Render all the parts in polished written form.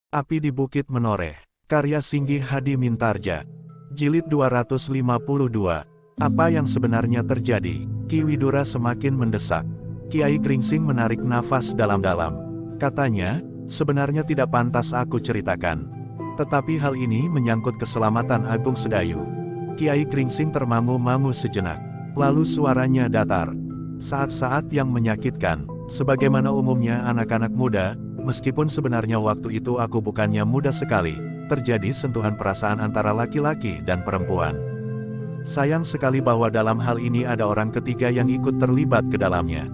Api di Bukit Menoreh, karya Singgi Hadi Mintarja. Jilid 252. Apa yang sebenarnya terjadi? Ki Widura semakin mendesak. Kiai Gringsing menarik nafas dalam-dalam. Katanya, sebenarnya tidak pantas aku ceritakan. Tetapi hal ini menyangkut keselamatan Agung Sedayu. Kiai Gringsing termangu-mangu sejenak. Lalu suaranya datar. Saat-saat yang menyakitkan, sebagaimana umumnya anak-anak muda, meskipun sebenarnya waktu itu aku bukannya muda sekali, terjadi sentuhan perasaan antara laki-laki dan perempuan. Sayang sekali bahwa dalam hal ini ada orang ketiga yang ikut terlibat ke dalamnya.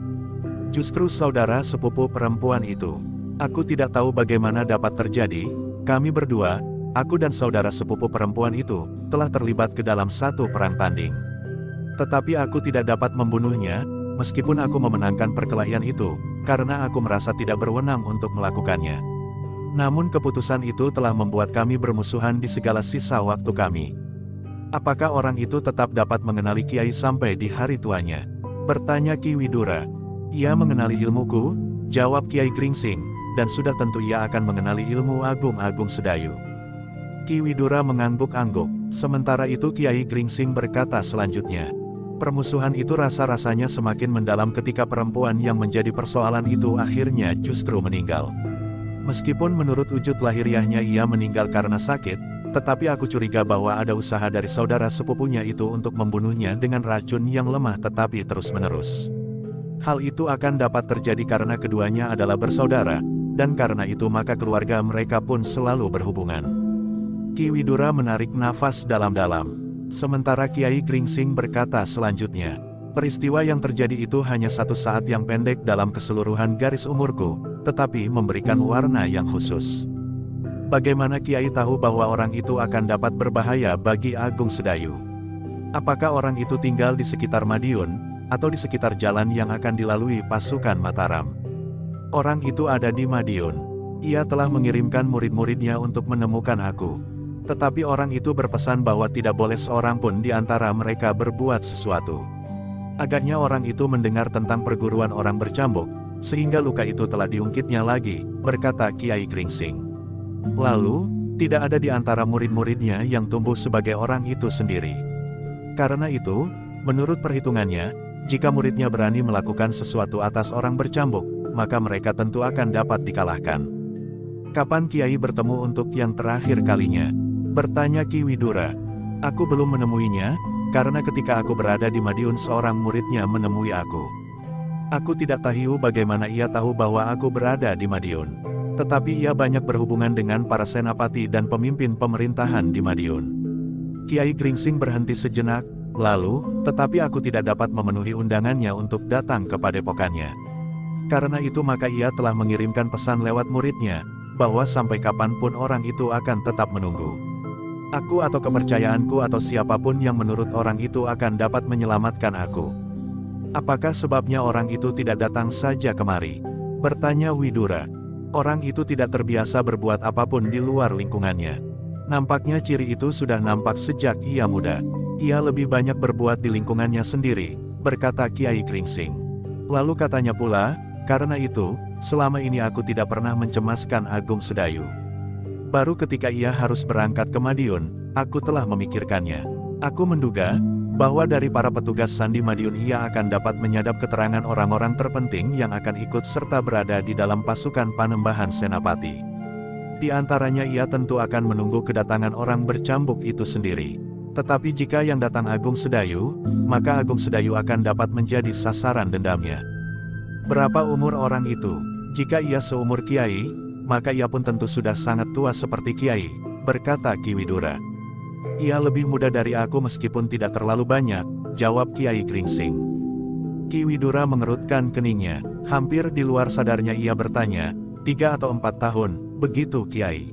Justru saudara sepupu perempuan itu. Aku tidak tahu bagaimana dapat terjadi, kami berdua, aku dan saudara sepupu perempuan itu, telah terlibat ke dalam satu perang tanding. Tetapi aku tidak dapat membunuhnya, meskipun aku memenangkan perkelahian itu, karena aku merasa tidak berwenang untuk melakukannya. Namun keputusan itu telah membuat kami bermusuhan di segala sisa waktu kami. Apakah orang itu tetap dapat mengenali Kiai sampai di hari tuanya? Bertanya Ki Widura. Ia mengenali ilmuku, jawab Kiai Gringsing, dan sudah tentu ia akan mengenali ilmu Agung Sedayu. Ki Widura mengangguk-angguk, sementara itu Kiai Gringsing berkata selanjutnya. Permusuhan itu rasa-rasanya semakin mendalam ketika perempuan yang menjadi persoalan itu akhirnya justru meninggal. Meskipun menurut wujud lahiriahnya ia meninggal karena sakit, tetapi aku curiga bahwa ada usaha dari saudara sepupunya itu untuk membunuhnya dengan racun yang lemah tetapi terus-menerus. Hal itu akan dapat terjadi karena keduanya adalah bersaudara, dan karena itu maka keluarga mereka pun selalu berhubungan. Ki Widura menarik nafas dalam-dalam. Sementara Kiai Gringsing berkata selanjutnya, peristiwa yang terjadi itu hanya satu saat yang pendek dalam keseluruhan garis umurku, tetapi memberikan warna yang khusus. Bagaimana Kiai tahu bahwa orang itu akan dapat berbahaya bagi Agung Sedayu? Apakah orang itu tinggal di sekitar Madiun, atau di sekitar jalan yang akan dilalui pasukan Mataram? Orang itu ada di Madiun. Ia telah mengirimkan murid-muridnya untuk menemukan aku. Tetapi orang itu berpesan bahwa tidak boleh seorang pun di antara mereka berbuat sesuatu. Agaknya orang itu mendengar tentang perguruan orang bercambuk, sehingga luka itu telah diungkitnya lagi, berkata Kiai Gringsing. Lalu, tidak ada di antara murid-muridnya yang tumbuh sebagai orang itu sendiri. Karena itu, menurut perhitungannya, jika muridnya berani melakukan sesuatu atas orang bercambuk, maka mereka tentu akan dapat dikalahkan. Kapan Kiai bertemu untuk yang terakhir kalinya? Bertanya Ki Widura. Aku belum menemuinya, karena ketika aku berada di Madiun seorang muridnya menemui aku. Aku tidak tahu bagaimana ia tahu bahwa aku berada di Madiun. Tetapi ia banyak berhubungan dengan para senapati dan pemimpin pemerintahan di Madiun. Kiai Gringsing berhenti sejenak, lalu, tetapi aku tidak dapat memenuhi undangannya untuk datang ke padepokannya. Karena itu maka ia telah mengirimkan pesan lewat muridnya, bahwa sampai kapanpun orang itu akan tetap menunggu. Aku atau kepercayaanku atau siapapun yang menurut orang itu akan dapat menyelamatkan aku. Apakah sebabnya orang itu tidak datang saja kemari? Bertanya Widura. Orang itu tidak terbiasa berbuat apapun di luar lingkungannya. Nampaknya ciri itu sudah nampak sejak ia muda. Ia lebih banyak berbuat di lingkungannya sendiri, berkata Kiai Gringsing. Lalu katanya pula, karena itu, selama ini aku tidak pernah mencemaskan Agung Sedayu. Baru ketika ia harus berangkat ke Madiun, aku telah memikirkannya. Aku menduga, bahwa dari para petugas Sandi Madiun ia akan dapat menyadap keterangan orang-orang terpenting yang akan ikut serta berada di dalam pasukan Panembahan Senapati. Di antaranya ia tentu akan menunggu kedatangan orang bercambuk itu sendiri. Tetapi jika yang datang Agung Sedayu, maka Agung Sedayu akan dapat menjadi sasaran dendamnya. Berapa umur orang itu? Jika ia seumur Kiai, maka ia pun tentu sudah sangat tua seperti Kiai, berkata Ki Widura. Ia lebih muda dari aku meskipun tidak terlalu banyak, jawab Kiai Gringsing. Ki Widura mengerutkan keningnya, hampir di luar sadarnya ia bertanya, 3 atau 4 tahun, begitu Kiai?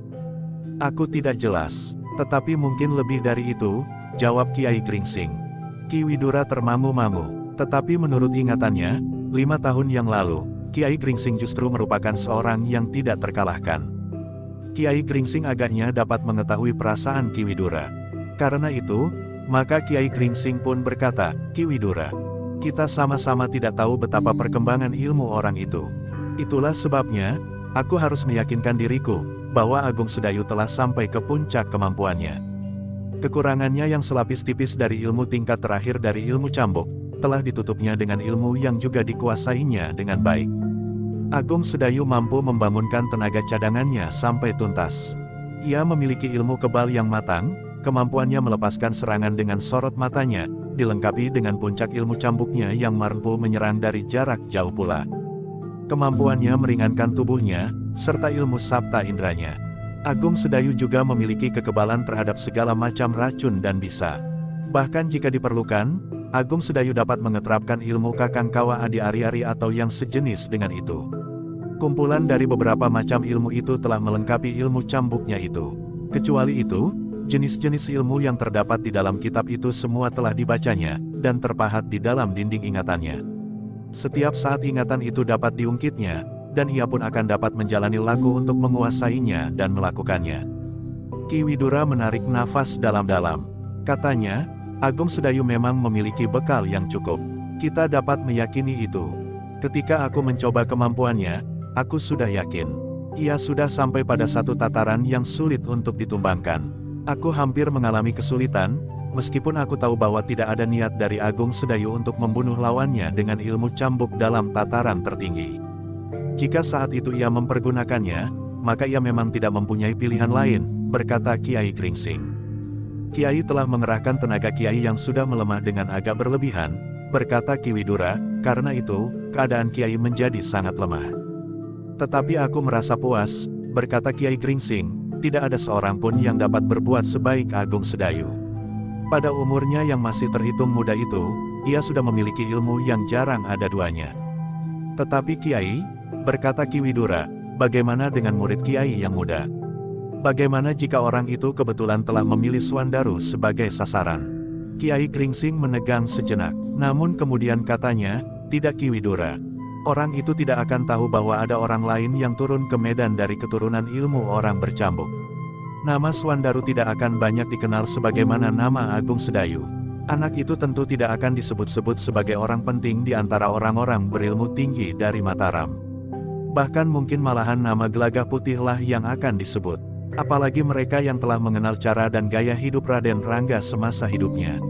Aku tidak jelas, tetapi mungkin lebih dari itu, jawab Kiai Gringsing. Ki Widura termangu-mangu, tetapi menurut ingatannya, 5 tahun yang lalu, Kiai Gringsing justru merupakan seorang yang tidak terkalahkan. Kiai Gringsing agaknya dapat mengetahui perasaan Ki Widura. Karena itu, maka Kiai Gringsing pun berkata, Ki Widura, kita sama-sama tidak tahu betapa perkembangan ilmu orang itu. Itulah sebabnya, aku harus meyakinkan diriku, bahwa Agung Sedayu telah sampai ke puncak kemampuannya. Kekurangannya yang selapis tipis dari ilmu tingkat terakhir dari ilmu cambuk, telah ditutupnya dengan ilmu yang juga dikuasainya dengan baik. Agung Sedayu mampu membangunkan tenaga cadangannya sampai tuntas. Ia memiliki ilmu kebal yang matang, kemampuannya melepaskan serangan dengan sorot matanya, dilengkapi dengan puncak ilmu cambuknya yang mampu menyerang dari jarak jauh pula. Kemampuannya meringankan tubuhnya, serta ilmu sabta indranya. Agung Sedayu juga memiliki kekebalan terhadap segala macam racun dan bisa. Bahkan jika diperlukan, Agung Sedayu dapat mengeterapkan ilmu Kakang Kawa Adi Ari-Ari atau yang sejenis dengan itu. Kumpulan dari beberapa macam ilmu itu telah melengkapi ilmu cambuknya itu. Kecuali itu, jenis-jenis ilmu yang terdapat di dalam kitab itu semua telah dibacanya, dan terpahat di dalam dinding ingatannya. Setiap saat ingatan itu dapat diungkitnya, dan ia pun akan dapat menjalani laku untuk menguasainya dan melakukannya. Ki Widura menarik nafas dalam-dalam. Katanya, Agung Sedayu memang memiliki bekal yang cukup. Kita dapat meyakini itu. Ketika aku mencoba kemampuannya, aku sudah yakin. Ia sudah sampai pada satu tataran yang sulit untuk ditumbangkan. Aku hampir mengalami kesulitan, meskipun aku tahu bahwa tidak ada niat dari Agung Sedayu untuk membunuh lawannya dengan ilmu cambuk dalam tataran tertinggi. Jika saat itu ia mempergunakannya, maka ia memang tidak mempunyai pilihan lain, berkata Kiai Gringsing. Kiai telah mengerahkan tenaga Kiai yang sudah melemah dengan agak berlebihan, berkata Ki Widura, karena itu, keadaan Kiai menjadi sangat lemah. Tetapi aku merasa puas, berkata Kiai Gringsing, tidak ada seorang pun yang dapat berbuat sebaik Agung Sedayu. Pada umurnya yang masih terhitung muda itu, ia sudah memiliki ilmu yang jarang ada duanya. Tetapi Kiai, berkata Ki Widura, bagaimana dengan murid Kiai yang muda? Bagaimana jika orang itu kebetulan telah memilih Swandaru sebagai sasaran? Kiai Gringsing menegang sejenak, namun kemudian katanya, tidak Ki Widura. Orang itu tidak akan tahu bahwa ada orang lain yang turun ke medan dari keturunan ilmu orang bercambuk. Nama Swandaru tidak akan banyak dikenal sebagaimana nama Agung Sedayu. Anak itu tentu tidak akan disebut-sebut sebagai orang penting di antara orang-orang berilmu tinggi dari Mataram. Bahkan mungkin malahan nama Gelagah Putihlah yang akan disebut. Apalagi mereka yang telah mengenal cara dan gaya hidup Raden Rangga semasa hidupnya.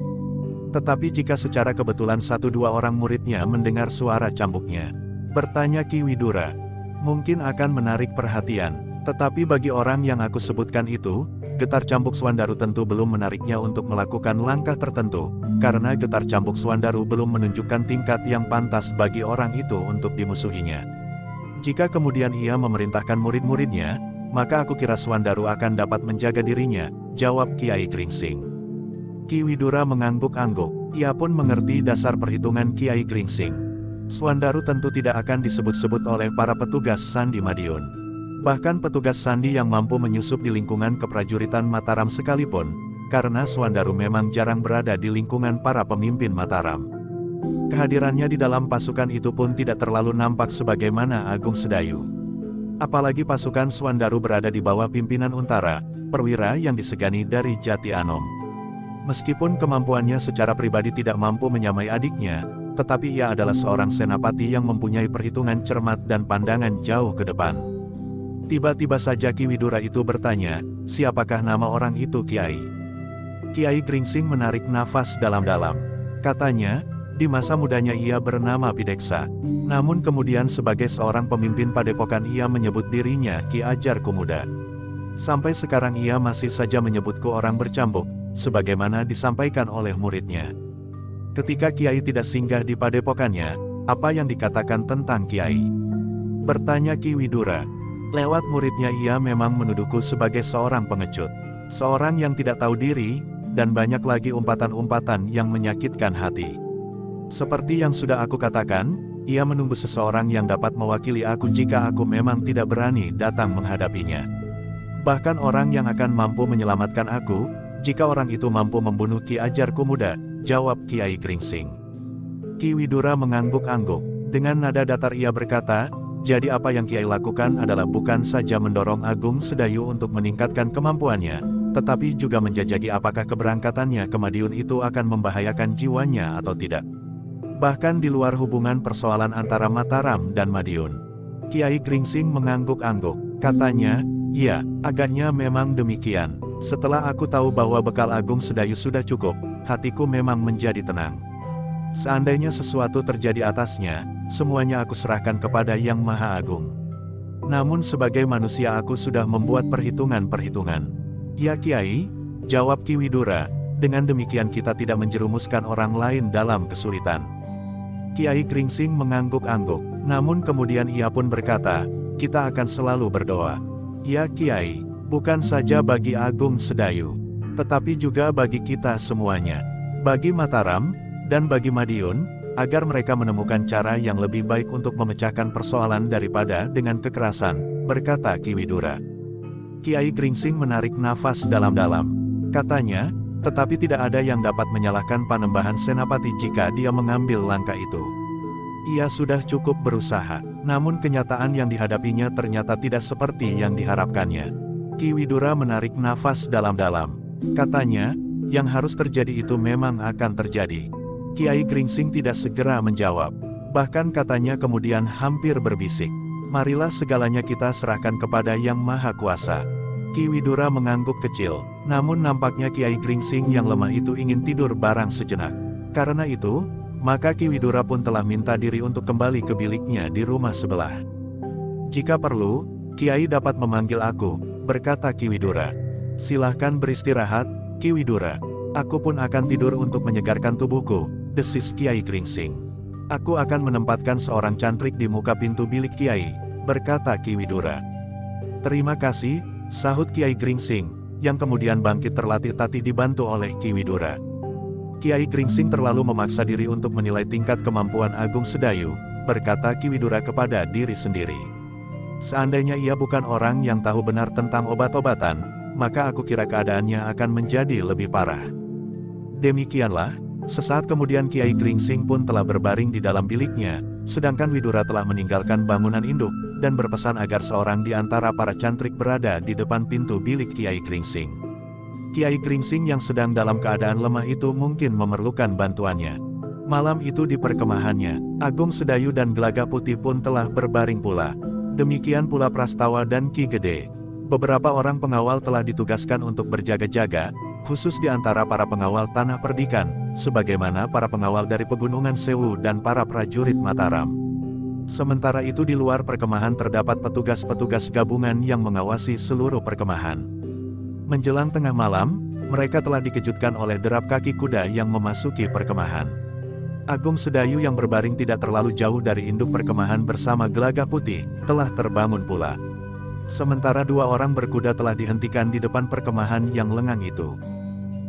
Tetapi jika secara kebetulan satu dua orang muridnya mendengar suara cambuknya, bertanya Ki Widura, mungkin akan menarik perhatian. Tetapi bagi orang yang aku sebutkan itu, getar cambuk Swandaru tentu belum menariknya untuk melakukan langkah tertentu, karena getar cambuk Swandaru belum menunjukkan tingkat yang pantas bagi orang itu untuk dimusuhinya. Jika kemudian ia memerintahkan murid-muridnya, maka aku kira Swandaru akan dapat menjaga dirinya, jawab Kiai Gringsing. Ki Widura mengangguk-angguk, ia pun mengerti dasar perhitungan Kiai Gringsing. Swandaru tentu tidak akan disebut-sebut oleh para petugas Sandi Madiun. Bahkan petugas Sandi yang mampu menyusup di lingkungan keprajuritan Mataram sekalipun, karena Swandaru memang jarang berada di lingkungan para pemimpin Mataram. Kehadirannya di dalam pasukan itu pun tidak terlalu nampak sebagaimana Agung Sedayu. Apalagi pasukan Swandaru berada di bawah pimpinan Untara, perwira yang disegani dari Jati Anom. Meskipun kemampuannya secara pribadi tidak mampu menyamai adiknya, tetapi ia adalah seorang senapati yang mempunyai perhitungan cermat dan pandangan jauh ke depan. Tiba-tiba saja Ki Widura itu bertanya, siapakah nama orang itu Kiai? Kiai Gringsing menarik nafas dalam-dalam. Katanya, di masa mudanya ia bernama Pideksa. Namun kemudian sebagai seorang pemimpin padepokan ia menyebut dirinya Ki Ajar Kumuda. Sampai sekarang ia masih saja menyebutku orang bercambuk, sebagaimana disampaikan oleh muridnya. Ketika Kiai tidak singgah di padepokannya, apa yang dikatakan tentang Kiai? Bertanya Ki Widura. Lewat muridnya ia memang menuduhku sebagai seorang pengecut, seorang yang tidak tahu diri, dan banyak lagi umpatan-umpatan yang menyakitkan hati. Seperti yang sudah aku katakan, ia menunggu seseorang yang dapat mewakili aku jika aku memang tidak berani datang menghadapinya. Bahkan orang yang akan mampu menyelamatkan aku, jika orang itu mampu membunuh Ki Ajar Kumuda, jawab Kiai Gringsing. Ki Widura mengangguk-angguk. Dengan nada datar ia berkata, jadi apa yang Kiai lakukan adalah bukan saja mendorong Agung Sedayu untuk meningkatkan kemampuannya, tetapi juga menjajaki apakah keberangkatannya ke Madiun itu akan membahayakan jiwanya atau tidak. Bahkan di luar hubungan persoalan antara Mataram dan Madiun. Kiai Gringsing mengangguk-angguk. Katanya, Iya, agaknya memang demikian. Setelah aku tahu bahwa bekal Agung Sedayu sudah cukup, hatiku memang menjadi tenang. Seandainya sesuatu terjadi atasnya, semuanya aku serahkan kepada Yang Maha Agung. Namun sebagai manusia aku sudah membuat perhitungan-perhitungan. Ya Kiai, jawab Ki Widura, dengan demikian kita tidak menjerumuskan orang lain dalam kesulitan. Kiai Gringsing mengangguk-angguk, namun kemudian ia pun berkata, kita akan selalu berdoa. Ya Kiai, bukan saja bagi Agung Sedayu, tetapi juga bagi kita semuanya. Bagi Mataram, dan bagi Madiun, agar mereka menemukan cara yang lebih baik untuk memecahkan persoalan daripada dengan kekerasan, berkata Ki Widura. Kiai Gringsing menarik nafas dalam-dalam. Katanya, tetapi tidak ada yang dapat menyalahkan Panembahan Senapati jika dia mengambil langkah itu. Ia sudah cukup berusaha, namun kenyataan yang dihadapinya ternyata tidak seperti yang diharapkannya. Ki Widura menarik nafas dalam-dalam. Katanya, yang harus terjadi itu memang akan terjadi. Kiai Gringsing tidak segera menjawab. Bahkan katanya kemudian hampir berbisik. Marilah segalanya kita serahkan kepada Yang Maha Kuasa. Ki Widura mengangguk kecil, namun nampaknya Kiai Gringsing yang lemah itu ingin tidur barang sejenak. Karena itu, maka Ki Widura pun telah minta diri untuk kembali ke biliknya di rumah sebelah. Jika perlu, Kiai dapat memanggil aku, berkata Ki Widura. Silahkan beristirahat, Ki Widura. Aku pun akan tidur untuk menyegarkan tubuhku, desis Kiai Gringsing. Aku akan menempatkan seorang cantrik di muka pintu bilik Kiai, berkata Ki Widura. Terima kasih, sahut Kiai Gringsing, yang kemudian bangkit terlatih-tatih dibantu oleh Ki Widura. Kiai Gringsing terlalu memaksa diri untuk menilai tingkat kemampuan Agung Sedayu, berkata Ki Widura kepada diri sendiri. Seandainya ia bukan orang yang tahu benar tentang obat-obatan, maka aku kira keadaannya akan menjadi lebih parah. Demikianlah, sesaat kemudian Kiai Gringsing pun telah berbaring di dalam biliknya, sedangkan Widura telah meninggalkan bangunan induk, dan berpesan agar seorang di antara para cantrik berada di depan pintu bilik Kiai Gringsing. Kiai Gringsing yang sedang dalam keadaan lemah itu mungkin memerlukan bantuannya. Malam itu di perkemahannya, Agung Sedayu dan Gelagah Putih pun telah berbaring pula. Demikian pula Prastawa dan Ki Gede. Beberapa orang pengawal telah ditugaskan untuk berjaga-jaga, khusus di antara para pengawal Tanah Perdikan, sebagaimana para pengawal dari Pegunungan Sewu dan para prajurit Mataram. Sementara itu di luar perkemahan terdapat petugas-petugas gabungan yang mengawasi seluruh perkemahan. Menjelang tengah malam, mereka telah dikejutkan oleh derap kaki kuda yang memasuki perkemahan. Agung Sedayu yang berbaring tidak terlalu jauh dari induk perkemahan bersama Gelagah Putih, telah terbangun pula. Sementara dua orang berkuda telah dihentikan di depan perkemahan yang lengang itu.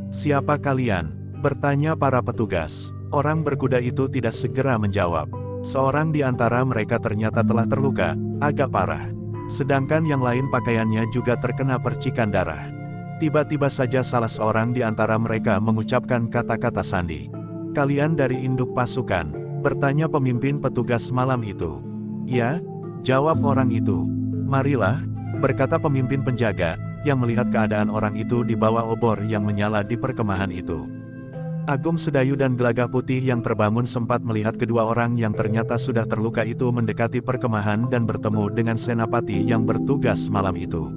Siapa kalian? Bertanya para petugas. Orang berkuda itu tidak segera menjawab. Seorang di antara mereka ternyata telah terluka, agak parah. Sedangkan yang lain pakaiannya juga terkena percikan darah. Tiba-tiba saja salah seorang di antara mereka mengucapkan kata-kata sandi. Kalian dari induk pasukan? Bertanya pemimpin petugas malam itu. Ya, jawab orang itu. Marilah, berkata pemimpin penjaga, yang melihat keadaan orang itu di bawah obor yang menyala di perkemahan itu. Agung Sedayu dan Gelagah Putih yang terbangun sempat melihat kedua orang yang ternyata sudah terluka itu mendekati perkemahan dan bertemu dengan senapati yang bertugas malam itu.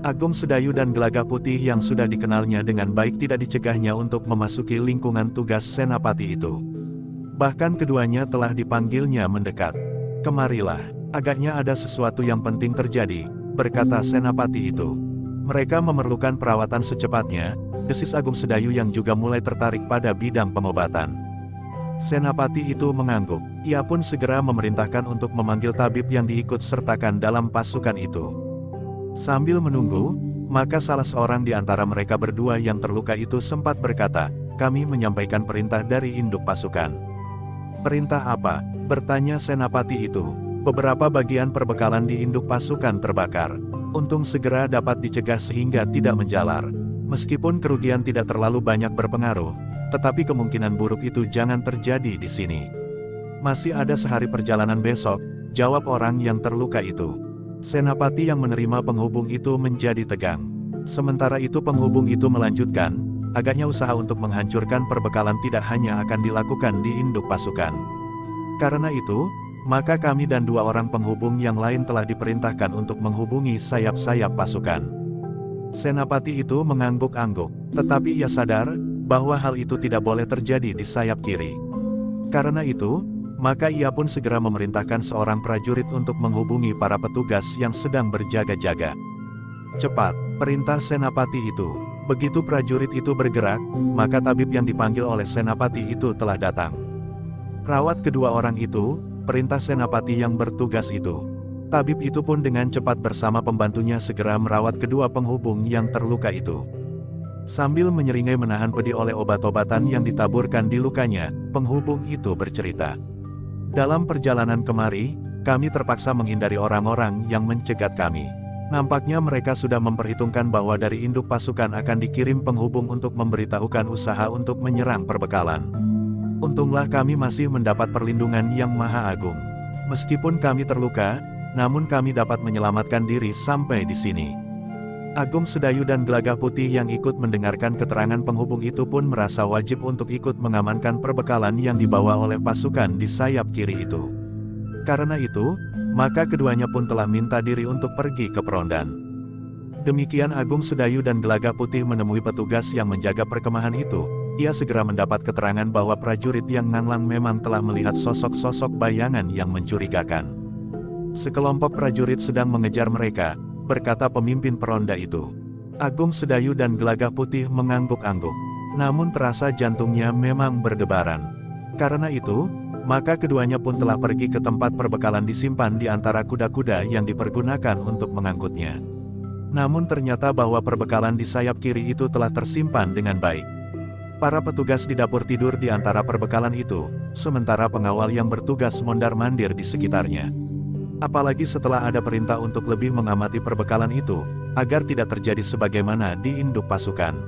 Agung Sedayu dan Gelagah Putih yang sudah dikenalnya dengan baik tidak dicegahnya untuk memasuki lingkungan tugas senapati itu. Bahkan keduanya telah dipanggilnya mendekat. Kemarilah, agaknya ada sesuatu yang penting terjadi, berkata senapati itu. Mereka memerlukan perawatan secepatnya, desis Agung Sedayu yang juga mulai tertarik pada bidang pengobatan. Senapati itu mengangguk, ia pun segera memerintahkan untuk memanggil tabib yang diikut sertakan dalam pasukan itu. Sambil menunggu, maka salah seorang di antara mereka berdua yang terluka itu sempat berkata, kami menyampaikan perintah dari induk pasukan. Perintah apa? Bertanya senapati itu. Beberapa bagian perbekalan di induk pasukan terbakar. Untung segera dapat dicegah sehingga tidak menjalar. Meskipun kerugian tidak terlalu banyak berpengaruh, tetapi kemungkinan buruk itu jangan terjadi di sini. Masih ada sehari perjalanan besok, jawab orang yang terluka itu. Senapati yang menerima penghubung itu menjadi tegang. Sementara itu penghubung itu melanjutkan, agaknya usaha untuk menghancurkan perbekalan tidak hanya akan dilakukan di induk pasukan. Karena itu, Maka kami dan 2 orang penghubung yang lain telah diperintahkan untuk menghubungi sayap-sayap pasukan. Senapati itu mengangguk-angguk, tetapi ia sadar bahwa hal itu tidak boleh terjadi di sayap kiri. Karena itu, maka ia pun segera memerintahkan seorang prajurit untuk menghubungi para petugas yang sedang berjaga-jaga. Cepat, perintah senapati itu. Begitu prajurit itu bergerak, maka tabib yang dipanggil oleh senapati itu telah datang. Rawat kedua orang itu, perintah senapati yang bertugas itu. Tabib itu pun dengan cepat bersama pembantunya segera merawat kedua penghubung yang terluka itu. Sambil menyeringai menahan pedih oleh obat-obatan yang ditaburkan di lukanya, penghubung itu bercerita. Dalam perjalanan kemari, kami terpaksa menghindari orang-orang yang mencegat kami. Nampaknya mereka sudah memperhitungkan bahwa dari induk pasukan akan dikirim penghubung untuk memberitahukan usaha untuk menyerang perbekalan. Untunglah kami masih mendapat perlindungan yang maha agung. Meskipun kami terluka, namun kami dapat menyelamatkan diri sampai di sini. Agung Sedayu dan Gelagah Putih yang ikut mendengarkan keterangan penghubung itu pun merasa wajib untuk ikut mengamankan perbekalan yang dibawa oleh pasukan di sayap kiri itu. Karena itu, maka keduanya pun telah minta diri untuk pergi ke perondan. Demikian Agung Sedayu dan Gelagah Putih menemui petugas yang menjaga perkemahan itu. Ia segera mendapat keterangan bahwa prajurit yang nganglang memang telah melihat sosok-sosok bayangan yang mencurigakan. Sekelompok prajurit sedang mengejar mereka, berkata pemimpin peronda itu. Agung Sedayu dan Gelagah Putih mengangguk-angguk. Namun terasa jantungnya memang berdebaran. Karena itu, maka keduanya pun telah pergi ke tempat perbekalan disimpan di antara kuda-kuda yang dipergunakan untuk mengangkutnya. Namun ternyata bahwa perbekalan di sayap kiri itu telah tersimpan dengan baik. Para petugas di dapur tidur di antara perbekalan itu, sementara pengawal yang bertugas mondar-mandir di sekitarnya. Apalagi setelah ada perintah untuk lebih mengamati perbekalan itu, agar tidak terjadi sebagaimana di induk pasukan.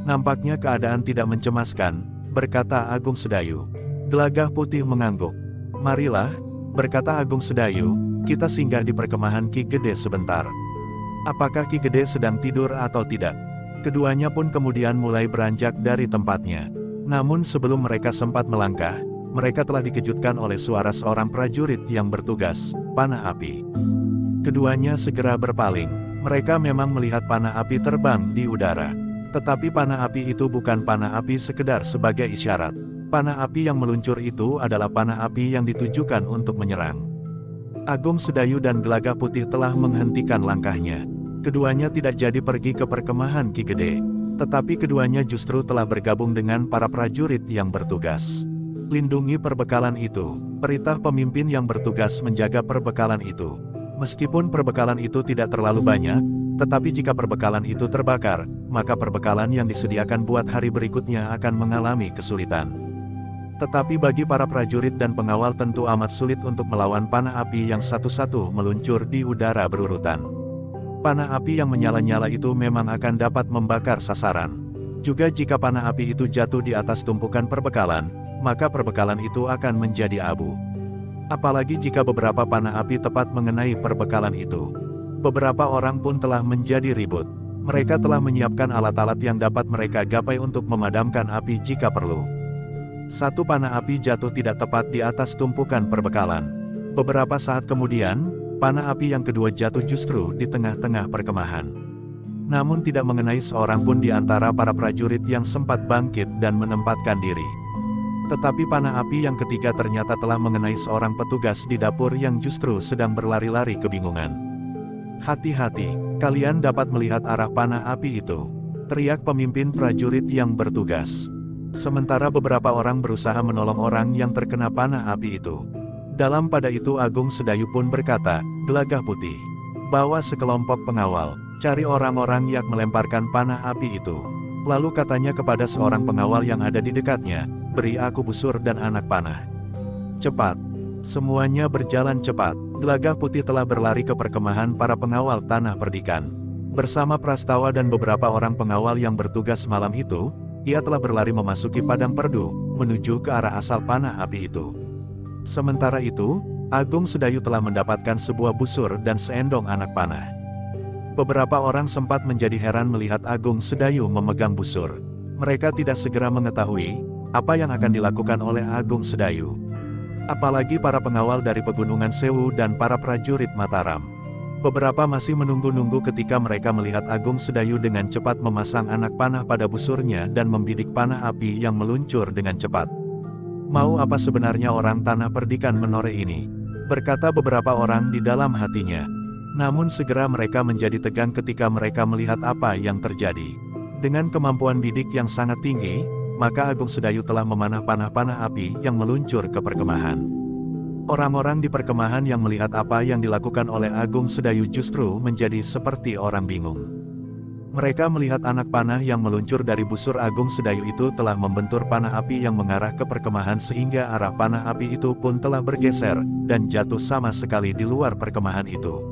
Nampaknya keadaan tidak mencemaskan, berkata Agung Sedayu. Gelagah Putih mengangguk. Marilah, berkata Agung Sedayu, kita singgah di perkemahan Ki Gede sebentar. Apakah Ki Gede sedang tidur atau tidak? Keduanya pun kemudian mulai beranjak dari tempatnya. Namun sebelum mereka sempat melangkah, mereka telah dikejutkan oleh suara seorang prajurit yang bertugas, panah api. Keduanya segera berpaling. Mereka memang melihat panah api terbang di udara. Tetapi panah api itu bukan panah api sekedar sebagai isyarat. Panah api yang meluncur itu adalah panah api yang ditujukan untuk menyerang. Agung Sedayu dan Gelagah Putih telah menghentikan langkahnya. Keduanya tidak jadi pergi ke perkemahan Ki Gede. Tetapi keduanya justru telah bergabung dengan para prajurit yang bertugas. Lindungi perbekalan itu, perintah pemimpin yang bertugas menjaga perbekalan itu. Meskipun perbekalan itu tidak terlalu banyak, tetapi jika perbekalan itu terbakar, maka perbekalan yang disediakan buat hari berikutnya akan mengalami kesulitan. Tetapi bagi para prajurit dan pengawal tentu amat sulit untuk melawan panah api yang satu-satu meluncur di udara berurutan. Panah api yang menyala-nyala itu memang akan dapat membakar sasaran. Juga jika panah api itu jatuh di atas tumpukan perbekalan, maka perbekalan itu akan menjadi abu. Apalagi jika beberapa panah api tepat mengenai perbekalan itu. Beberapa orang pun telah menjadi ribut. Mereka telah menyiapkan alat-alat yang dapat mereka gapai untuk memadamkan api jika perlu. Satu panah api jatuh tidak tepat di atas tumpukan perbekalan. Beberapa saat kemudian, panah api yang kedua jatuh justru di tengah-tengah perkemahan. Namun tidak mengenai seorang pun di antara para prajurit yang sempat bangkit dan menempatkan diri. Tetapi panah api yang ketiga ternyata telah mengenai seorang petugas di dapur yang justru sedang berlari-lari kebingungan. Hati-hati, kalian dapat melihat arah panah api itu, teriak pemimpin prajurit yang bertugas. Sementara beberapa orang berusaha menolong orang yang terkena panah api itu. Dalam pada itu Agung Sedayu pun berkata, Gelagah Putih, bawa sekelompok pengawal, cari orang-orang yang melemparkan panah api itu. Lalu katanya kepada seorang pengawal yang ada di dekatnya, beri aku busur dan anak panah. Cepat. Semuanya berjalan cepat. Gelagah Putih telah berlari ke perkemahan para pengawal tanah perdikan. Bersama Prastawa dan beberapa orang pengawal yang bertugas malam itu, ia telah berlari memasuki padang perdu, menuju ke arah asal panah api itu. Sementara itu, Agung Sedayu telah mendapatkan sebuah busur dan seendong anak panah. Beberapa orang sempat menjadi heran melihat Agung Sedayu memegang busur. Mereka tidak segera mengetahui apa yang akan dilakukan oleh Agung Sedayu. Apalagi para pengawal dari Pegunungan Sewu dan para prajurit Mataram. Beberapa masih menunggu-nunggu ketika mereka melihat Agung Sedayu dengan cepat memasang anak panah pada busurnya dan membidik panah api yang meluncur dengan cepat. Mau apa sebenarnya orang Tanah Perdikan Menoreh ini? Berkata beberapa orang di dalam hatinya. Namun segera mereka menjadi tegang ketika mereka melihat apa yang terjadi. Dengan kemampuan bidik yang sangat tinggi, maka Agung Sedayu telah memanah panah-panah api yang meluncur ke perkemahan. Orang-orang di perkemahan yang melihat apa yang dilakukan oleh Agung Sedayu justru menjadi seperti orang bingung. Mereka melihat anak panah yang meluncur dari busur Agung Sedayu itu telah membentur panah api yang mengarah ke perkemahan sehingga arah panah api itu pun telah bergeser, dan jatuh sama sekali di luar perkemahan itu.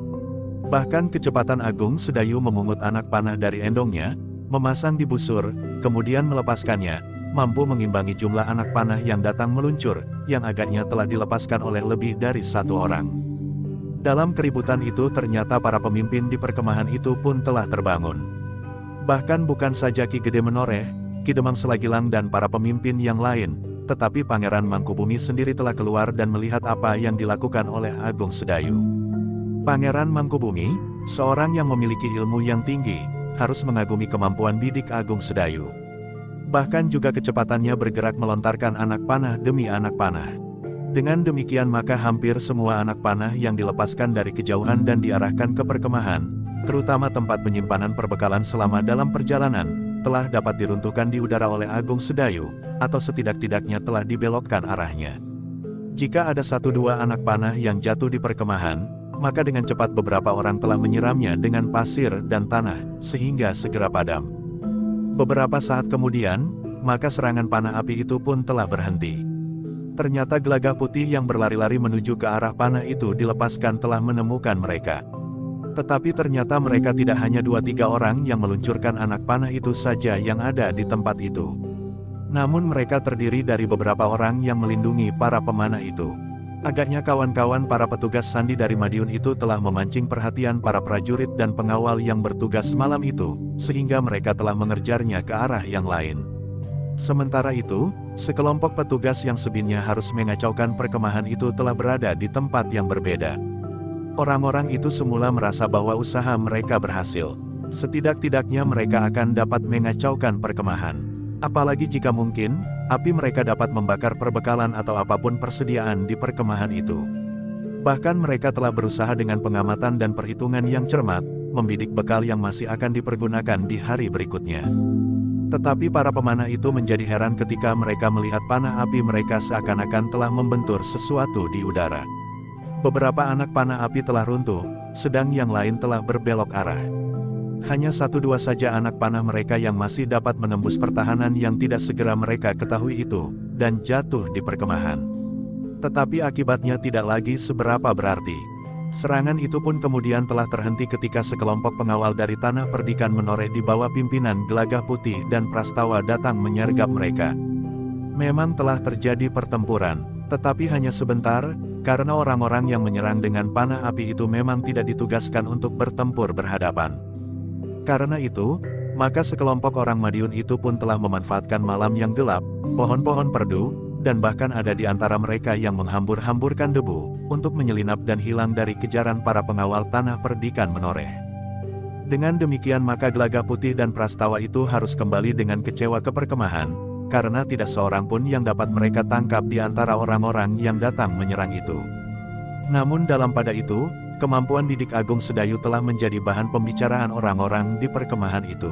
Bahkan kecepatan Agung Sedayu memungut anak panah dari endongnya, memasang di busur, kemudian melepaskannya, mampu mengimbangi jumlah anak panah yang datang meluncur, yang agaknya telah dilepaskan oleh lebih dari satu orang. Dalam keributan itu ternyata para pemimpin di perkemahan itu pun telah terbangun. Bahkan bukan saja Ki Gede Menoreh, Ki Demang Selagilang dan para pemimpin yang lain, tetapi Pangeran Mangkubumi sendiri telah keluar dan melihat apa yang dilakukan oleh Agung Sedayu. Pangeran Mangkubumi, seorang yang memiliki ilmu yang tinggi, harus mengagumi kemampuan bidik Agung Sedayu. Bahkan juga kecepatannya bergerak melontarkan anak panah demi anak panah. Dengan demikian maka hampir semua anak panah yang dilepaskan dari kejauhan dan diarahkan ke perkemahan, terutama tempat penyimpanan perbekalan selama dalam perjalanan, telah dapat diruntuhkan di udara oleh Agung Sedayu, atau setidak-tidaknya telah dibelokkan arahnya. Jika ada 1-2 anak panah yang jatuh di perkemahan, maka dengan cepat beberapa orang telah menyiramnya dengan pasir dan tanah, sehingga segera padam. Beberapa saat kemudian, maka serangan panah api itu pun telah berhenti. Ternyata Gelagah Putih yang berlari-lari menuju ke arah panah itu dilepaskan telah menemukan mereka. Tetapi ternyata mereka tidak hanya 2-3 orang yang meluncurkan anak panah itu saja yang ada di tempat itu. Namun mereka terdiri dari beberapa orang yang melindungi para pemanah itu. Agaknya kawan-kawan para petugas sandi dari Madiun itu telah memancing perhatian para prajurit dan pengawal yang bertugas malam itu, sehingga mereka telah mengerjarnya ke arah yang lain. Sementara itu, sekelompok petugas yang sebelumnya harus mengacaukan perkemahan itu telah berada di tempat yang berbeda. Orang-orang itu semula merasa bahwa usaha mereka berhasil. Setidak-tidaknya mereka akan dapat mengacaukan perkemahan. Apalagi jika mungkin, api mereka dapat membakar perbekalan atau apapun persediaan di perkemahan itu. Bahkan mereka telah berusaha dengan pengamatan dan perhitungan yang cermat, membidik bekal yang masih akan dipergunakan di hari berikutnya. Tetapi para pemanah itu menjadi heran ketika mereka melihat panah api mereka seakan-akan telah membentur sesuatu di udara. Beberapa anak panah api telah runtuh, sedang yang lain telah berbelok arah. Hanya 1-2 saja anak panah mereka yang masih dapat menembus pertahanan yang tidak segera mereka ketahui itu, dan jatuh di perkemahan. Tetapi akibatnya tidak lagi seberapa berarti. Serangan itu pun kemudian telah terhenti ketika sekelompok pengawal dari Tanah Perdikan Menoreh di bawah pimpinan Gelagah Putih dan Prastawa datang menyergap mereka. Memang telah terjadi pertempuran, tetapi hanya sebentar, karena orang-orang yang menyerang dengan panah api itu memang tidak ditugaskan untuk bertempur berhadapan. Karena itu, maka sekelompok orang Madiun itu pun telah memanfaatkan malam yang gelap, pohon-pohon perdu, dan bahkan ada di antara mereka yang menghambur-hamburkan debu, untuk menyelinap dan hilang dari kejaran para pengawal Tanah Perdikan Menoreh. Dengan demikian maka Gelagah Putih dan Prastawa itu harus kembali dengan kecewa ke perkemahan, karena tidak seorang pun yang dapat mereka tangkap di antara orang-orang yang datang menyerang itu. Namun dalam pada itu, kemampuan bidik Agung Sedayu telah menjadi bahan pembicaraan orang-orang di perkemahan itu.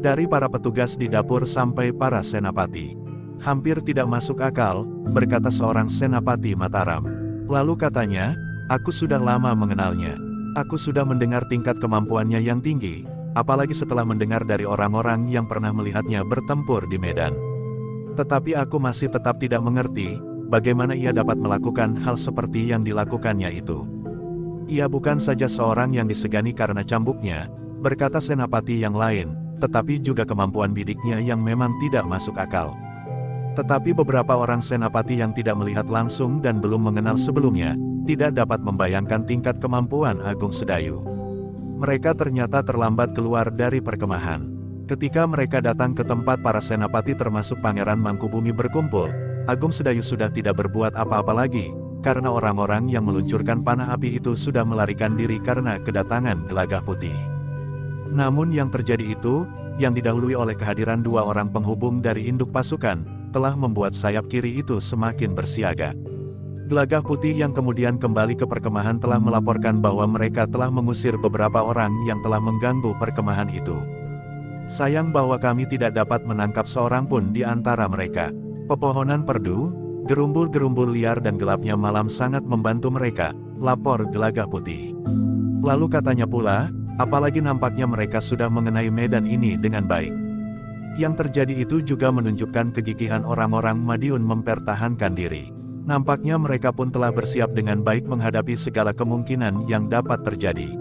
Dari para petugas di dapur sampai para senapati. Hampir tidak masuk akal, berkata seorang senapati Mataram. Lalu katanya, aku sudah lama mengenalnya. Aku sudah mendengar tingkat kemampuannya yang tinggi, apalagi setelah mendengar dari orang-orang yang pernah melihatnya bertempur di medan. Tetapi aku masih tetap tidak mengerti, bagaimana ia dapat melakukan hal seperti yang dilakukannya itu. Ia bukan saja seorang yang disegani karena cambuknya, berkata senapati yang lain, tetapi juga kemampuan bidiknya yang memang tidak masuk akal. Tetapi beberapa orang senapati yang tidak melihat langsung dan belum mengenal sebelumnya, tidak dapat membayangkan tingkat kemampuan Agung Sedayu. Mereka ternyata terlambat keluar dari perkemahan. Ketika mereka datang ke tempat para senapati termasuk Pangeran Mangkubumi berkumpul, Agung Sedayu sudah tidak berbuat apa-apa lagi, karena orang-orang yang meluncurkan panah api itu sudah melarikan diri karena kedatangan Gelagah Putih. Namun yang terjadi itu, yang didahului oleh kehadiran dua orang penghubung dari induk pasukan, telah membuat sayap kiri itu semakin bersiaga. Gelagah Putih yang kemudian kembali ke perkemahan telah melaporkan bahwa mereka telah mengusir beberapa orang yang telah mengganggu perkemahan itu. Sayang bahwa kami tidak dapat menangkap seorang pun di antara mereka. Pepohonan perdu, gerumbul-gerumbul liar dan gelapnya malam sangat membantu mereka, lapor Gelagah Putih. Lalu katanya pula, apalagi nampaknya mereka sudah mengenai medan ini dengan baik. Yang terjadi itu juga menunjukkan kegigihan orang-orang Madiun mempertahankan diri. Nampaknya mereka pun telah bersiap dengan baik menghadapi segala kemungkinan yang dapat terjadi.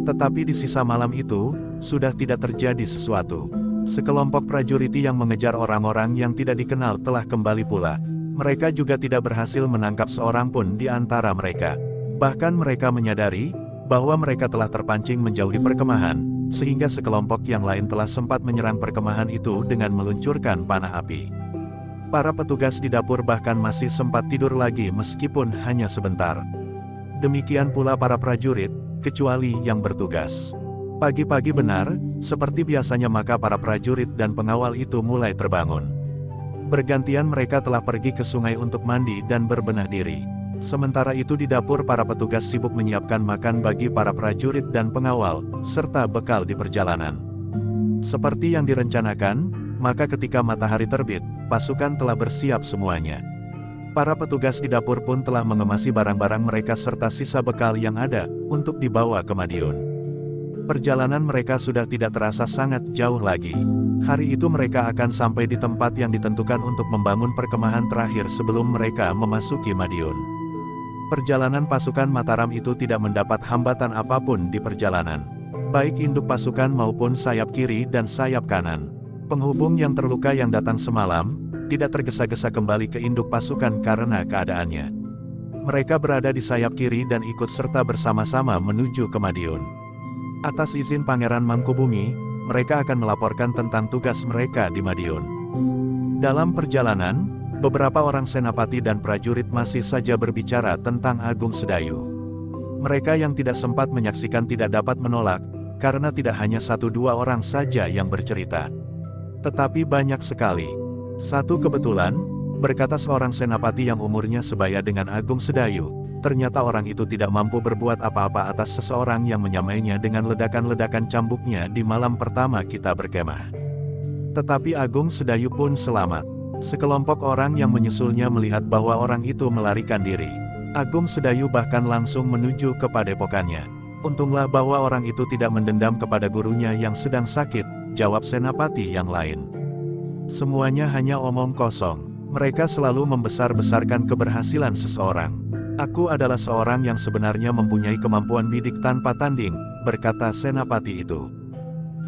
Tetapi di sisa malam itu, sudah tidak terjadi sesuatu. Sekelompok prajurit yang mengejar orang-orang yang tidak dikenal telah kembali pula. Mereka juga tidak berhasil menangkap seorang pun di antara mereka. Bahkan mereka menyadari bahwa mereka telah terpancing menjauhi perkemahan, sehingga sekelompok yang lain telah sempat menyerang perkemahan itu dengan meluncurkan panah api. Para petugas di dapur bahkan masih sempat tidur lagi meskipun hanya sebentar. Demikian pula para prajurit, kecuali yang bertugas. Pagi-pagi benar, seperti biasanya maka para prajurit dan pengawal itu mulai terbangun. Bergantian mereka telah pergi ke sungai untuk mandi dan berbenah diri. Sementara itu di dapur para petugas sibuk menyiapkan makan bagi para prajurit dan pengawal, serta bekal di perjalanan. Seperti yang direncanakan, maka ketika matahari terbit, pasukan telah bersiap semuanya. Para petugas di dapur pun telah mengemasi barang-barang mereka serta sisa bekal yang ada, untuk dibawa ke Madiun. Perjalanan mereka sudah tidak terasa sangat jauh lagi. Hari itu mereka akan sampai di tempat yang ditentukan untuk membangun perkemahan terakhir sebelum mereka memasuki Madiun. Perjalanan pasukan Mataram itu tidak mendapat hambatan apapun di perjalanan. Baik induk pasukan maupun sayap kiri dan sayap kanan. Penghubung yang terluka yang datang semalam, tidak tergesa-gesa kembali ke induk pasukan karena keadaannya. Mereka berada di sayap kiri dan ikut serta bersama-sama menuju ke Madiun. Atas izin Pangeran Mangkubumi, mereka akan melaporkan tentang tugas mereka di Madiun. Dalam perjalanan, beberapa orang senapati dan prajurit masih saja berbicara tentang Agung Sedayu. Mereka yang tidak sempat menyaksikan tidak dapat menolak, karena tidak hanya satu dua orang saja yang bercerita. Tetapi banyak sekali. Satu kebetulan, berkata seorang senapati yang umurnya sebaya dengan Agung Sedayu. Ternyata orang itu tidak mampu berbuat apa-apa atas seseorang yang menyamainya dengan ledakan-ledakan cambuknya di malam pertama kita berkemah. Tetapi Agung Sedayu pun selamat. Sekelompok orang yang menyusulnya melihat bahwa orang itu melarikan diri. Agung Sedayu bahkan langsung menuju ke padepokannya. Untunglah bahwa orang itu tidak mendendam kepada gurunya yang sedang sakit, jawab senapati yang lain. Semuanya hanya omong kosong. Mereka selalu membesar-besarkan keberhasilan seseorang. Aku adalah seorang yang sebenarnya mempunyai kemampuan bidik tanpa tanding, berkata senapati itu.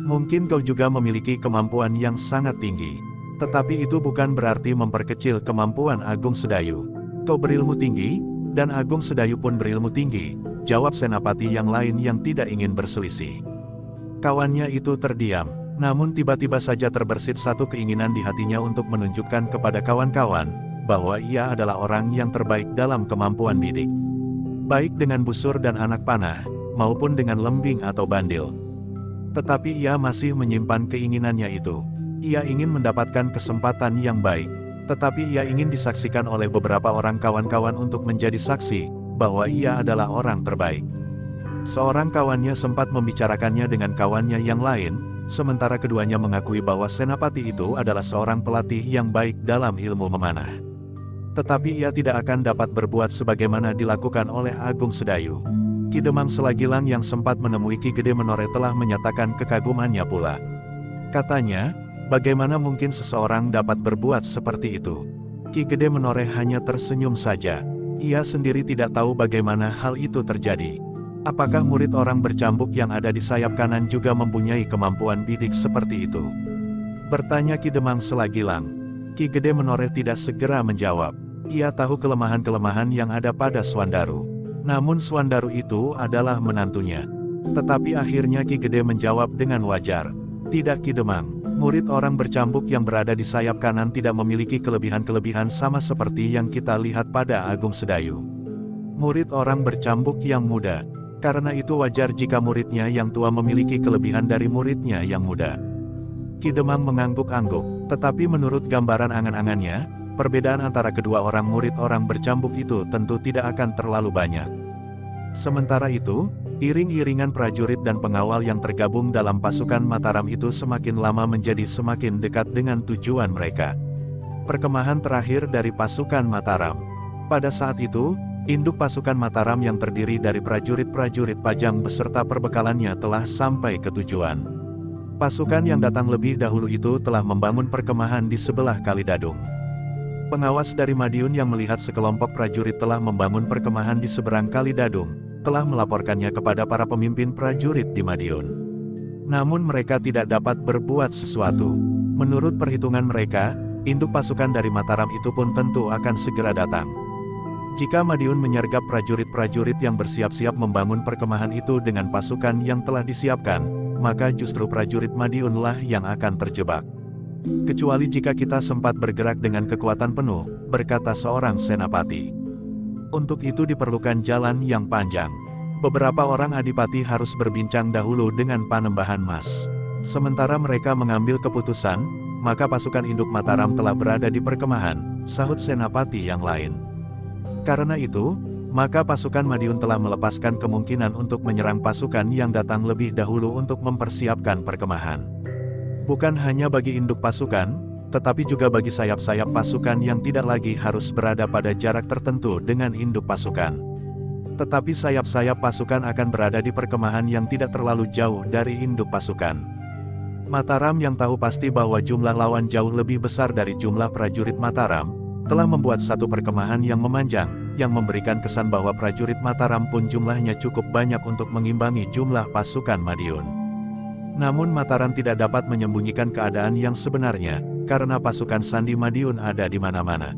Mungkin kau juga memiliki kemampuan yang sangat tinggi. Tetapi itu bukan berarti memperkecil kemampuan Agung Sedayu. Kau berilmu tinggi, dan Agung Sedayu pun berilmu tinggi, jawab senapati yang lain yang tidak ingin berselisih. Kawannya itu terdiam, namun tiba-tiba saja terbersit satu keinginan di hatinya untuk menunjukkan kepada kawan-kawan, bahwa ia adalah orang yang terbaik dalam kemampuan bidik. Baik dengan busur dan anak panah, maupun dengan lembing atau bandil. Tetapi ia masih menyimpan keinginannya itu. Ia ingin mendapatkan kesempatan yang baik. Tetapi ia ingin disaksikan oleh beberapa orang kawan-kawan untuk menjadi saksi, bahwa ia adalah orang terbaik. Seorang kawannya sempat membicarakannya dengan kawannya yang lain, sementara keduanya mengakui bahwa senapati itu adalah seorang pelatih yang baik dalam ilmu memanah. Tetapi ia tidak akan dapat berbuat sebagaimana dilakukan oleh Agung Sedayu. Ki Demang Selagilang yang sempat menemui Ki Gede Menore telah menyatakan kekagumannya pula. Katanya, bagaimana mungkin seseorang dapat berbuat seperti itu? Ki Gede Menore hanya tersenyum saja. Ia sendiri tidak tahu bagaimana hal itu terjadi. Apakah murid orang bercambuk yang ada di sayap kanan juga mempunyai kemampuan bidik seperti itu? Bertanya Ki Demang Selagilang. Ki Gede Menore tidak segera menjawab. Ia tahu kelemahan-kelemahan yang ada pada Swandaru. Namun Swandaru itu adalah menantunya. Tetapi akhirnya Ki Gede menjawab dengan wajar. Tidak Ki Demang, Murid orang bercambuk yang berada di sayap kanan tidak memiliki kelebihan-kelebihan sama seperti yang kita lihat pada Agung Sedayu. Murid orang bercambuk yang muda. Karena itu wajar jika muridnya yang tua memiliki kelebihan dari muridnya yang muda. Ki Demang mengangguk-angguk, tetapi menurut gambaran angan-angannya, perbedaan antara kedua orang murid orang bercambuk itu tentu tidak akan terlalu banyak. Sementara itu, iring-iringan prajurit dan pengawal yang tergabung dalam pasukan Mataram itu semakin lama menjadi semakin dekat dengan tujuan mereka. Perkemahan terakhir dari pasukan Mataram. Pada saat itu, induk pasukan Mataram yang terdiri dari prajurit-prajurit Pajang beserta perbekalannya telah sampai ke tujuan. Pasukan yang datang lebih dahulu itu telah membangun perkemahan di sebelah Kali Dadung. Pengawas dari Madiun yang melihat sekelompok prajurit telah membangun perkemahan di seberang Kali Dadung, telah melaporkannya kepada para pemimpin prajurit di Madiun. Namun mereka tidak dapat berbuat sesuatu. Menurut perhitungan mereka, induk pasukan dari Mataram itu pun tentu akan segera datang. Jika Madiun menyergap prajurit-prajurit yang bersiap-siap membangun perkemahan itu dengan pasukan yang telah disiapkan, maka justru prajurit Madiunlah yang akan terjebak. Kecuali jika kita sempat bergerak dengan kekuatan penuh, berkata seorang senapati. Untuk itu diperlukan jalan yang panjang. Beberapa orang adipati harus berbincang dahulu dengan Panembahan Mas. Sementara mereka mengambil keputusan, maka pasukan induk Mataram telah berada di perkemahan, sahut senapati yang lain. Karena itu, maka pasukan Madiun telah melepaskan kemungkinan untuk menyerang pasukan yang datang lebih dahulu untuk mempersiapkan perkemahan. Bukan hanya bagi induk pasukan, tetapi juga bagi sayap-sayap pasukan yang tidak lagi harus berada pada jarak tertentu dengan induk pasukan. Tetapi sayap-sayap pasukan akan berada di perkemahan yang tidak terlalu jauh dari induk pasukan. Mataram yang tahu pasti bahwa jumlah lawan jauh lebih besar dari jumlah prajurit Mataram, telah membuat satu perkemahan yang memanjang, yang memberikan kesan bahwa prajurit Mataram pun jumlahnya cukup banyak untuk mengimbangi jumlah pasukan Madiun. Namun Mataram tidak dapat menyembunyikan keadaan yang sebenarnya, karena pasukan Sandi Madiun ada di mana-mana.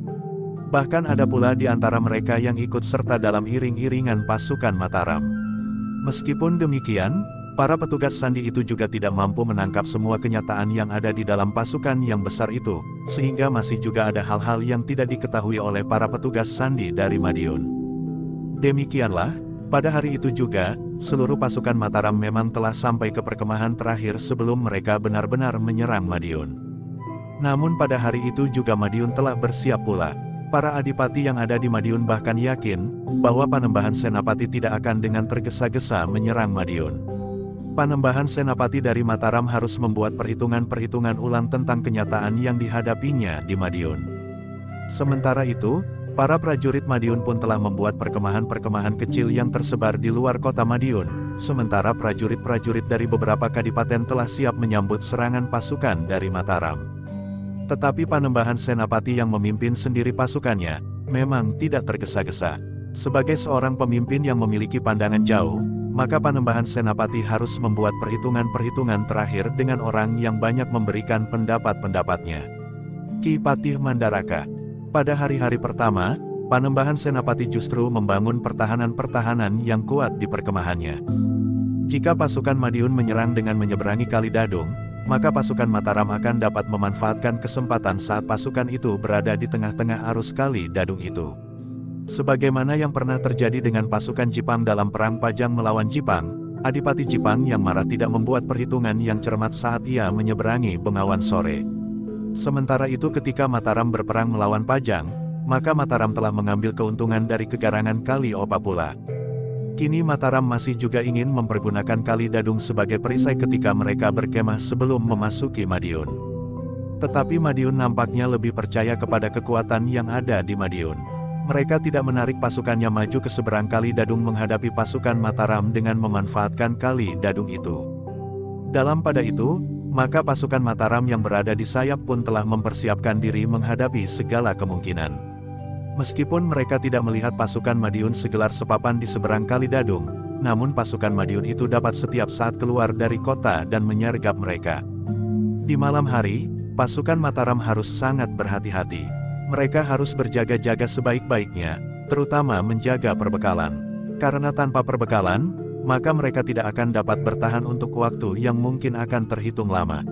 Bahkan ada pula di antara mereka yang ikut serta dalam iring-iringan pasukan Mataram. Meskipun demikian, para petugas Sandi itu juga tidak mampu menangkap semua kenyataan yang ada di dalam pasukan yang besar itu, sehingga masih juga ada hal-hal yang tidak diketahui oleh para petugas Sandi dari Madiun. Demikianlah, pada hari itu juga, seluruh pasukan Mataram memang telah sampai ke perkemahan terakhir sebelum mereka benar-benar menyerang Madiun. Namun pada hari itu juga Madiun telah bersiap pula. Para adipati yang ada di Madiun bahkan yakin, bahwa Panembahan Senapati tidak akan dengan tergesa-gesa menyerang Madiun. Panembahan Senapati dari Mataram harus membuat perhitungan-perhitungan ulang tentang kenyataan yang dihadapinya di Madiun. Sementara itu, para prajurit Madiun pun telah membuat perkemahan-perkemahan kecil yang tersebar di luar kota Madiun, sementara prajurit-prajurit dari beberapa kadipaten telah siap menyambut serangan pasukan dari Mataram. Tetapi Panembahan Senapati yang memimpin sendiri pasukannya, memang tidak tergesa-gesa. Sebagai seorang pemimpin yang memiliki pandangan jauh, maka Panembahan Senapati harus membuat perhitungan-perhitungan terakhir dengan orang yang banyak memberikan pendapat-pendapatnya. Ki Patih Mandaraka. Pada hari-hari pertama, Panembahan Senapati justru membangun pertahanan-pertahanan yang kuat di perkemahannya. Jika pasukan Madiun menyerang dengan menyeberangi Kali Dadung, maka pasukan Mataram akan dapat memanfaatkan kesempatan saat pasukan itu berada di tengah-tengah arus Kali Dadung itu. Sebagaimana yang pernah terjadi dengan pasukan Jipang dalam perang Pajang melawan Jipang, Adipati Jipang yang marah tidak membuat perhitungan yang cermat saat ia menyeberangi Bengawan Sore. Sementara itu ketika Mataram berperang melawan Pajang, maka Mataram telah mengambil keuntungan dari kegarangan Kali Opa pula. Kini Mataram masih juga ingin mempergunakan Kali Dadung sebagai perisai ketika mereka berkemah sebelum memasuki Madiun. Tetapi Madiun nampaknya lebih percaya kepada kekuatan yang ada di Madiun. Mereka tidak menarik pasukannya maju ke seberang Kali Dadung menghadapi pasukan Mataram dengan memanfaatkan Kali Dadung itu. Dalam pada itu, maka pasukan Mataram yang berada di sayap pun telah mempersiapkan diri menghadapi segala kemungkinan. Meskipun mereka tidak melihat pasukan Madiun segelar sepapan di seberang Kali Dadung, namun pasukan Madiun itu dapat setiap saat keluar dari kota dan menyergap mereka. Di malam hari, pasukan Mataram harus sangat berhati-hati. Mereka harus berjaga-jaga sebaik-baiknya, terutama menjaga perbekalan. Karena tanpa perbekalan, maka mereka tidak akan dapat bertahan untuk waktu yang mungkin akan terhitung lama.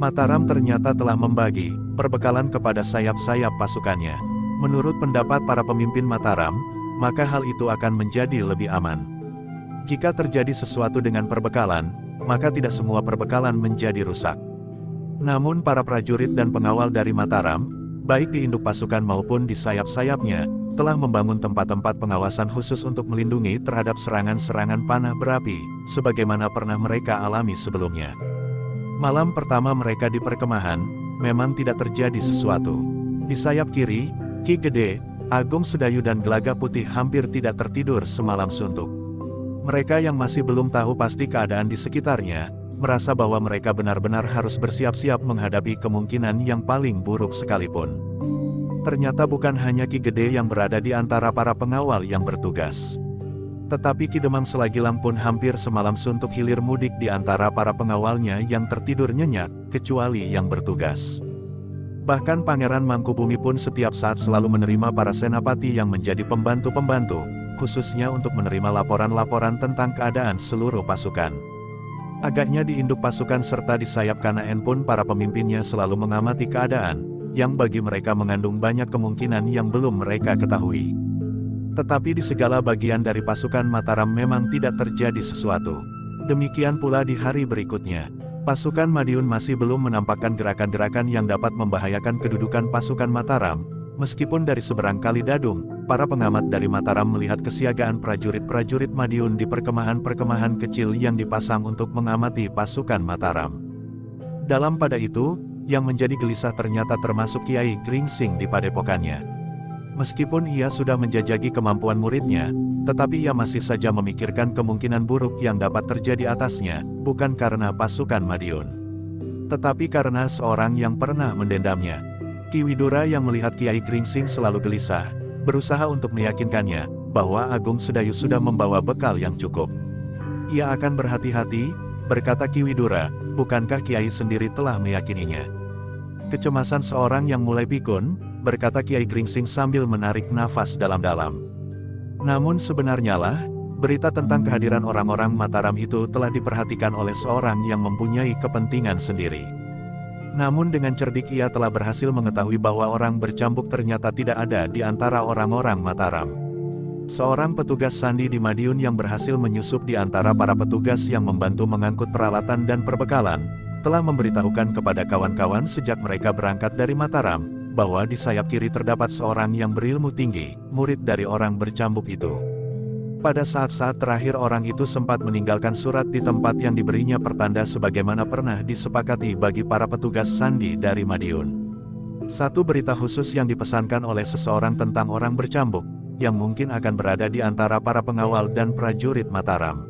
Mataram ternyata telah membagi perbekalan kepada sayap-sayap pasukannya. Menurut pendapat para pemimpin Mataram, maka hal itu akan menjadi lebih aman. Jika terjadi sesuatu dengan perbekalan, maka tidak semua perbekalan menjadi rusak. Namun para prajurit dan pengawal dari Mataram, baik di induk pasukan maupun di sayap-sayapnya, telah membangun tempat-tempat pengawasan khusus untuk melindungi terhadap serangan-serangan panah berapi, sebagaimana pernah mereka alami sebelumnya. Malam pertama mereka di perkemahan, memang tidak terjadi sesuatu. Di sayap kiri, Ki Gede, Agung Sedayu dan Gelaga Putih hampir tidak tertidur semalam suntuk. Mereka yang masih belum tahu pasti keadaan di sekitarnya, merasa bahwa mereka benar-benar harus bersiap-siap menghadapi kemungkinan yang paling buruk sekalipun. Ternyata bukan hanya Ki Gede yang berada di antara para pengawal yang bertugas. Tetapi Ki Demang Selagilang pun hampir semalam suntuk hilir mudik di antara para pengawalnya yang tertidur nyenyak, kecuali yang bertugas. Bahkan Pangeran Mangkubumi pun setiap saat selalu menerima para senapati yang menjadi pembantu-pembantu, khususnya untuk menerima laporan-laporan tentang keadaan seluruh pasukan. Agaknya di induk pasukan serta di sayap kanan pun para pemimpinnya selalu mengamati keadaan, yang bagi mereka mengandung banyak kemungkinan yang belum mereka ketahui. Tetapi di segala bagian dari pasukan Mataram memang tidak terjadi sesuatu. Demikian pula di hari berikutnya. Pasukan Madiun masih belum menampakkan gerakan-gerakan yang dapat membahayakan kedudukan pasukan Mataram. Meskipun dari seberang Kali Dadung, para pengamat dari Mataram melihat kesiagaan prajurit-prajurit Madiun di perkemahan-perkemahan kecil yang dipasang untuk mengamati pasukan Mataram. Dalam pada itu, yang menjadi gelisah ternyata termasuk Kiai Gringsing di padepokannya. Meskipun ia sudah menjajaki kemampuan muridnya, tetapi ia masih saja memikirkan kemungkinan buruk yang dapat terjadi atasnya, bukan karena pasukan Madiun, tetapi karena seorang yang pernah mendendamnya. Ki Widura yang melihat Kiai Gringsing selalu gelisah, berusaha untuk meyakinkannya, bahwa Agung Sedayu sudah membawa bekal yang cukup. Ia akan berhati-hati, berkata Ki Widura, bukankah Kiai sendiri telah meyakininya? Kecemasan seorang yang mulai pikun, berkata Kiai Gringsing sambil menarik nafas dalam-dalam. Namun sebenarnya lah, berita tentang kehadiran orang-orang Mataram itu telah diperhatikan oleh seorang yang mempunyai kepentingan sendiri. Namun dengan cerdik ia telah berhasil mengetahui bahwa orang bercambuk ternyata tidak ada di antara orang-orang Mataram. Seorang petugas sandi di Madiun yang berhasil menyusup di antara para petugas yang membantu mengangkut peralatan dan perbekalan, telah memberitahukan kepada kawan-kawan sejak mereka berangkat dari Mataram, bahwa di sayap kiri terdapat seorang yang berilmu tinggi, murid dari orang bercambuk itu. Pada saat-saat terakhir orang itu sempat meninggalkan surat di tempat yang diberinya pertanda sebagaimana pernah disepakati bagi para petugas sandi dari Madiun. Satu berita khusus yang dipesankan oleh seseorang tentang orang bercambuk, yang mungkin akan berada di antara para pengawal dan prajurit Mataram.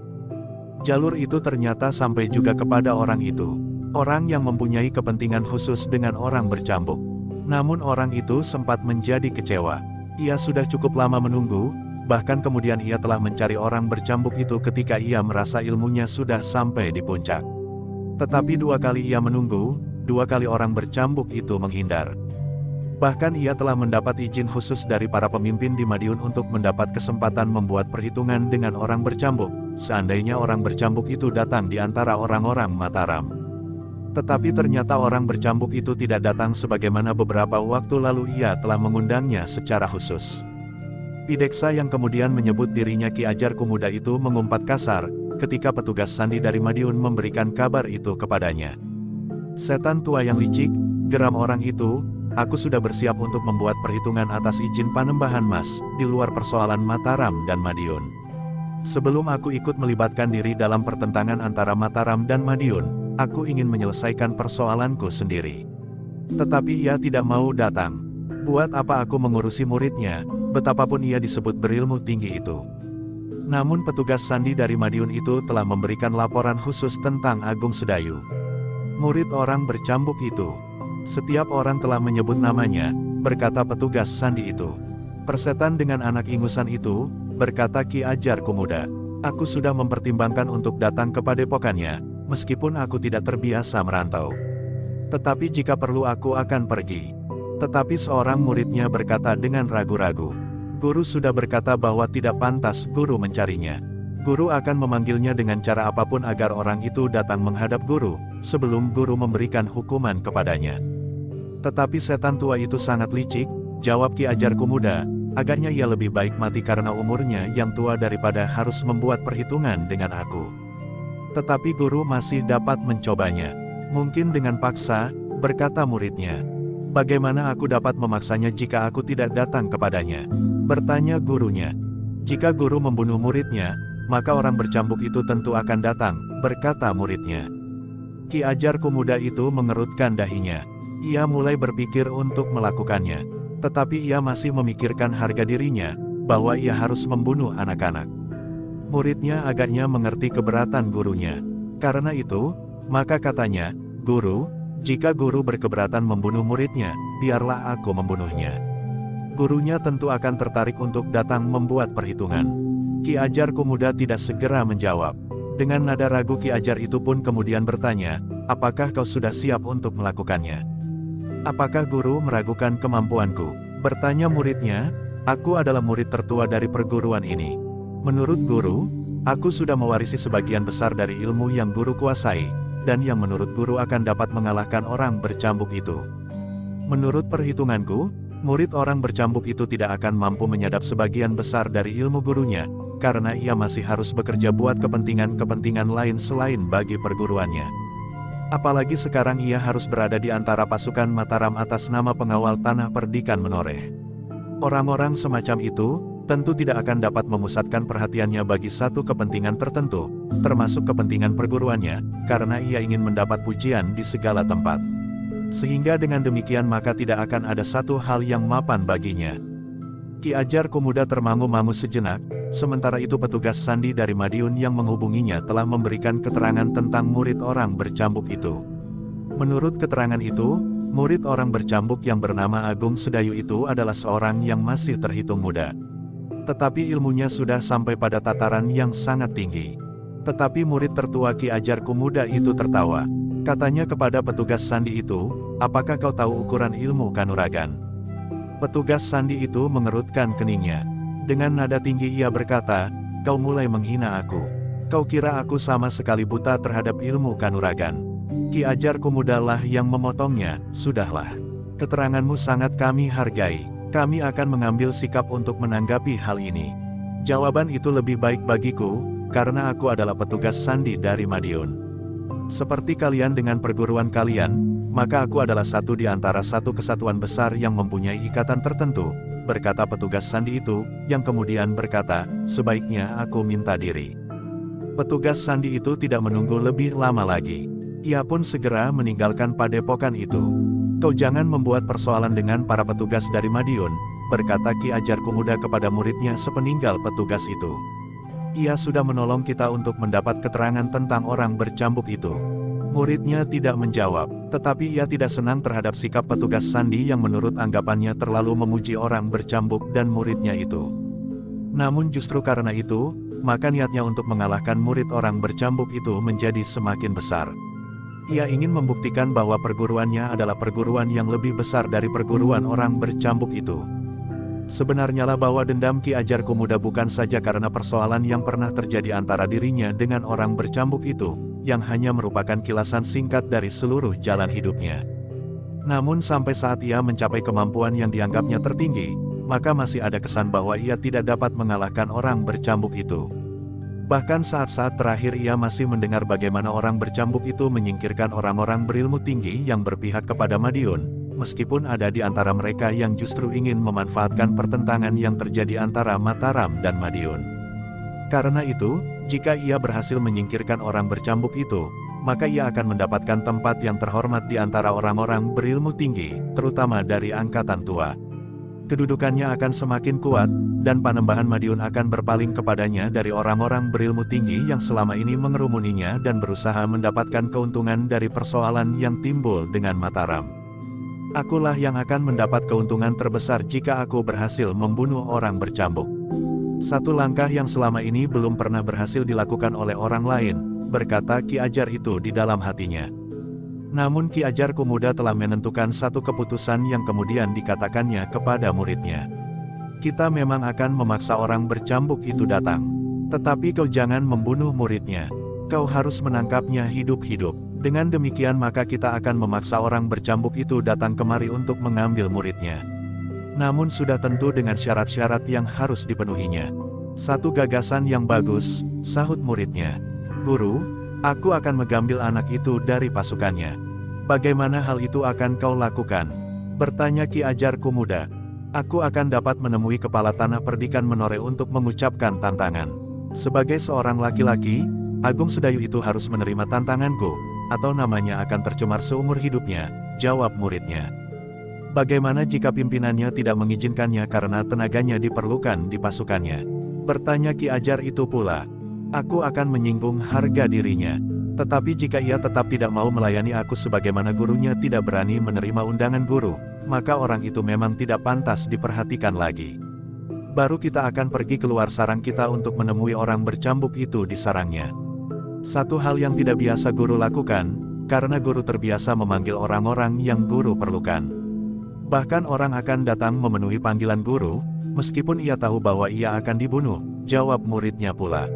Jalur itu ternyata sampai juga kepada orang itu. Orang yang mempunyai kepentingan khusus dengan orang bercambuk. Namun orang itu sempat menjadi kecewa. Ia sudah cukup lama menunggu, bahkan kemudian ia telah mencari orang bercambuk itu ketika ia merasa ilmunya sudah sampai di puncak. Tetapi 2 kali ia menunggu, 2 kali orang bercambuk itu menghindar. Bahkan ia telah mendapat izin khusus dari para pemimpin di Madiun untuk mendapat kesempatan membuat perhitungan dengan orang bercambuk, seandainya orang bercambuk itu datang di antara orang-orang Mataram. Tetapi ternyata orang bercambuk itu tidak datang sebagaimana beberapa waktu lalu ia telah mengundangnya secara khusus. Pideksa yang kemudian menyebut dirinya Ki Ajar Kumuda itu mengumpat kasar, ketika petugas sandi dari Madiun memberikan kabar itu kepadanya. Setan tua yang licik, geram orang itu, aku sudah bersiap untuk membuat perhitungan atas izin Panembahan Mas, di luar persoalan Mataram dan Madiun. Sebelum aku ikut melibatkan diri dalam pertentangan antara Mataram dan Madiun, aku ingin menyelesaikan persoalanku sendiri. Tetapi ia tidak mau datang. Buat apa aku mengurusi muridnya, betapapun ia disebut berilmu tinggi itu. Namun petugas sandi dari Madiun itu telah memberikan laporan khusus tentang Agung Sedayu. Murid orang bercambuk itu. Setiap orang telah menyebut namanya, berkata petugas sandi itu. Persetan dengan anak ingusan itu, berkata Ki Ajar Kumuda. Aku sudah mempertimbangkan untuk datang ke padepokannya, meskipun aku tidak terbiasa merantau. Tetapi jika perlu aku akan pergi. Tetapi seorang muridnya berkata dengan ragu-ragu. Guru sudah berkata bahwa tidak pantas guru mencarinya. Guru akan memanggilnya dengan cara apapun agar orang itu datang menghadap guru, sebelum guru memberikan hukuman kepadanya. Tetapi setan tua itu sangat licik, jawab Ki Ajarku muda, agaknya ia lebih baik mati karena umurnya yang tua daripada harus membuat perhitungan dengan aku. Tetapi guru masih dapat mencobanya. Mungkin dengan paksa, berkata muridnya. Bagaimana aku dapat memaksanya jika aku tidak datang kepadanya? Bertanya gurunya. Jika guru membunuh muridnya, maka orang bercambuk itu tentu akan datang, berkata muridnya. Ki Ajarku muda itu mengerutkan dahinya. Ia mulai berpikir untuk melakukannya. Tetapi ia masih memikirkan harga dirinya, bahwa ia harus membunuh anak-anak. Muridnya agaknya mengerti keberatan gurunya. Karena itu, maka katanya, Guru, jika guru berkeberatan membunuh muridnya, biarlah aku membunuhnya. Gurunya tentu akan tertarik untuk datang membuat perhitungan. Ki Ajarku muda tidak segera menjawab. Dengan nada ragu Ki Ajar itu pun kemudian bertanya, apakah kau sudah siap untuk melakukannya? Apakah guru meragukan kemampuanku? Bertanya muridnya, aku adalah murid tertua dari perguruan ini. Menurut guru, aku sudah mewarisi sebagian besar dari ilmu yang guru kuasai, dan yang menurut guru akan dapat mengalahkan orang bercambuk itu. Menurut perhitunganku, murid orang bercambuk itu tidak akan mampu menyadap sebagian besar dari ilmu gurunya, karena ia masih harus bekerja buat kepentingan-kepentingan lain selain bagi perguruannya. Apalagi sekarang ia harus berada di antara pasukan Mataram atas nama pengawal tanah perdikan menoreh. Orang-orang semacam itu, tentu tidak akan dapat memusatkan perhatiannya bagi satu kepentingan tertentu, termasuk kepentingan perguruannya, karena ia ingin mendapat pujian di segala tempat. Sehingga dengan demikian maka tidak akan ada satu hal yang mapan baginya. Ki Ajarku muda termangu-mangu sejenak, sementara itu petugas sandi dari Madiun yang menghubunginya telah memberikan keterangan tentang murid orang bercambuk itu. Menurut keterangan itu, murid orang bercambuk yang bernama Agung Sedayu itu adalah seorang yang masih terhitung muda. Tetapi ilmunya sudah sampai pada tataran yang sangat tinggi. Tetapi murid tertua Ki Ajarku muda itu tertawa. Katanya kepada petugas sandi itu, apakah kau tahu ukuran ilmu kanuragan? Petugas sandi itu mengerutkan keningnya. Dengan nada tinggi ia berkata, kau mulai menghina aku. Kau kira aku sama sekali buta terhadap ilmu kanuragan? Ki Ajarku muda lah yang memotongnya, sudahlah. Keteranganmu sangat kami hargai. Kami akan mengambil sikap untuk menanggapi hal ini. Jawaban itu lebih baik bagiku, karena aku adalah petugas sandi dari Madiun. Seperti kalian dengan perguruan kalian, maka aku adalah satu di antara satu kesatuan besar yang mempunyai ikatan tertentu, berkata petugas sandi itu, yang kemudian berkata, sebaiknya aku minta diri. Petugas sandi itu tidak menunggu lebih lama lagi. Ia pun segera meninggalkan padepokan itu. Kau jangan membuat persoalan dengan para petugas dari Madiun, berkata Ki Ajarku muda kepada muridnya sepeninggal petugas itu. Ia sudah menolong kita untuk mendapat keterangan tentang orang bercambuk itu. Muridnya tidak menjawab, tetapi ia tidak senang terhadap sikap petugas sandi yang menurut anggapannya terlalu memuji orang bercambuk dan muridnya itu. Namun justru karena itu, maka niatnya untuk mengalahkan murid orang bercambuk itu menjadi semakin besar. Ia ingin membuktikan bahwa perguruannya adalah perguruan yang lebih besar dari perguruan orang bercambuk itu. Sebenarnya lah bahwa dendam Ki Ajarku muda bukan saja karena persoalan yang pernah terjadi antara dirinya dengan orang bercambuk itu, yang hanya merupakan kilasan singkat dari seluruh jalan hidupnya. Namun sampai saat ia mencapai kemampuan yang dianggapnya tertinggi, maka masih ada kesan bahwa ia tidak dapat mengalahkan orang bercambuk itu. Bahkan saat-saat terakhir ia masih mendengar bagaimana orang bercambuk itu menyingkirkan orang-orang berilmu tinggi yang berpihak kepada Madiun, meskipun ada di antara mereka yang justru ingin memanfaatkan pertentangan yang terjadi antara Mataram dan Madiun. Karena itu, jika ia berhasil menyingkirkan orang bercambuk itu, maka ia akan mendapatkan tempat yang terhormat di antara orang-orang berilmu tinggi, terutama dari angkatan tua. Kedudukannya akan semakin kuat, dan Panembahan Madiun akan berpaling kepadanya dari orang-orang berilmu tinggi yang selama ini mengerumuninya dan berusaha mendapatkan keuntungan dari persoalan yang timbul dengan Mataram. Akulah yang akan mendapat keuntungan terbesar jika aku berhasil membunuh orang bercambuk. Satu langkah yang selama ini belum pernah berhasil dilakukan oleh orang lain, berkata Ki Ajar itu di dalam hatinya. Namun Ki Ajarku muda telah menentukan satu keputusan yang kemudian dikatakannya kepada muridnya. Kita memang akan memaksa orang bercambuk itu datang. Tetapi kau jangan membunuh muridnya. Kau harus menangkapnya hidup-hidup, Dengan demikian maka kita akan memaksa orang bercambuk itu datang kemari untuk mengambil muridnya. Namun sudah tentu dengan syarat-syarat yang harus dipenuhinya. Satu gagasan yang bagus, sahut muridnya. Guru, aku akan mengambil anak itu dari pasukannya. Bagaimana hal itu akan kau lakukan? Bertanya Ki Ajar Kumuda. Aku akan dapat menemui kepala tanah perdikan Menore untuk mengucapkan tantangan. Sebagai seorang laki-laki, Agung Sedayu itu harus menerima tantanganku, atau namanya akan tercemar seumur hidupnya, jawab muridnya. Bagaimana jika pimpinannya tidak mengizinkannya karena tenaganya diperlukan di pasukannya? Bertanya Ki Ajar itu pula. Aku akan menyinggung harga dirinya. Tetapi jika ia tetap tidak mau melayani aku sebagaimana gurunya tidak berani menerima undangan guru, maka orang itu memang tidak pantas diperhatikan lagi. Baru kita akan pergi keluar sarang kita untuk menemui orang bercambuk itu di sarangnya. Satu hal yang tidak biasa guru lakukan, karena guru terbiasa memanggil orang-orang yang guru perlukan. Bahkan orang akan datang memenuhi panggilan guru, meskipun ia tahu bahwa ia akan dibunuh, jawab muridnya pula.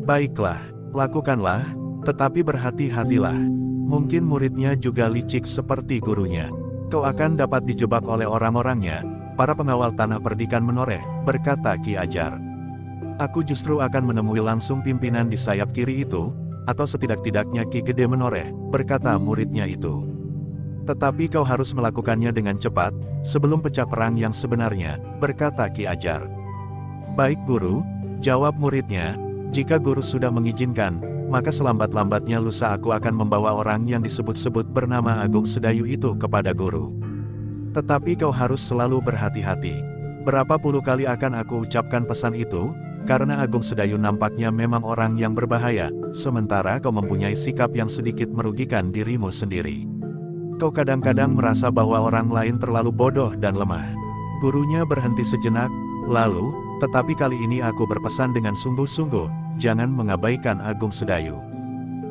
Baiklah, lakukanlah, tetapi berhati-hatilah. Mungkin muridnya juga licik seperti gurunya. Kau akan dapat dijebak oleh orang-orangnya, para pengawal tanah perdikan Menoreh, berkata Ki Ajar. Aku justru akan menemui langsung pimpinan di sayap kiri itu, atau setidak-tidaknya Ki Gede Menoreh, berkata muridnya itu. Tetapi kau harus melakukannya dengan cepat, sebelum pecah perang yang sebenarnya, berkata Ki Ajar. Baik guru, jawab muridnya, jika guru sudah mengizinkan, maka selambat-lambatnya lusa aku akan membawa orang yang disebut-sebut bernama Agung Sedayu itu kepada guru. Tetapi kau harus selalu berhati-hati. Berapa puluh kali akan aku ucapkan pesan itu, karena Agung Sedayu nampaknya memang orang yang berbahaya, sementara kau mempunyai sikap yang sedikit merugikan dirimu sendiri. Kau kadang-kadang merasa bahwa orang lain terlalu bodoh dan lemah. Gurunya berhenti sejenak, lalu, tetapi kali ini aku berpesan dengan sungguh-sungguh, jangan mengabaikan Agung Sedayu.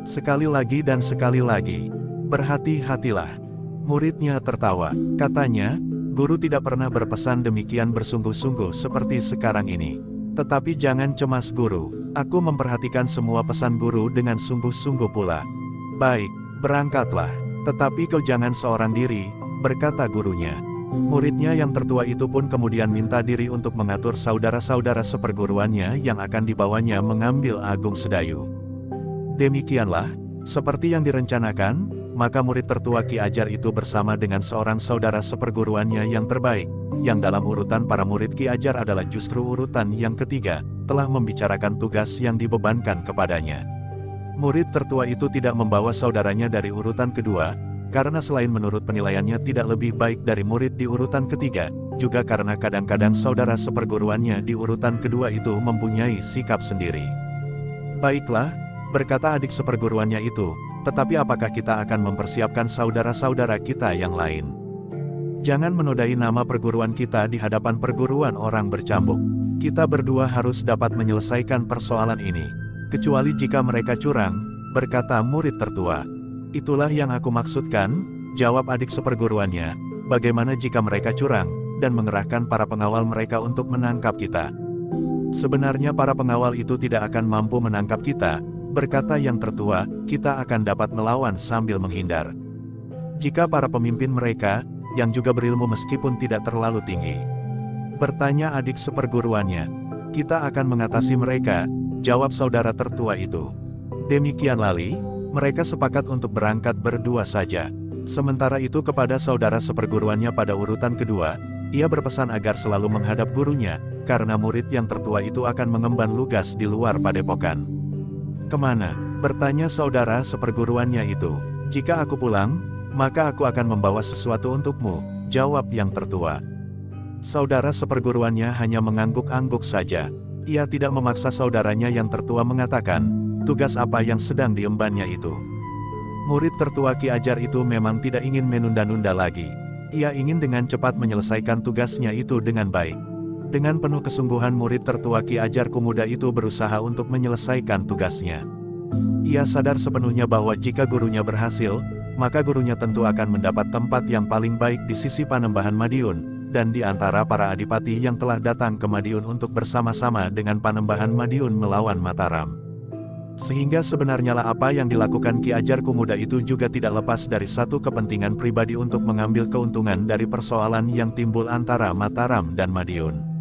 Sekali lagi dan sekali lagi, berhati-hatilah. Muridnya tertawa, katanya, guru tidak pernah berpesan demikian bersungguh-sungguh seperti sekarang ini. Tetapi jangan cemas guru, aku memperhatikan semua pesan guru dengan sungguh-sungguh pula. Baik, berangkatlah, tetapi kau jangan seorang diri, berkata gurunya. Muridnya yang tertua itu pun kemudian minta diri untuk mengatur saudara-saudara seperguruannya yang akan dibawanya mengambil Agung Sedayu. Demikianlah, seperti yang direncanakan, maka murid tertua Ki Ajar itu bersama dengan seorang saudara seperguruannya yang terbaik, yang dalam urutan para murid Ki Ajar adalah justru urutan yang ketiga, telah membicarakan tugas yang dibebankan kepadanya. Murid tertua itu tidak membawa saudaranya dari urutan kedua, karena selain menurut penilaiannya tidak lebih baik dari murid di urutan ketiga, juga karena kadang-kadang saudara seperguruannya di urutan kedua itu mempunyai sikap sendiri. Baiklah, berkata adik seperguruannya itu, tetapi apakah kita akan mempersiapkan saudara-saudara kita yang lain? Jangan menodai nama perguruan kita di hadapan perguruan orang bercambuk. Kita berdua harus dapat menyelesaikan persoalan ini. Kecuali jika mereka curang, berkata murid tertua. Itulah yang aku maksudkan, jawab adik seperguruannya. Bagaimana jika mereka curang, dan mengerahkan para pengawal mereka untuk menangkap kita? Sebenarnya para pengawal itu tidak akan mampu menangkap kita, berkata yang tertua, kita akan dapat melawan sambil menghindar. Jika para pemimpin mereka, yang juga berilmu meskipun tidak terlalu tinggi. Bertanya adik seperguruannya, kita akan mengatasi mereka, jawab saudara tertua itu. Demikian lali, mereka sepakat untuk berangkat berdua saja. Sementara itu kepada saudara seperguruannya pada urutan kedua, ia berpesan agar selalu menghadap gurunya, karena murid yang tertua itu akan mengemban lugas di luar padepokan. Kemana? Bertanya saudara seperguruannya itu. Jika aku pulang, maka aku akan membawa sesuatu untukmu, jawab yang tertua. Saudara seperguruannya hanya mengangguk-angguk saja. Ia tidak memaksa saudaranya yang tertua mengatakan, tugas apa yang sedang diembannya itu. Murid tertua Ki Ajar itu memang tidak ingin menunda-nunda lagi. Ia ingin dengan cepat menyelesaikan tugasnya itu dengan baik. Dengan penuh kesungguhan murid tertua Ki Ajar Kumuda itu berusaha untuk menyelesaikan tugasnya. Ia sadar sepenuhnya bahwa jika gurunya berhasil, maka gurunya tentu akan mendapat tempat yang paling baik di sisi Panembahan Madiun, dan di antara para adipati yang telah datang ke Madiun untuk bersama-sama dengan Panembahan Madiun melawan Mataram. Sehingga sebenarnya lah apa yang dilakukan Ki Ajar Kumuda itu juga tidak lepas dari satu kepentingan pribadi untuk mengambil keuntungan dari persoalan yang timbul antara Mataram dan Madiun.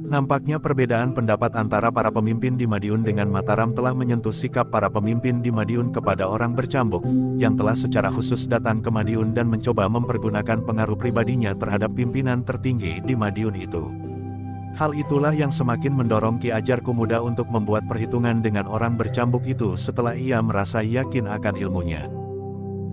Nampaknya perbedaan pendapat antara para pemimpin di Madiun dengan Mataram telah menyentuh sikap para pemimpin di Madiun kepada orang bercambuk, yang telah secara khusus datang ke Madiun dan mencoba mempergunakan pengaruh pribadinya terhadap pimpinan tertinggi di Madiun itu. Hal itulah yang semakin mendorong Ki Ajar Kumuda untuk membuat perhitungan dengan orang bercambuk itu setelah ia merasa yakin akan ilmunya.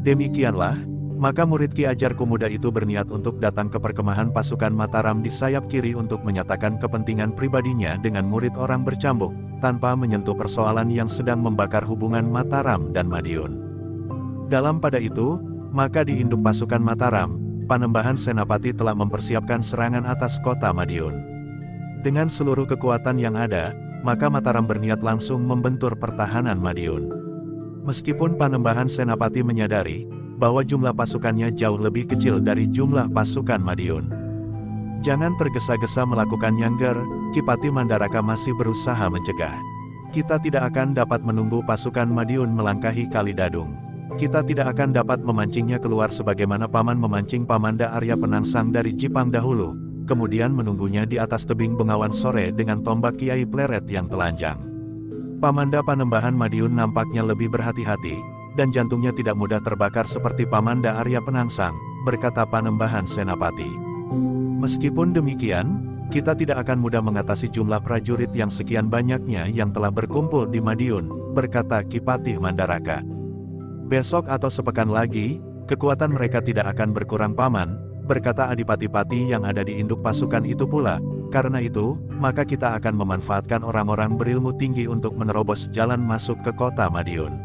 Demikianlah, maka murid Ki Ajar Kumuda itu berniat untuk datang ke perkemahan pasukan Mataram di sayap kiri untuk menyatakan kepentingan pribadinya dengan murid orang bercambuk, tanpa menyentuh persoalan yang sedang membakar hubungan Mataram dan Madiun. Dalam pada itu, maka di induk pasukan Mataram, Panembahan Senapati telah mempersiapkan serangan atas kota Madiun. Dengan seluruh kekuatan yang ada, maka Mataram berniat langsung membentur pertahanan Madiun. Meskipun Panembahan Senapati menyadari bahwa jumlah pasukannya jauh lebih kecil dari jumlah pasukan Madiun. Jangan tergesa-gesa melakukan nyangger, Ki Pati Mandaraka masih berusaha mencegah. Kita tidak akan dapat menunggu pasukan Madiun melangkahi Kali Dadung. Kita tidak akan dapat memancingnya keluar sebagaimana paman memancing Pamanda Arya Penangsang dari Jipang dahulu, kemudian menunggunya di atas tebing Bengawan sore dengan tombak Kiai Pleret yang telanjang. Pamanda Panembahan Madiun nampaknya lebih berhati-hati, dan jantungnya tidak mudah terbakar seperti Pamanda Arya Penangsang, berkata Panembahan Senapati. Meskipun demikian, kita tidak akan mudah mengatasi jumlah prajurit yang sekian banyaknya yang telah berkumpul di Madiun, berkata Ki Pati Mandaraka. Besok atau sepekan lagi, kekuatan mereka tidak akan berkurang paman, berkata adipati-pati yang ada di induk pasukan itu pula. Karena itu, maka kita akan memanfaatkan orang-orang berilmu tinggi untuk menerobos jalan masuk ke kota Madiun.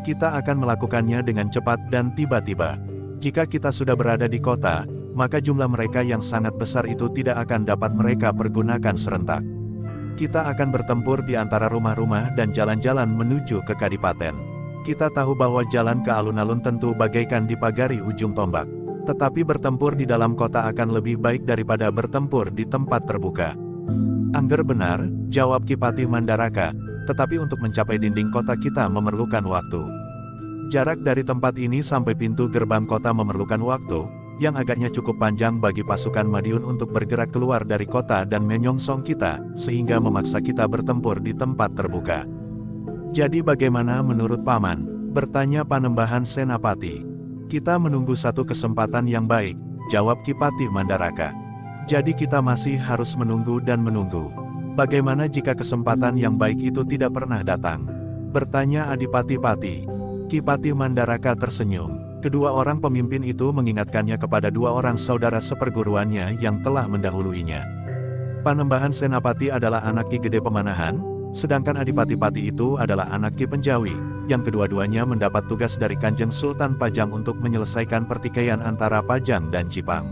Kita akan melakukannya dengan cepat dan tiba-tiba. Jika kita sudah berada di kota, maka jumlah mereka yang sangat besar itu tidak akan dapat mereka pergunakan serentak. Kita akan bertempur di antara rumah-rumah dan jalan-jalan menuju ke Kadipaten. Kita tahu bahwa jalan ke alun-alun tentu bagaikan dipagari ujung tombak. Tetapi bertempur di dalam kota akan lebih baik daripada bertempur di tempat terbuka. Angger benar, jawab Ki Pati Mandaraka, tetapi untuk mencapai dinding kota kita memerlukan waktu. Jarak dari tempat ini sampai pintu gerbang kota memerlukan waktu, yang agaknya cukup panjang bagi pasukan Madiun untuk bergerak keluar dari kota dan menyongsong kita, sehingga memaksa kita bertempur di tempat terbuka. Jadi bagaimana menurut Paman? Bertanya Panembahan Senapati. Kita menunggu satu kesempatan yang baik, jawab Ki Pati Mandaraka. Jadi kita masih harus menunggu dan menunggu. Bagaimana jika kesempatan yang baik itu tidak pernah datang? Bertanya Adipati-Pati. Ki Pati Mandaraka tersenyum. Kedua orang pemimpin itu mengingatkannya kepada dua orang saudara seperguruannya yang telah mendahuluinya. Panembahan Senapati adalah anak Ki Gede Pemanahan, sedangkan Adipati-Pati itu adalah anak Ki Penjawi, yang kedua-duanya mendapat tugas dari Kanjeng Sultan Pajang untuk menyelesaikan pertikaian antara Pajang dan Jipang.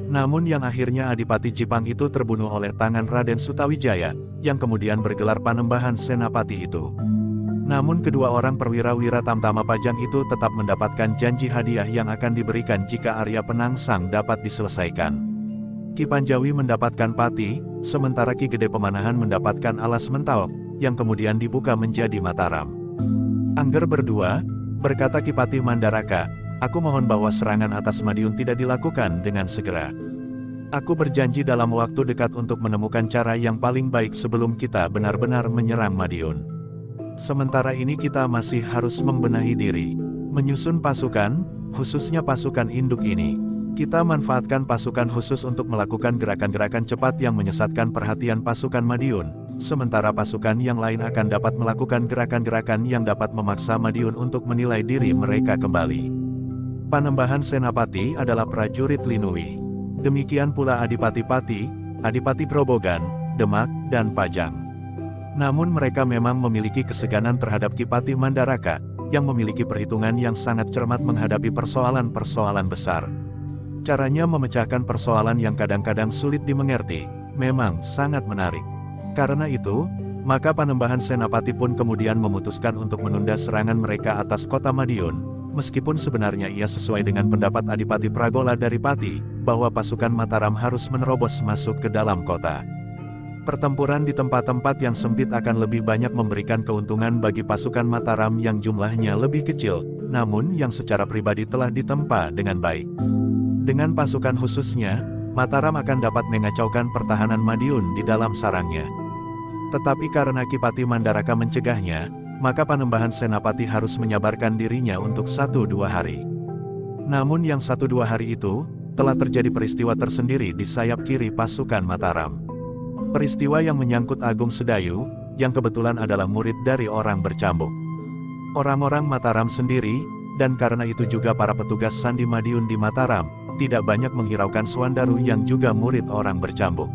Namun yang akhirnya Adipati Jipang itu terbunuh oleh tangan Raden Sutawijaya, yang kemudian bergelar Panembahan Senapati itu. Namun kedua orang perwira-wira tamtama Pajang itu tetap mendapatkan janji hadiah yang akan diberikan jika Arya Penangsang dapat diselesaikan. Ki Panjawi mendapatkan pati, sementara Ki Gede Pemanahan mendapatkan alas Mentaok, yang kemudian dibuka menjadi Mataram. Angger berdua, berkata Ki Pati Mandaraka, aku mohon bahwa serangan atas Madiun tidak dilakukan dengan segera. Aku berjanji dalam waktu dekat untuk menemukan cara yang paling baik sebelum kita benar-benar menyerang Madiun. Sementara ini kita masih harus membenahi diri, menyusun pasukan, khususnya pasukan induk ini. Kita manfaatkan pasukan khusus untuk melakukan gerakan-gerakan cepat yang menyesatkan perhatian pasukan Madiun, sementara pasukan yang lain akan dapat melakukan gerakan-gerakan yang dapat memaksa Madiun untuk menilai diri mereka kembali. Panembahan Senapati adalah prajurit Linui. Demikian pula Adipati-Pati, Adipati Grobogan, Demak, dan Pajang. Namun mereka memang memiliki keseganan terhadap Ki Pati Mandaraka, yang memiliki perhitungan yang sangat cermat menghadapi persoalan-persoalan besar. Caranya memecahkan persoalan yang kadang-kadang sulit dimengerti, memang sangat menarik. Karena itu, maka Panembahan Senapati pun kemudian memutuskan untuk menunda serangan mereka atas kota Madiun, meskipun sebenarnya ia sesuai dengan pendapat Adipati Pragola dari Pati, bahwa pasukan Mataram harus menerobos masuk ke dalam kota. Pertempuran di tempat-tempat yang sempit akan lebih banyak memberikan keuntungan bagi pasukan Mataram yang jumlahnya lebih kecil, namun yang secara pribadi telah ditempa dengan baik. Dengan pasukan khususnya, Mataram akan dapat mengacaukan pertahanan Madiun di dalam sarangnya. Tetapi karena Kipati Mandaraka mencegahnya, maka Panembahan Senapati harus menyabarkan dirinya untuk 1-2 hari. Namun yang 1-2 hari itu, telah terjadi peristiwa tersendiri di sayap kiri pasukan Mataram. Peristiwa yang menyangkut Agung Sedayu, yang kebetulan adalah murid dari orang bercambuk. Orang-orang Mataram sendiri, dan karena itu juga para petugas Sandi Madiun di Mataram, tidak banyak menghiraukan Swandaru yang juga murid orang bercambuk.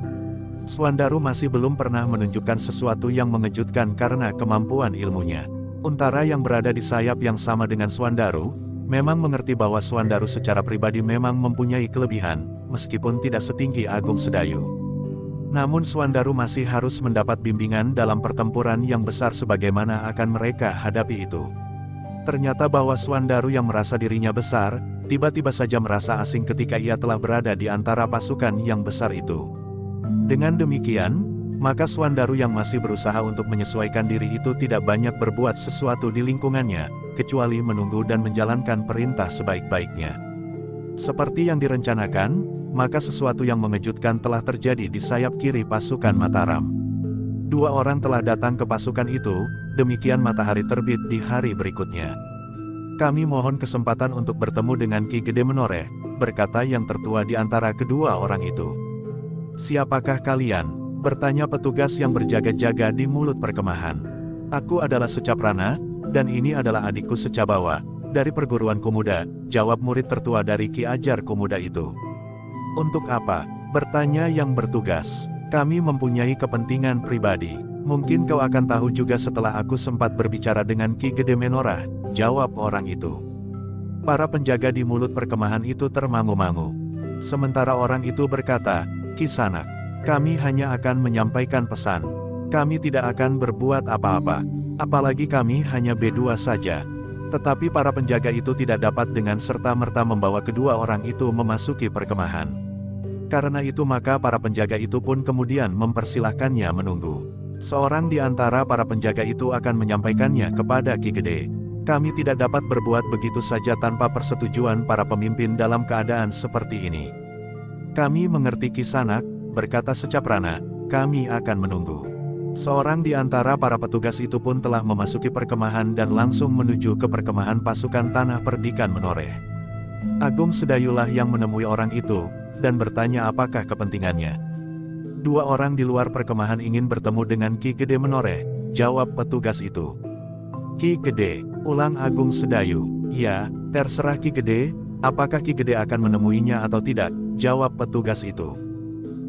Swandaru masih belum pernah menunjukkan sesuatu yang mengejutkan karena kemampuan ilmunya. Untara yang berada di sayap yang sama dengan Swandaru, memang mengerti bahwa Swandaru secara pribadi memang mempunyai kelebihan, meskipun tidak setinggi Agung Sedayu. Namun Swandaru masih harus mendapat bimbingan dalam pertempuran yang besar sebagaimana akan mereka hadapi itu. Ternyata bahwa Swandaru yang merasa dirinya besar, tiba-tiba saja merasa asing ketika ia telah berada di antara pasukan yang besar itu. Dengan demikian, maka Swandaru yang masih berusaha untuk menyesuaikan diri itu tidak banyak berbuat sesuatu di lingkungannya, kecuali menunggu dan menjalankan perintah sebaik-baiknya. Seperti yang direncanakan, maka sesuatu yang mengejutkan telah terjadi di sayap kiri pasukan Mataram. 2 orang telah datang ke pasukan itu, demikian matahari terbit di hari berikutnya. "Kami mohon kesempatan untuk bertemu dengan Ki Gede Menoreh," berkata yang tertua di antara kedua orang itu. "Siapakah kalian?" bertanya petugas yang berjaga-jaga di mulut perkemahan. "Aku adalah Secaprana, dan ini adalah adikku Secabawa, dari perguruan Kumuda," jawab murid tertua dari Ki Ajar Kumuda itu. "Untuk apa?" bertanya yang bertugas. "Kami mempunyai kepentingan pribadi. Mungkin kau akan tahu juga setelah aku sempat berbicara dengan Ki Gede Menoreh," jawab orang itu. Para penjaga di mulut perkemahan itu termangu-mangu. Sementara orang itu berkata, "Kisanak, kami hanya akan menyampaikan pesan. Kami tidak akan berbuat apa-apa. Apalagi kami hanya berdua saja." Tetapi para penjaga itu tidak dapat dengan serta-merta membawa kedua orang itu memasuki perkemahan. Karena itu maka para penjaga itu pun kemudian mempersilahkannya menunggu. Seorang di antara para penjaga itu akan menyampaikannya kepada Ki Gede. "Kami tidak dapat berbuat begitu saja tanpa persetujuan para pemimpin dalam keadaan seperti ini." "Kami mengerti Kisanak," berkata Secaprana, "kami akan menunggu." Seorang di antara para petugas itu pun telah memasuki perkemahan dan langsung menuju ke perkemahan pasukan Tanah Perdikan Menoreh. Agung Sedayulah yang menemui orang itu, dan bertanya apakah kepentingannya. "2 orang di luar perkemahan ingin bertemu dengan Ki Gede Menoreh," jawab petugas itu. "Ki Gede," ulang Agung Sedayu. "Ya, terserah Ki Gede, apakah Ki Gede akan menemuinya atau tidak," jawab petugas itu.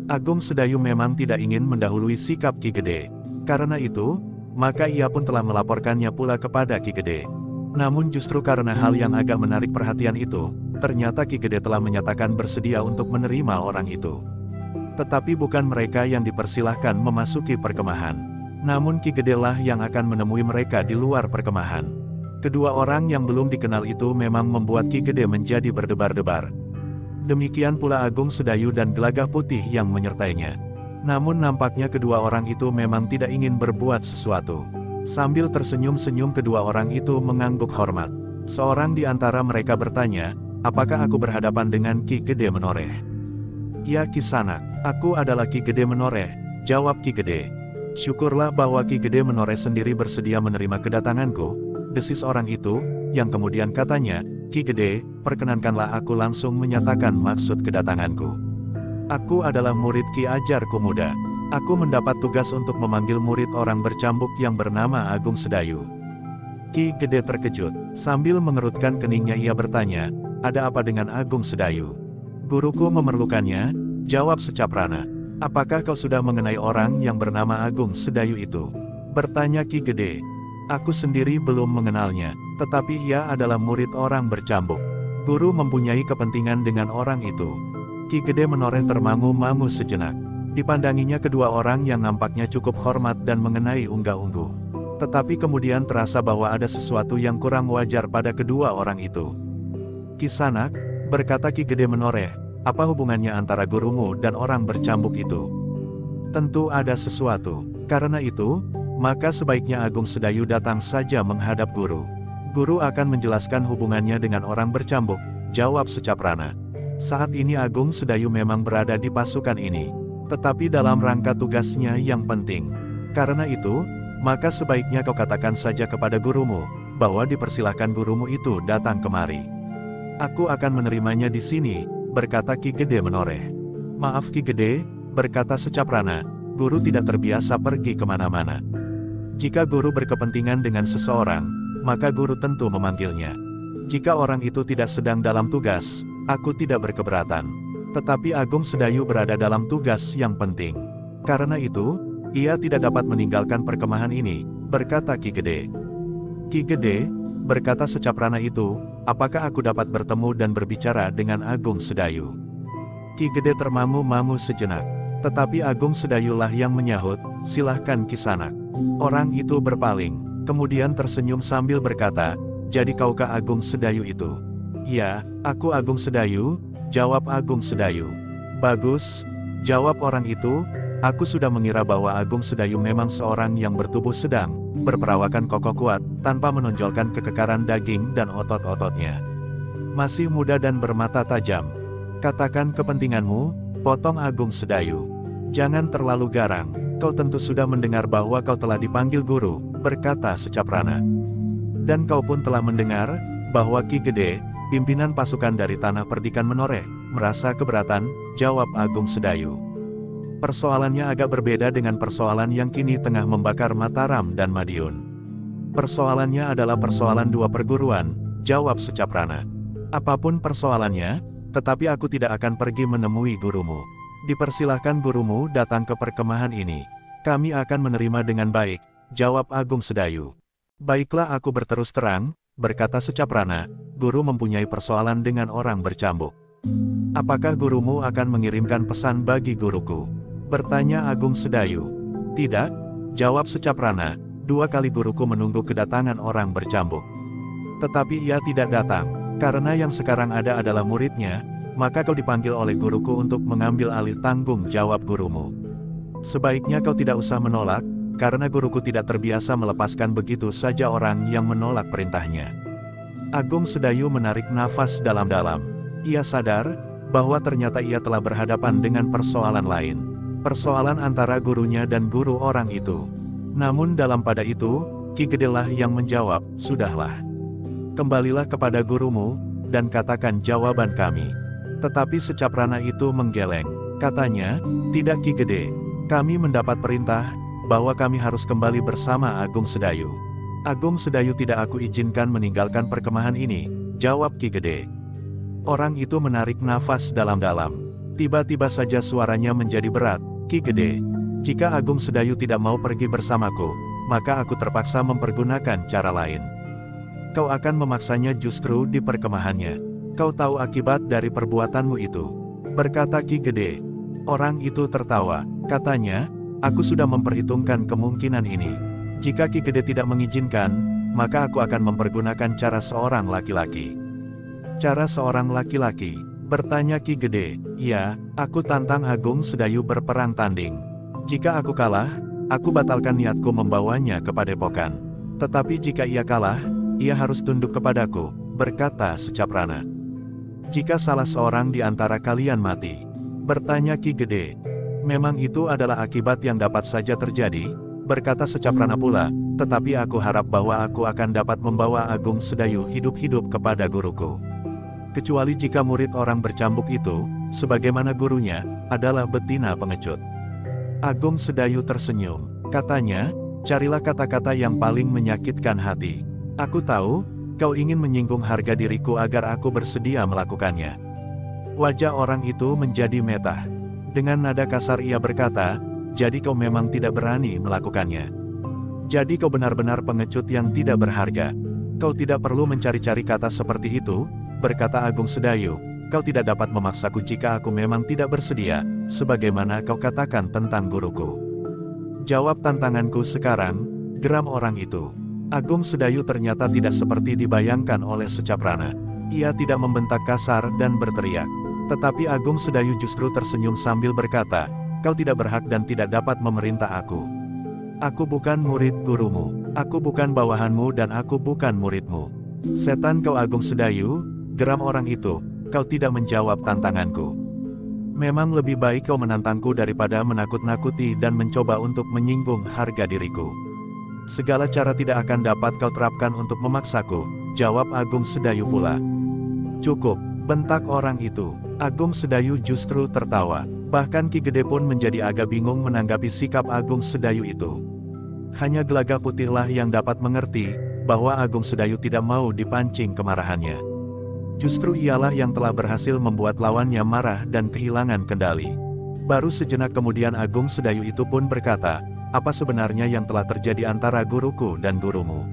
Agung Sedayu memang tidak ingin mendahului sikap Ki Gede. Karena itu, maka ia pun telah melaporkannya pula kepada Ki Gede. Namun justru karena hal yang agak menarik perhatian itu, ternyata Ki Gede telah menyatakan bersedia untuk menerima orang itu. Tetapi bukan mereka yang dipersilahkan memasuki perkemahan. Namun Ki Gede lah yang akan menemui mereka di luar perkemahan. Kedua orang yang belum dikenal itu memang membuat Ki Gede menjadi berdebar-debar. Demikian pula Agung Sedayu dan Gelagah Putih yang menyertainya. Namun nampaknya kedua orang itu memang tidak ingin berbuat sesuatu. Sambil tersenyum-senyum kedua orang itu mengangguk hormat. Seorang di antara mereka bertanya, "Apakah aku berhadapan dengan Ki Gede Menoreh?" "Ya Kisanak, aku adalah Ki Gede Menoreh," jawab Ki Gede. "Syukurlah bahwa Ki Gede Menoreh sendiri bersedia menerima kedatanganku," desis orang itu, yang kemudian katanya, "Ki Gede, perkenankanlah aku langsung menyatakan maksud kedatanganku. Aku adalah murid Ki Ajar Kumuda. Aku mendapat tugas untuk memanggil murid orang bercambuk yang bernama Agung Sedayu." Ki Gede terkejut. Sambil mengerutkan keningnya ia bertanya, "Ada apa dengan Agung Sedayu?" "Guruku memerlukannya," jawab Secaprana. "Apakah kau sudah mengenai orang yang bernama Agung Sedayu itu?" bertanya Ki Gede. "Aku sendiri belum mengenalnya, tetapi ia adalah murid orang bercambuk. Guru mempunyai kepentingan dengan orang itu." Ki Gede Menoreh termangu-mangu sejenak. Dipandanginya kedua orang yang nampaknya cukup hormat dan mengenai unggah-ungguh. Tetapi kemudian terasa bahwa ada sesuatu yang kurang wajar pada kedua orang itu. "Kisanak," berkata Ki Gede Menoreh, "apa hubungannya antara gurumu dan orang bercambuk itu?" Tentu ada sesuatu. Karena itu, maka sebaiknya Agung Sedayu datang saja menghadap guru. Guru akan menjelaskan hubungannya dengan orang bercambuk, jawab Secaprana. Saat ini Agung Sedayu memang berada di pasukan ini, tetapi dalam rangka tugasnya yang penting. Karena itu, maka sebaiknya kau katakan saja kepada gurumu, bahwa dipersilahkan gurumu itu datang kemari. Aku akan menerimanya di sini, berkata Ki Gede menoreh. Maaf Ki Gede, berkata Secaprana, guru tidak terbiasa pergi kemana-mana. Jika guru berkepentingan dengan seseorang, maka guru tentu memanggilnya. Jika orang itu tidak sedang dalam tugas, aku tidak berkeberatan. Tetapi Agung Sedayu berada dalam tugas yang penting. Karena itu, ia tidak dapat meninggalkan perkemahan ini, berkata Ki Gede. Ki Gede, berkata Secaprana itu, apakah aku dapat bertemu dan berbicara dengan Agung Sedayu? Ki Gede termamu-mamu sejenak. Tetapi Agung Sedayulah yang menyahut, silahkan Kisanak. Orang itu berpaling, kemudian tersenyum sambil berkata, jadi kaukah Agung Sedayu itu? Ya, aku Agung Sedayu, jawab Agung Sedayu. Bagus, jawab orang itu, aku sudah mengira bahwa Agung Sedayu memang seorang yang bertubuh sedang, berperawakan kokoh kuat, tanpa menonjolkan kekekaran daging dan otot-ototnya. Masih muda dan bermata tajam. Katakan kepentinganmu, potong Agung Sedayu. Jangan terlalu garang, kau tentu sudah mendengar bahwa kau telah dipanggil guru, berkata Secaprana. Dan kau pun telah mendengar, bahwa Ki Gede, pimpinan pasukan dari Tanah Perdikan menoreh, merasa keberatan, jawab Agung Sedayu. Persoalannya agak berbeda dengan persoalan yang kini tengah membakar Mataram dan Madiun. Persoalannya adalah persoalan dua perguruan, jawab Secaprana. Apapun persoalannya, tetapi aku tidak akan pergi menemui gurumu. Dipersilahkan gurumu datang ke perkemahan ini. Kami akan menerima dengan baik, jawab Agung Sedayu. Baiklah aku berterus terang, berkata Secaprana, guru mempunyai persoalan dengan orang bercambuk. Apakah gurumu akan mengirimkan pesan bagi guruku? Bertanya Agung Sedayu. Tidak, jawab Secaprana, 2 kali guruku menunggu kedatangan orang bercambuk. Tetapi ia tidak datang, karena yang sekarang ada adalah muridnya, maka kau dipanggil oleh guruku untuk mengambil alih tanggung jawab gurumu. Sebaiknya kau tidak usah menolak, karena guruku tidak terbiasa melepaskan begitu saja orang yang menolak perintahnya. Agung Sedayu menarik nafas dalam-dalam. Ia sadar, bahwa ternyata ia telah berhadapan dengan persoalan lain. Persoalan antara gurunya dan guru orang itu. Namun dalam pada itu, Ki Gedelah yang menjawab, sudahlah. Kembalilah kepada gurumu, dan katakan jawaban kami. Tetapi Secaprana itu menggeleng. Katanya, tidak Ki Gede. Kami mendapat perintah, bahwa kami harus kembali bersama Agung Sedayu. Agung Sedayu tidak aku izinkan meninggalkan perkemahan ini, jawab Ki Gede. Orang itu menarik nafas dalam-dalam. Tiba-tiba saja suaranya menjadi berat, Ki Gede. Jika Agung Sedayu tidak mau pergi bersamaku, maka aku terpaksa mempergunakan cara lain. Kau akan memaksanya justru di perkemahannya. Kau tahu akibat dari perbuatanmu itu, berkata Ki Gede. Orang itu tertawa, katanya, aku sudah memperhitungkan kemungkinan ini. Jika Ki Gede tidak mengizinkan, maka aku akan mempergunakan cara seorang laki-laki. Cara seorang laki-laki, bertanya Ki Gede. Ya, aku tantang Agung Sedayu berperang tanding. Jika aku kalah, aku batalkan niatku membawanya ke padepokan. Tetapi jika ia kalah, ia harus tunduk kepadaku, berkata Secaprana. Jika salah seorang di antara kalian mati, bertanya Ki Gede. Memang itu adalah akibat yang dapat saja terjadi, berkata Secaprana pula, tetapi aku harap bahwa aku akan dapat membawa Agung Sedayu hidup-hidup kepada guruku. Kecuali jika murid orang bercambuk itu, sebagaimana gurunya, adalah betina pengecut. Agung Sedayu tersenyum, katanya, carilah kata-kata yang paling menyakitkan hati. Aku tahu, kau ingin menyinggung harga diriku agar aku bersedia melakukannya. Wajah orang itu menjadi metah. Dengan nada kasar ia berkata, jadi kau memang tidak berani melakukannya. Jadi kau benar-benar pengecut yang tidak berharga. Kau tidak perlu mencari-cari kata seperti itu, berkata Agung Sedayu. Kau tidak dapat memaksaku jika aku memang tidak bersedia, sebagaimana kau katakan tentang guruku. Jawab tantanganku sekarang, geram orang itu. Agung Sedayu ternyata tidak seperti dibayangkan oleh Secaprana. Ia tidak membentak kasar dan berteriak. Tetapi Agung Sedayu justru tersenyum sambil berkata, kau tidak berhak dan tidak dapat memerintah aku. Aku bukan murid gurumu, aku bukan bawahanmu dan aku bukan muridmu. Setan kau Agung Sedayu, geram orang itu, kau tidak menjawab tantanganku. Memang lebih baik kau menantangku daripada menakut-nakuti dan mencoba untuk menyinggung harga diriku. Segala cara tidak akan dapat kau terapkan untuk memaksaku, jawab Agung Sedayu pula. Cukup, bentak orang itu. Agung Sedayu justru tertawa. Bahkan Ki Gede pun menjadi agak bingung menanggapi sikap Agung Sedayu itu. Hanya Gelagah Putihlah yang dapat mengerti, bahwa Agung Sedayu tidak mau dipancing kemarahannya. Justru ialah yang telah berhasil membuat lawannya marah dan kehilangan kendali. Baru sejenak kemudian Agung Sedayu itu pun berkata, apa sebenarnya yang telah terjadi antara guruku dan gurumu?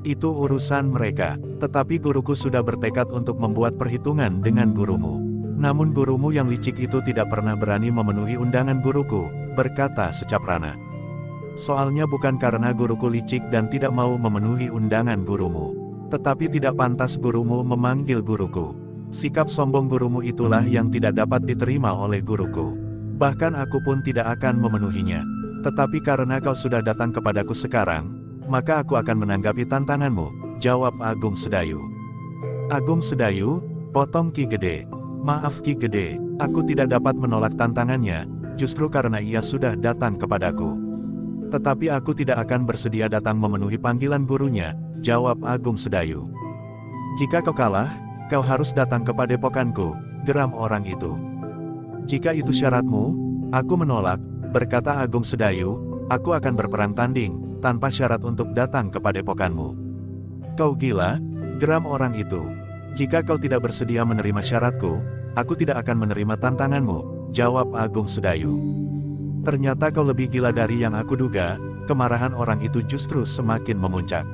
Itu urusan mereka, tetapi guruku sudah bertekad untuk membuat perhitungan dengan gurumu. Namun gurumu yang licik itu tidak pernah berani memenuhi undangan guruku, berkata Secaprana. Soalnya bukan karena guruku licik dan tidak mau memenuhi undangan gurumu, tetapi tidak pantas gurumu memanggil guruku. Sikap sombong gurumu itulah yang tidak dapat diterima oleh guruku. Bahkan aku pun tidak akan memenuhinya. Tetapi karena kau sudah datang kepadaku sekarang, maka aku akan menanggapi tantanganmu, jawab Agung Sedayu. Agung Sedayu, potong Ki Gede. Maaf Ki Gede, aku tidak dapat menolak tantangannya, justru karena ia sudah datang kepadaku. Tetapi aku tidak akan bersedia datang memenuhi panggilan gurunya, jawab Agung Sedayu. Jika kau kalah, kau harus datang ke padepokanku, geram orang itu. Jika itu syaratmu, aku menolak, berkata Agung Sedayu, aku akan berperang tanding, tanpa syarat untuk datang ke padepokanmu. Kau gila, geram orang itu. Jika kau tidak bersedia menerima syaratku, aku tidak akan menerima tantanganmu, jawab Agung Sedayu. Ternyata kau lebih gila dari yang aku duga, kemarahan orang itu justru semakin memuncak.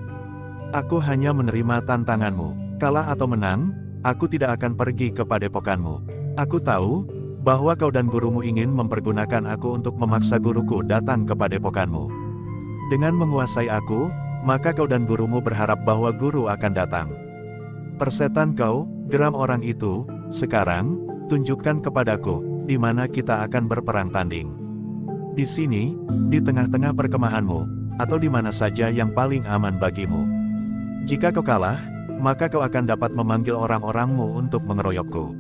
Aku hanya menerima tantanganmu, kalah atau menang, aku tidak akan pergi ke padepokanmu. Aku tahu, bahwa kau dan gurumu ingin mempergunakan aku untuk memaksa guruku datang ke padepokanmu. Dengan menguasai aku, maka kau dan gurumu berharap bahwa guru akan datang. Persetan kau, geram orang itu, sekarang, tunjukkan kepadaku, di mana kita akan berperang tanding. Di sini, di tengah-tengah perkemahanmu, atau di mana saja yang paling aman bagimu. Jika kau kalah, maka kau akan dapat memanggil orang-orangmu untuk mengeroyokku.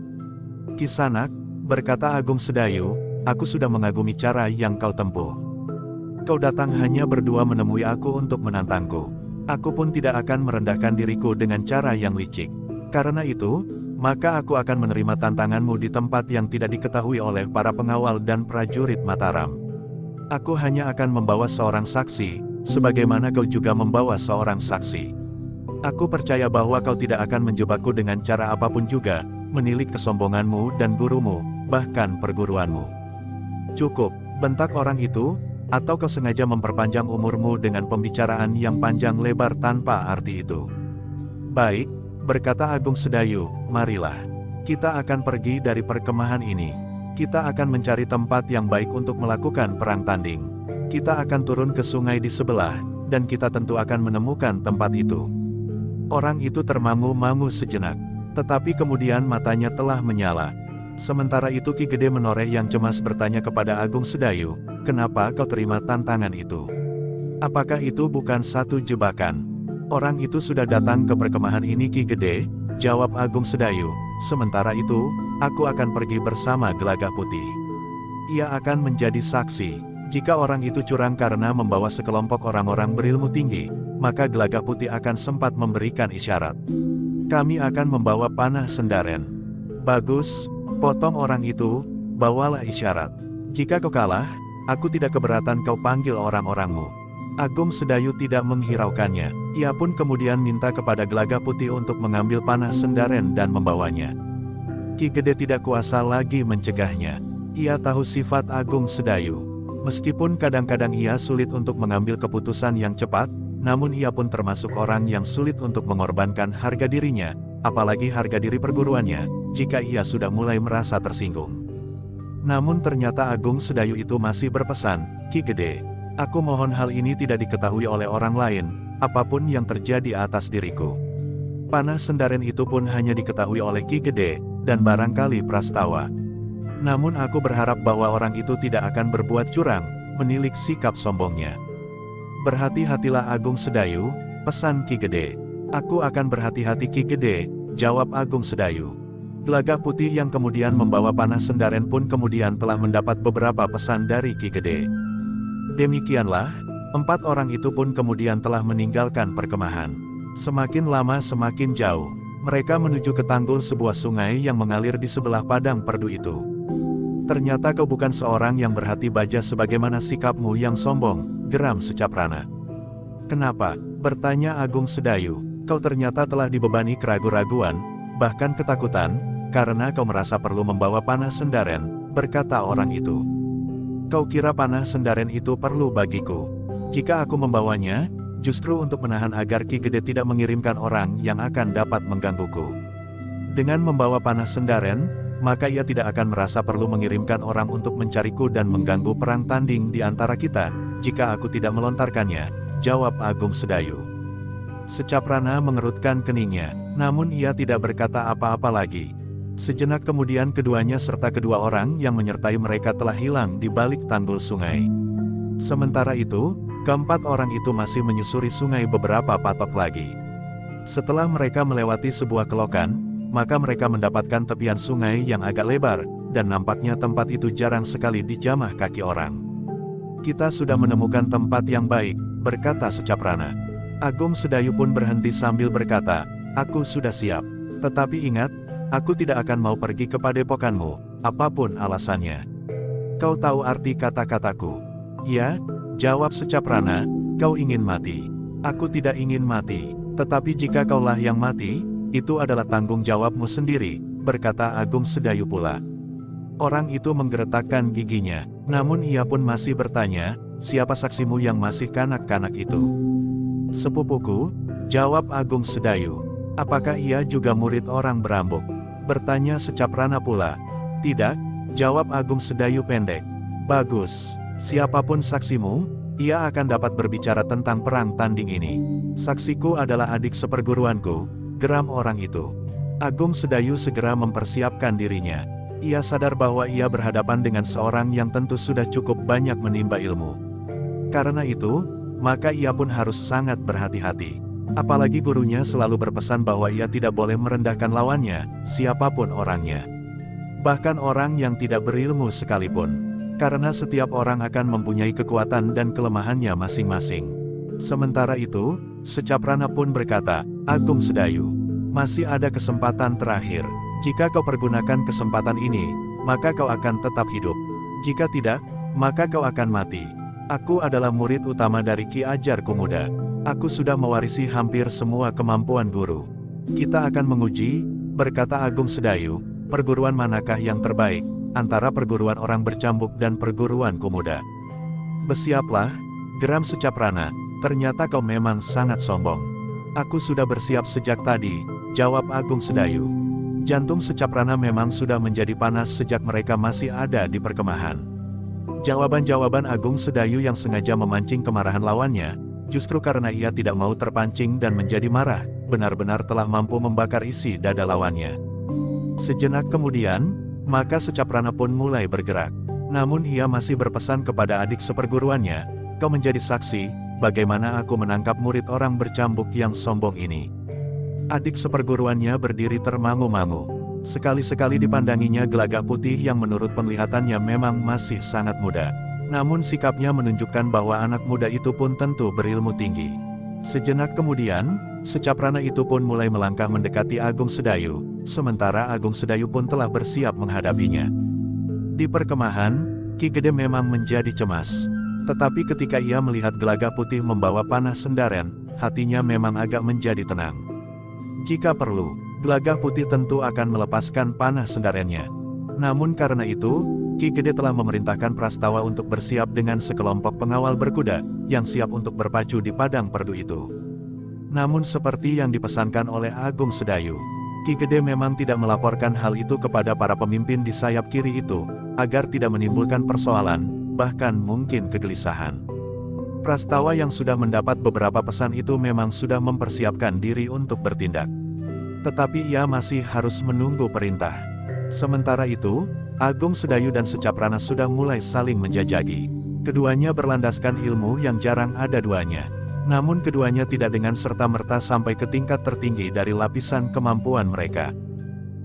Kisanak, berkata Agung Sedayu, aku sudah mengagumi cara yang kau tempuh. Kau datang hanya berdua menemui aku untuk menantangku. Aku pun tidak akan merendahkan diriku dengan cara yang licik. Karena itu, maka aku akan menerima tantanganmu di tempat yang tidak diketahui oleh para pengawal dan prajurit Mataram. Aku hanya akan membawa seorang saksi, sebagaimana kau juga membawa seorang saksi. Aku percaya bahwa kau tidak akan menjebakku dengan cara apapun juga, menilik kesombonganmu dan gurumu, bahkan perguruanmu. Cukup, bentak orang itu, atau kau sengaja memperpanjang umurmu dengan pembicaraan yang panjang lebar tanpa arti itu. Baik, berkata Agung Sedayu, marilah. Kita akan pergi dari perkemahan ini. Kita akan mencari tempat yang baik untuk melakukan perang tanding. Kita akan turun ke sungai di sebelah, dan kita tentu akan menemukan tempat itu. Orang itu termangu-mangu sejenak, tetapi kemudian matanya telah menyala. Sementara itu Ki Gede Menoreh yang cemas bertanya kepada Agung Sedayu, kenapa kau terima tantangan itu? Apakah itu bukan satu jebakan? Orang itu sudah datang ke perkemahan ini Ki Gede, jawab Agung Sedayu. Sementara itu, aku akan pergi bersama Gelagah Putih. Ia akan menjadi saksi. Jika orang itu curang karena membawa sekelompok orang-orang berilmu tinggi, maka Gelagah Putih akan sempat memberikan isyarat. Kami akan membawa panah sendaren. Bagus, potong orang itu, bawalah isyarat. Jika kau kalah, aku tidak keberatan kau panggil orang-orangmu. Agung Sedayu tidak menghiraukannya. Ia pun kemudian minta kepada Gelagah Putih untuk mengambil panah sendaren dan membawanya. Ki Gede tidak kuasa lagi mencegahnya. Ia tahu sifat Agung Sedayu. Meskipun kadang-kadang ia sulit untuk mengambil keputusan yang cepat, namun ia pun termasuk orang yang sulit untuk mengorbankan harga dirinya, apalagi harga diri perguruannya, jika ia sudah mulai merasa tersinggung. Namun ternyata Agung Sedayu itu masih berpesan, Ki Gede, aku mohon hal ini tidak diketahui oleh orang lain, apapun yang terjadi atas diriku. Panah sendaren itu pun hanya diketahui oleh Ki Gede, dan barangkali Prastawa. Namun aku berharap bahwa orang itu tidak akan berbuat curang, menilik sikap sombongnya. Berhati-hatilah Agung Sedayu, pesan Ki Gede. Aku akan berhati-hati Ki Gede, jawab Agung Sedayu. Gelagah Putih yang kemudian membawa panah Sendaren pun kemudian telah mendapat beberapa pesan dari Ki Gede. Demikianlah, 4 orang itu pun kemudian telah meninggalkan perkemahan. Semakin lama semakin jauh, mereka menuju ke tanggul sebuah sungai yang mengalir di sebelah padang perdu itu. Ternyata kau bukan seorang yang berhati baja sebagaimana sikapmu yang sombong, geram Secaprana. Kenapa? Bertanya Agung Sedayu. Kau ternyata telah dibebani keraguan-raguan, bahkan ketakutan, karena kau merasa perlu membawa panah Sendaren, berkata orang itu. Kau kira panah Sendaren itu perlu bagiku? Jika aku membawanya, justru untuk menahan agar Ki Gede tidak mengirimkan orang yang akan dapat menggangguku. Dengan membawa panah Sendaren, maka ia tidak akan merasa perlu mengirimkan orang untuk mencariku dan mengganggu perang tanding di antara kita, jika aku tidak melontarkannya, jawab Agung Sedayu. Secaprana mengerutkan keningnya, namun ia tidak berkata apa-apa lagi. Sejenak kemudian keduanya serta kedua orang yang menyertai mereka telah hilang di balik tanggul sungai. Sementara itu, keempat orang itu masih menyusuri sungai beberapa patok lagi. Setelah mereka melewati sebuah kelokan, maka mereka mendapatkan tepian sungai yang agak lebar, dan nampaknya tempat itu jarang sekali dijamah kaki orang. Kita sudah menemukan tempat yang baik, berkata Secaprana. Agung Sedayu pun berhenti sambil berkata, aku sudah siap. Tetapi ingat, aku tidak akan mau pergi ke padepokanmu, apapun alasannya. Kau tahu arti kata-kataku? Ya, jawab Secaprana, kau ingin mati. Aku tidak ingin mati, tetapi jika kaulah yang mati, itu adalah tanggung jawabmu sendiri, berkata Agung Sedayu pula. Orang itu menggeretakkan giginya, namun ia pun masih bertanya, siapa saksimu yang masih kanak-kanak itu? Sepupuku, jawab Agung Sedayu. Apakah ia juga murid orang berambut? Bertanya Secaprana pula. Tidak, jawab Agung Sedayu pendek. Bagus, siapapun saksimu, ia akan dapat berbicara tentang perang tanding ini. Saksiku adalah adik seperguruanku, geram orang itu. Agung Sedayu segera mempersiapkan dirinya. Ia sadar bahwa ia berhadapan dengan seorang yang tentu sudah cukup banyak menimba ilmu. Karena itu, maka ia pun harus sangat berhati-hati. Apalagi gurunya selalu berpesan bahwa ia tidak boleh merendahkan lawannya, siapapun orangnya. Bahkan orang yang tidak berilmu sekalipun. Karena setiap orang akan mempunyai kekuatan dan kelemahannya masing-masing. Sementara itu, Secaprana pun berkata, Agung Sedayu, masih ada kesempatan terakhir. Jika kau pergunakan kesempatan ini, maka kau akan tetap hidup. Jika tidak, maka kau akan mati. Aku adalah murid utama dari Ki Ajar Kumuda. Aku sudah mewarisi hampir semua kemampuan guru. Kita akan menguji, berkata Agung Sedayu, perguruan manakah yang terbaik, antara perguruan orang bercambuk dan perguruan Kumuda. Bersiaplah, geram Secaprana, ternyata kau memang sangat sombong. Aku sudah bersiap sejak tadi, jawab Agung Sedayu. Jantung Secaprana memang sudah menjadi panas sejak mereka masih ada di perkemahan. Jawaban-jawaban Agung Sedayu yang sengaja memancing kemarahan lawannya, justru karena ia tidak mau terpancing dan menjadi marah, benar-benar telah mampu membakar isi dada lawannya. Sejenak kemudian, maka Secaprana pun mulai bergerak. Namun ia masih berpesan kepada adik seperguruannya, kau menjadi saksi, bagaimana aku menangkap murid orang bercambuk yang sombong ini. Adik seperguruannya berdiri termangu-mangu. Sekali-sekali dipandanginya Gelagah Putih yang menurut penglihatannya memang masih sangat muda. Namun sikapnya menunjukkan bahwa anak muda itu pun tentu berilmu tinggi. Sejenak kemudian, Secaprana itu pun mulai melangkah mendekati Agung Sedayu, sementara Agung Sedayu pun telah bersiap menghadapinya. Di perkemahan, Ki Gede memang menjadi cemas. Tetapi ketika ia melihat Gelagah Putih membawa panah Sendaren, hatinya memang agak menjadi tenang. Jika perlu, Gelagah Putih tentu akan melepaskan panah Sendarennya. Namun karena itu, Ki Gede telah memerintahkan Prastawa untuk bersiap dengan sekelompok pengawal berkuda, yang siap untuk berpacu di padang perdu itu. Namun seperti yang dipesankan oleh Agung Sedayu, Ki Gede memang tidak melaporkan hal itu kepada para pemimpin di sayap kiri itu, agar tidak menimbulkan persoalan, bahkan mungkin kegelisahan. Prastawa yang sudah mendapat beberapa pesan itu memang sudah mempersiapkan diri untuk bertindak. Tetapi ia masih harus menunggu perintah. Sementara itu, Agung Sedayu dan Secaprana sudah mulai saling menjajaki. Keduanya berlandaskan ilmu yang jarang ada duanya. Namun keduanya tidak dengan serta-merta sampai ke tingkat tertinggi dari lapisan kemampuan mereka.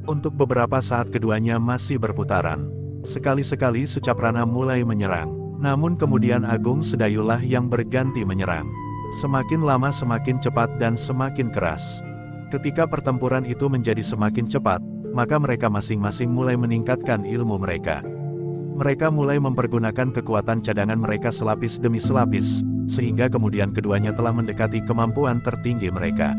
Untuk beberapa saat keduanya masih berputaran. Sekali-sekali Secaprana mulai menyerang. Namun kemudian Agung Sedayulah yang berganti menyerang. Semakin lama semakin cepat dan semakin keras. Ketika pertempuran itu menjadi semakin cepat, maka mereka masing-masing mulai meningkatkan ilmu mereka. Mereka mulai mempergunakan kekuatan cadangan mereka selapis demi selapis, sehingga kemudian keduanya telah mendekati kemampuan tertinggi mereka.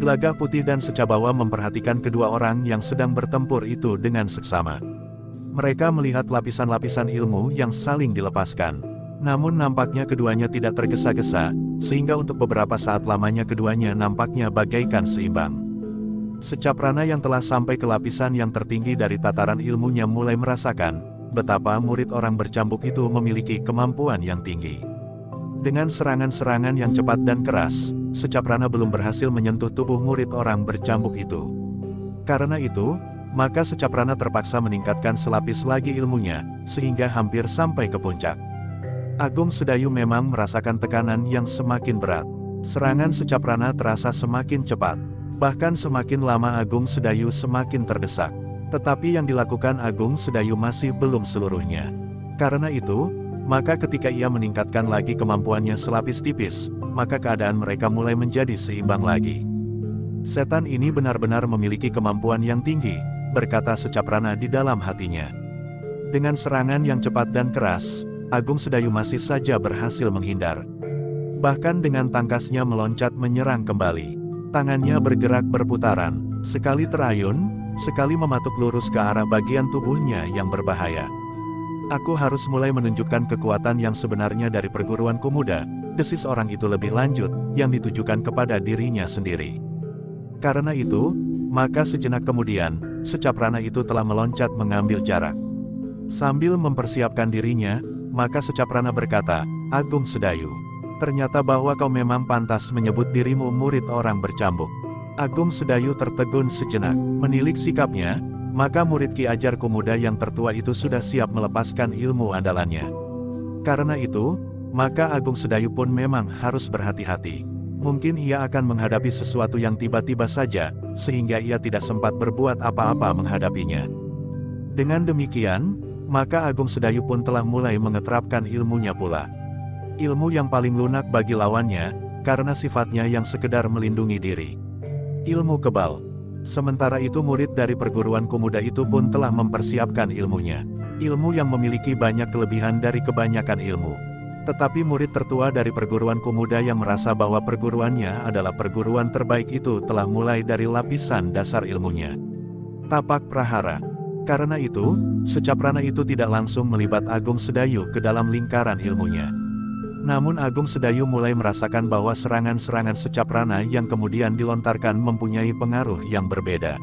Gelagah Putih dan Secabawa memperhatikan kedua orang yang sedang bertempur itu dengan seksama. Mereka melihat lapisan-lapisan ilmu yang saling dilepaskan. Namun nampaknya keduanya tidak tergesa-gesa, sehingga untuk beberapa saat lamanya keduanya nampaknya bagaikan seimbang. Secaprana yang telah sampai ke lapisan yang tertinggi dari tataran ilmunya mulai merasakan betapa murid orang bercambuk itu memiliki kemampuan yang tinggi. Dengan serangan-serangan yang cepat dan keras, Secaprana belum berhasil menyentuh tubuh murid orang bercambuk itu. Karena itu, maka Secaprana terpaksa meningkatkan selapis lagi ilmunya, sehingga hampir sampai ke puncak. Agung Sedayu memang merasakan tekanan yang semakin berat. Serangan Secaprana terasa semakin cepat. Bahkan semakin lama Agung Sedayu semakin terdesak. Tetapi yang dilakukan Agung Sedayu masih belum seluruhnya. Karena itu, maka ketika ia meningkatkan lagi kemampuannya selapis tipis, maka keadaan mereka mulai menjadi seimbang lagi. Setan ini benar-benar memiliki kemampuan yang tinggi, berkata Secaprana di dalam hatinya. Dengan serangan yang cepat dan keras, Agung Sedayu masih saja berhasil menghindar. Bahkan dengan tangkasnya meloncat menyerang kembali. Tangannya bergerak berputaran, sekali terayun, sekali mematuk lurus ke arah bagian tubuhnya yang berbahaya. Aku harus mulai menunjukkan kekuatan yang sebenarnya dari perguruanku muda, desis orang itu lebih lanjut, yang ditujukan kepada dirinya sendiri. Karena itu, maka sejenak kemudian, Secaprana itu telah meloncat mengambil jarak. Sambil mempersiapkan dirinya, maka Secaprana berkata, Agung Sedayu, ternyata bahwa kau memang pantas menyebut dirimu murid orang bercambuk. Agung Sedayu tertegun sejenak, menilik sikapnya, maka murid Ki Ajar Kumuda yang tertua itu sudah siap melepaskan ilmu andalannya. Karena itu, maka Agung Sedayu pun memang harus berhati-hati. Mungkin ia akan menghadapi sesuatu yang tiba-tiba saja, sehingga ia tidak sempat berbuat apa-apa menghadapinya. Dengan demikian, maka Agung Sedayu pun telah mulai mengeterapkan ilmunya pula. Ilmu yang paling lunak bagi lawannya, karena sifatnya yang sekedar melindungi diri. Ilmu kebal. Sementara itu murid dari perguruan Kumuda itu pun telah mempersiapkan ilmunya. Ilmu yang memiliki banyak kelebihan dari kebanyakan ilmu. Tetapi murid tertua dari perguruan Kumuda yang merasa bahwa perguruannya adalah perguruan terbaik itu telah mulai dari lapisan dasar ilmunya. Tapak prahara. Karena itu, Secaprana itu tidak langsung melibat Agung Sedayu ke dalam lingkaran ilmunya. Namun Agung Sedayu mulai merasakan bahwa serangan-serangan Secaprana yang kemudian dilontarkan mempunyai pengaruh yang berbeda.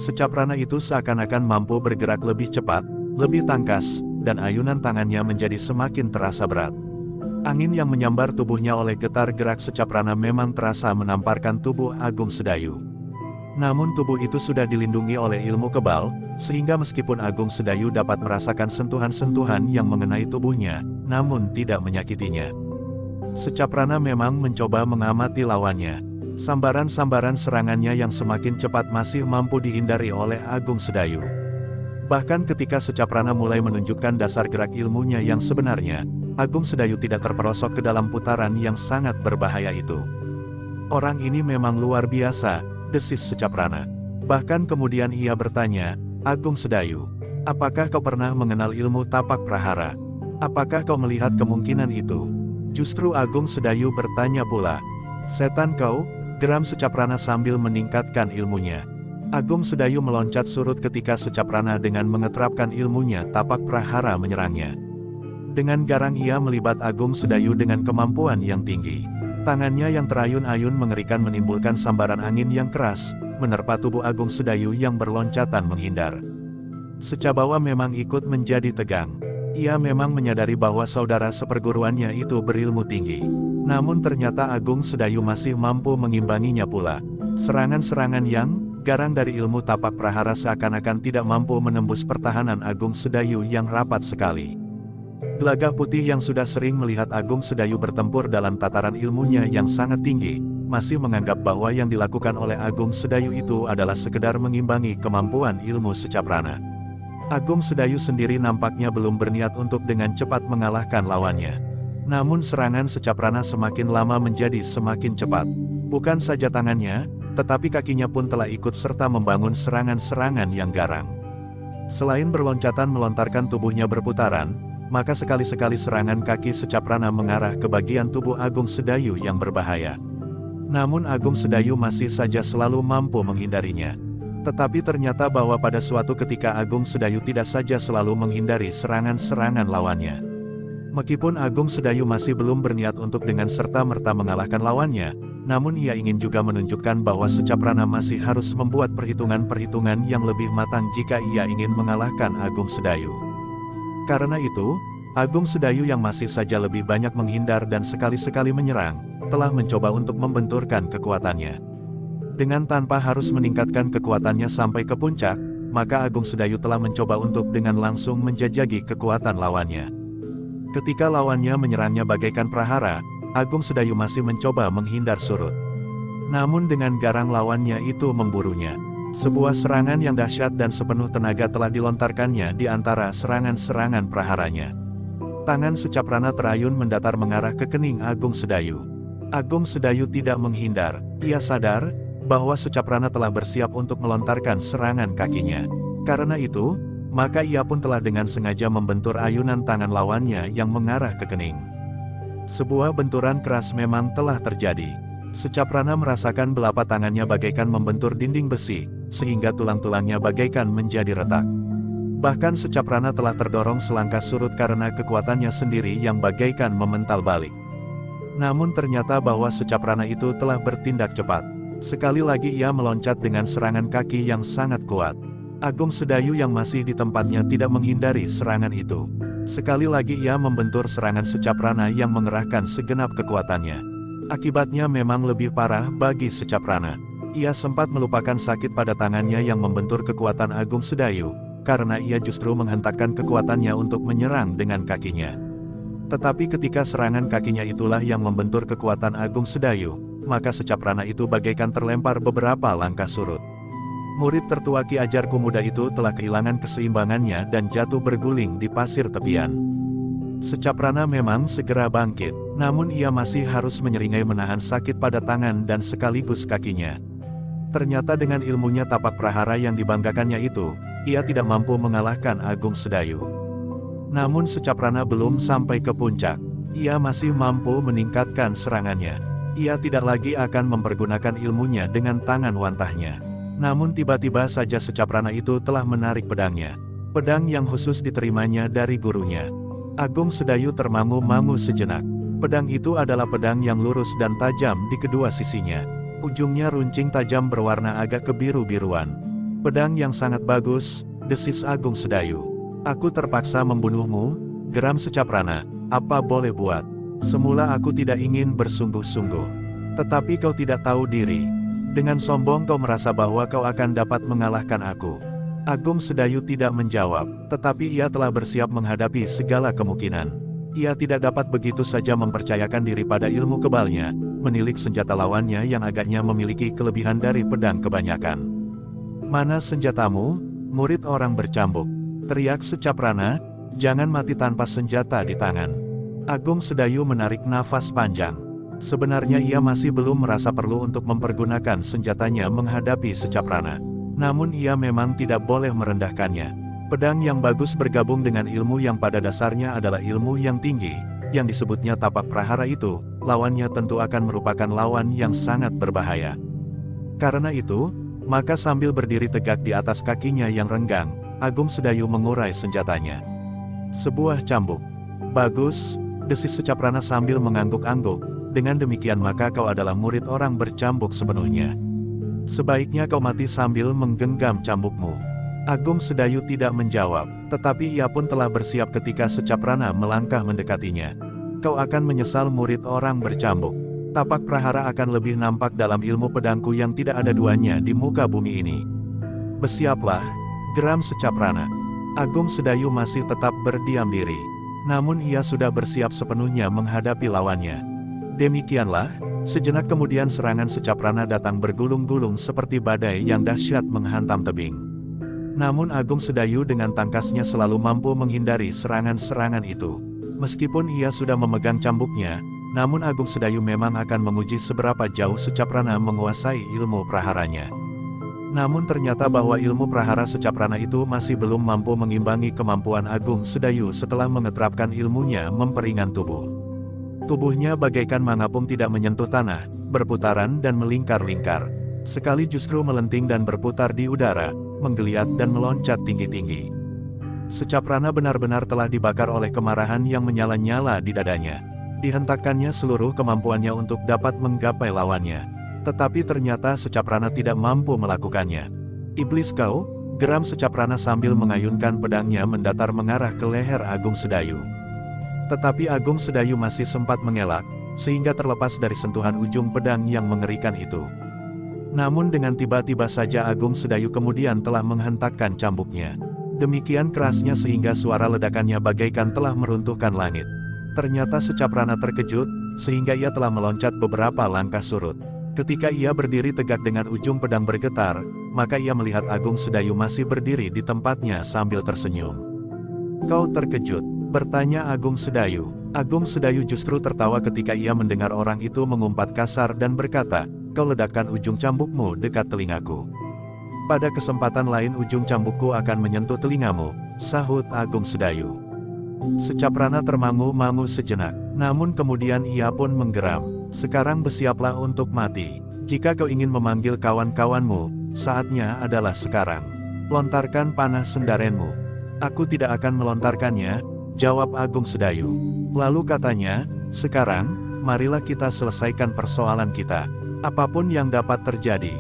Secaprana itu seakan-akan mampu bergerak lebih cepat, lebih tangkas, dan ayunan tangannya menjadi semakin terasa berat. Angin yang menyambar tubuhnya oleh getar gerak Secaprana memang terasa menamparkan tubuh Agung Sedayu. Namun tubuh itu sudah dilindungi oleh ilmu kebal, sehingga meskipun Agung Sedayu dapat merasakan sentuhan-sentuhan yang mengenai tubuhnya, namun tidak menyakitinya. Secaprana memang mencoba mengamati lawannya. Sambaran-sambaran serangannya yang semakin cepat masih mampu dihindari oleh Agung Sedayu. Bahkan ketika Secaprana mulai menunjukkan dasar gerak ilmunya yang sebenarnya, Agung Sedayu tidak terperosok ke dalam putaran yang sangat berbahaya itu. Orang ini memang luar biasa, desis Secaprana. Bahkan kemudian ia bertanya, Agung Sedayu, apakah kau pernah mengenal ilmu tapak prahara? Apakah kau melihat kemungkinan itu? Justru Agung Sedayu bertanya pula, setan kau? Geram Secaprana sambil meningkatkan ilmunya. Agung Sedayu meloncat surut ketika Secaprana dengan mengeterapkan ilmunya tapak prahara menyerangnya. Dengan garang ia melibat Agung Sedayu dengan kemampuan yang tinggi. Tangannya yang terayun-ayun mengerikan menimbulkan sambaran angin yang keras, menerpa tubuh Agung Sedayu yang berloncatan menghindar. Secabawa memang ikut menjadi tegang. Ia memang menyadari bahwa saudara seperguruannya itu berilmu tinggi. Namun ternyata Agung Sedayu masih mampu mengimbanginya pula. Serangan-serangan yang garang dari ilmu tapak prahara seakan-akan tidak mampu menembus pertahanan Agung Sedayu yang rapat sekali. Gelagah Putih yang sudah sering melihat Agung Sedayu bertempur dalam tataran ilmunya yang sangat tinggi, masih menganggap bahwa yang dilakukan oleh Agung Sedayu itu adalah sekedar mengimbangi kemampuan ilmu Secaprana. Agung Sedayu sendiri nampaknya belum berniat untuk dengan cepat mengalahkan lawannya. Namun serangan Secaprana semakin lama menjadi semakin cepat. Bukan saja tangannya, tetapi kakinya pun telah ikut serta membangun serangan-serangan yang garang. Selain berloncatan melontarkan tubuhnya berputaran, maka sekali-sekali serangan kaki Secaprana mengarah ke bagian tubuh Agung Sedayu yang berbahaya. Namun Agung Sedayu masih saja selalu mampu menghindarinya. Tetapi ternyata bahwa pada suatu ketika Agung Sedayu tidak saja selalu menghindari serangan-serangan lawannya. Meskipun Agung Sedayu masih belum berniat untuk dengan serta-merta mengalahkan lawannya, namun ia ingin juga menunjukkan bahwa Secaprana masih harus membuat perhitungan-perhitungan yang lebih matang jika ia ingin mengalahkan Agung Sedayu. Karena itu, Agung Sedayu yang masih saja lebih banyak menghindar dan sekali-sekali menyerang, telah mencoba untuk membenturkan kekuatannya. Dengan tanpa harus meningkatkan kekuatannya sampai ke puncak, maka Agung Sedayu telah mencoba untuk dengan langsung menjajaki kekuatan lawannya. Ketika lawannya menyerangnya bagaikan prahara, Agung Sedayu masih mencoba menghindar surut. Namun dengan garang lawannya itu memburunya. Sebuah serangan yang dahsyat dan sepenuh tenaga telah dilontarkannya di antara serangan-serangan praharanya. Tangan Secaprana terayun mendatar mengarah ke kening Agung Sedayu. Agung Sedayu tidak menghindar, ia sadar bahwa Secaprana telah bersiap untuk melontarkan serangan kakinya. Karena itu, maka ia pun telah dengan sengaja membentur ayunan tangan lawannya yang mengarah ke kening. Sebuah benturan keras memang telah terjadi. Secaprana merasakan belapak tangannya bagaikan membentur dinding besi, sehingga tulang-tulangnya bagaikan menjadi retak. Bahkan Secaprana telah terdorong selangkah surut karena kekuatannya sendiri yang bagaikan memental balik. Namun ternyata bahwa Secaprana itu telah bertindak cepat. Sekali lagi ia meloncat dengan serangan kaki yang sangat kuat. Agung Sedayu yang masih di tempatnya tidak menghindari serangan itu. Sekali lagi ia membentur serangan Secaprana yang mengerahkan segenap kekuatannya. Akibatnya memang lebih parah bagi Secaprana. Ia sempat melupakan sakit pada tangannya yang membentur kekuatan Agung Sedayu, karena ia justru menghentakkan kekuatannya untuk menyerang dengan kakinya. Tetapi ketika serangan kakinya itulah yang membentur kekuatan Agung Sedayu, maka Secaprana itu bagaikan terlempar beberapa langkah surut. Murid tertua Ki Ajarku Muda itu telah kehilangan keseimbangannya dan jatuh berguling di pasir tepian. Secaprana memang segera bangkit, namun ia masih harus menyeringai menahan sakit pada tangan dan sekaligus kakinya. Ternyata dengan ilmunya tapak prahara yang dibanggakannya itu, ia tidak mampu mengalahkan Agung Sedayu. Namun Secaprana belum sampai ke puncak. Ia masih mampu meningkatkan serangannya. Ia tidak lagi akan mempergunakan ilmunya dengan tangan wantahnya. Namun tiba-tiba saja Secaprana itu telah menarik pedangnya. Pedang yang khusus diterimanya dari gurunya. Agung Sedayu termangu-mangu sejenak. Pedang itu adalah pedang yang lurus dan tajam di kedua sisinya. Ujungnya runcing tajam berwarna agak kebiru-biruan. Pedang yang sangat bagus, desis Agung Sedayu. Aku terpaksa membunuhmu, geram Secaprana. Apa boleh buat? Semula aku tidak ingin bersungguh-sungguh. Tetapi kau tidak tahu diri. Dengan sombong kau merasa bahwa kau akan dapat mengalahkan aku. Agung Sedayu tidak menjawab, tetapi ia telah bersiap menghadapi segala kemungkinan. Ia tidak dapat begitu saja mempercayakan diri pada ilmu kebalnya, menilik senjata lawannya yang agaknya memiliki kelebihan dari pedang kebanyakan. Mana senjatamu, murid orang bercambuk? Teriak Secaprana, jangan mati tanpa senjata di tangan. Agung Sedayu menarik nafas panjang. Sebenarnya ia masih belum merasa perlu untuk mempergunakan senjatanya menghadapi Secaprana. Namun ia memang tidak boleh merendahkannya. Pedang yang bagus bergabung dengan ilmu yang pada dasarnya adalah ilmu yang tinggi, yang disebutnya tapak prahara itu, lawannya tentu akan merupakan lawan yang sangat berbahaya. Karena itu, maka sambil berdiri tegak di atas kakinya yang renggang, Agung Sedayu mengurai senjatanya. Sebuah cambuk. Bagus, desis Secaprana sambil mengangguk-angguk. Dengan demikian maka kau adalah murid orang bercambuk sepenuhnya. Sebaiknya kau mati sambil menggenggam cambukmu. Agung Sedayu tidak menjawab, tetapi ia pun telah bersiap ketika Secaprana melangkah mendekatinya. Kau akan menyesal murid orang bercambuk. Tapak prahara akan lebih nampak dalam ilmu pedangku yang tidak ada duanya di muka bumi ini. Bersiaplah, geram Secaprana. Agung Sedayu masih tetap berdiam diri. Namun ia sudah bersiap sepenuhnya menghadapi lawannya. Demikianlah, sejenak kemudian serangan Secaprana datang bergulung-gulung seperti badai yang dahsyat menghantam tebing. Namun Agung Sedayu dengan tangkasnya selalu mampu menghindari serangan-serangan itu. Meskipun ia sudah memegang cambuknya, namun Agung Sedayu memang akan menguji seberapa jauh Secaprana menguasai ilmu praharanya. Namun ternyata bahwa ilmu prahara Secaprana itu masih belum mampu mengimbangi kemampuan Agung Sedayu setelah mengeterapkan ilmunya memperingan tubuh. Tubuhnya bagaikan mangapung tidak menyentuh tanah, berputaran dan melingkar-lingkar. Sekali justru melenting dan berputar di udara, menggeliat dan meloncat tinggi-tinggi. Secaprana benar-benar telah dibakar oleh kemarahan yang menyala-nyala di dadanya. Dihentakkannya seluruh kemampuannya untuk dapat menggapai lawannya. Tetapi ternyata Secaprana tidak mampu melakukannya. "Iblis kau!" geram Secaprana sambil mengayunkan pedangnya mendatar mengarah ke leher Agung Sedayu. Tetapi Agung Sedayu masih sempat mengelak, sehingga terlepas dari sentuhan ujung pedang yang mengerikan itu. Namun dengan tiba-tiba saja Agung Sedayu kemudian telah menghentakkan cambuknya. Demikian kerasnya sehingga suara ledakannya bagaikan telah meruntuhkan langit. Ternyata Secaprana terkejut, sehingga ia telah meloncat beberapa langkah surut. Ketika ia berdiri tegak dengan ujung pedang bergetar, maka ia melihat Agung Sedayu masih berdiri di tempatnya sambil tersenyum. "Kau terkejut?" bertanya Agung Sedayu. Agung Sedayu justru tertawa ketika ia mendengar orang itu mengumpat kasar dan berkata, "Kau ledakkan ujung cambukmu dekat telingaku. Pada kesempatan lain ujung cambukku akan menyentuh telingamu," sahut Agung Sedayu. Secaprana termangu-mangu sejenak, namun kemudian ia pun menggeram. "Sekarang bersiaplah untuk mati. Jika kau ingin memanggil kawan-kawanmu, saatnya adalah sekarang. Lontarkan panah sendarenmu." "Aku tidak akan melontarkannya," jawab Agung Sedayu. Lalu katanya, "Sekarang, marilah kita selesaikan persoalan kita. Apapun yang dapat terjadi."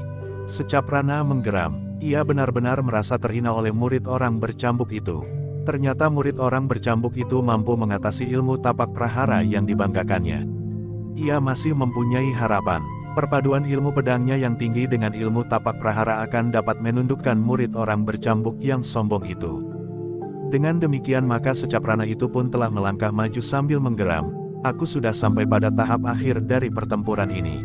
Secaprana menggeram. Ia benar-benar merasa terhina oleh murid orang bercambuk itu. Ternyata murid orang bercambuk itu mampu mengatasi ilmu tapak prahara yang dibanggakannya. Ia masih mempunyai harapan. Perpaduan ilmu pedangnya yang tinggi dengan ilmu tapak prahara akan dapat menundukkan murid orang bercambuk yang sombong itu. Dengan demikian maka Secaprana itu pun telah melangkah maju sambil menggeram, "Aku sudah sampai pada tahap akhir dari pertempuran ini."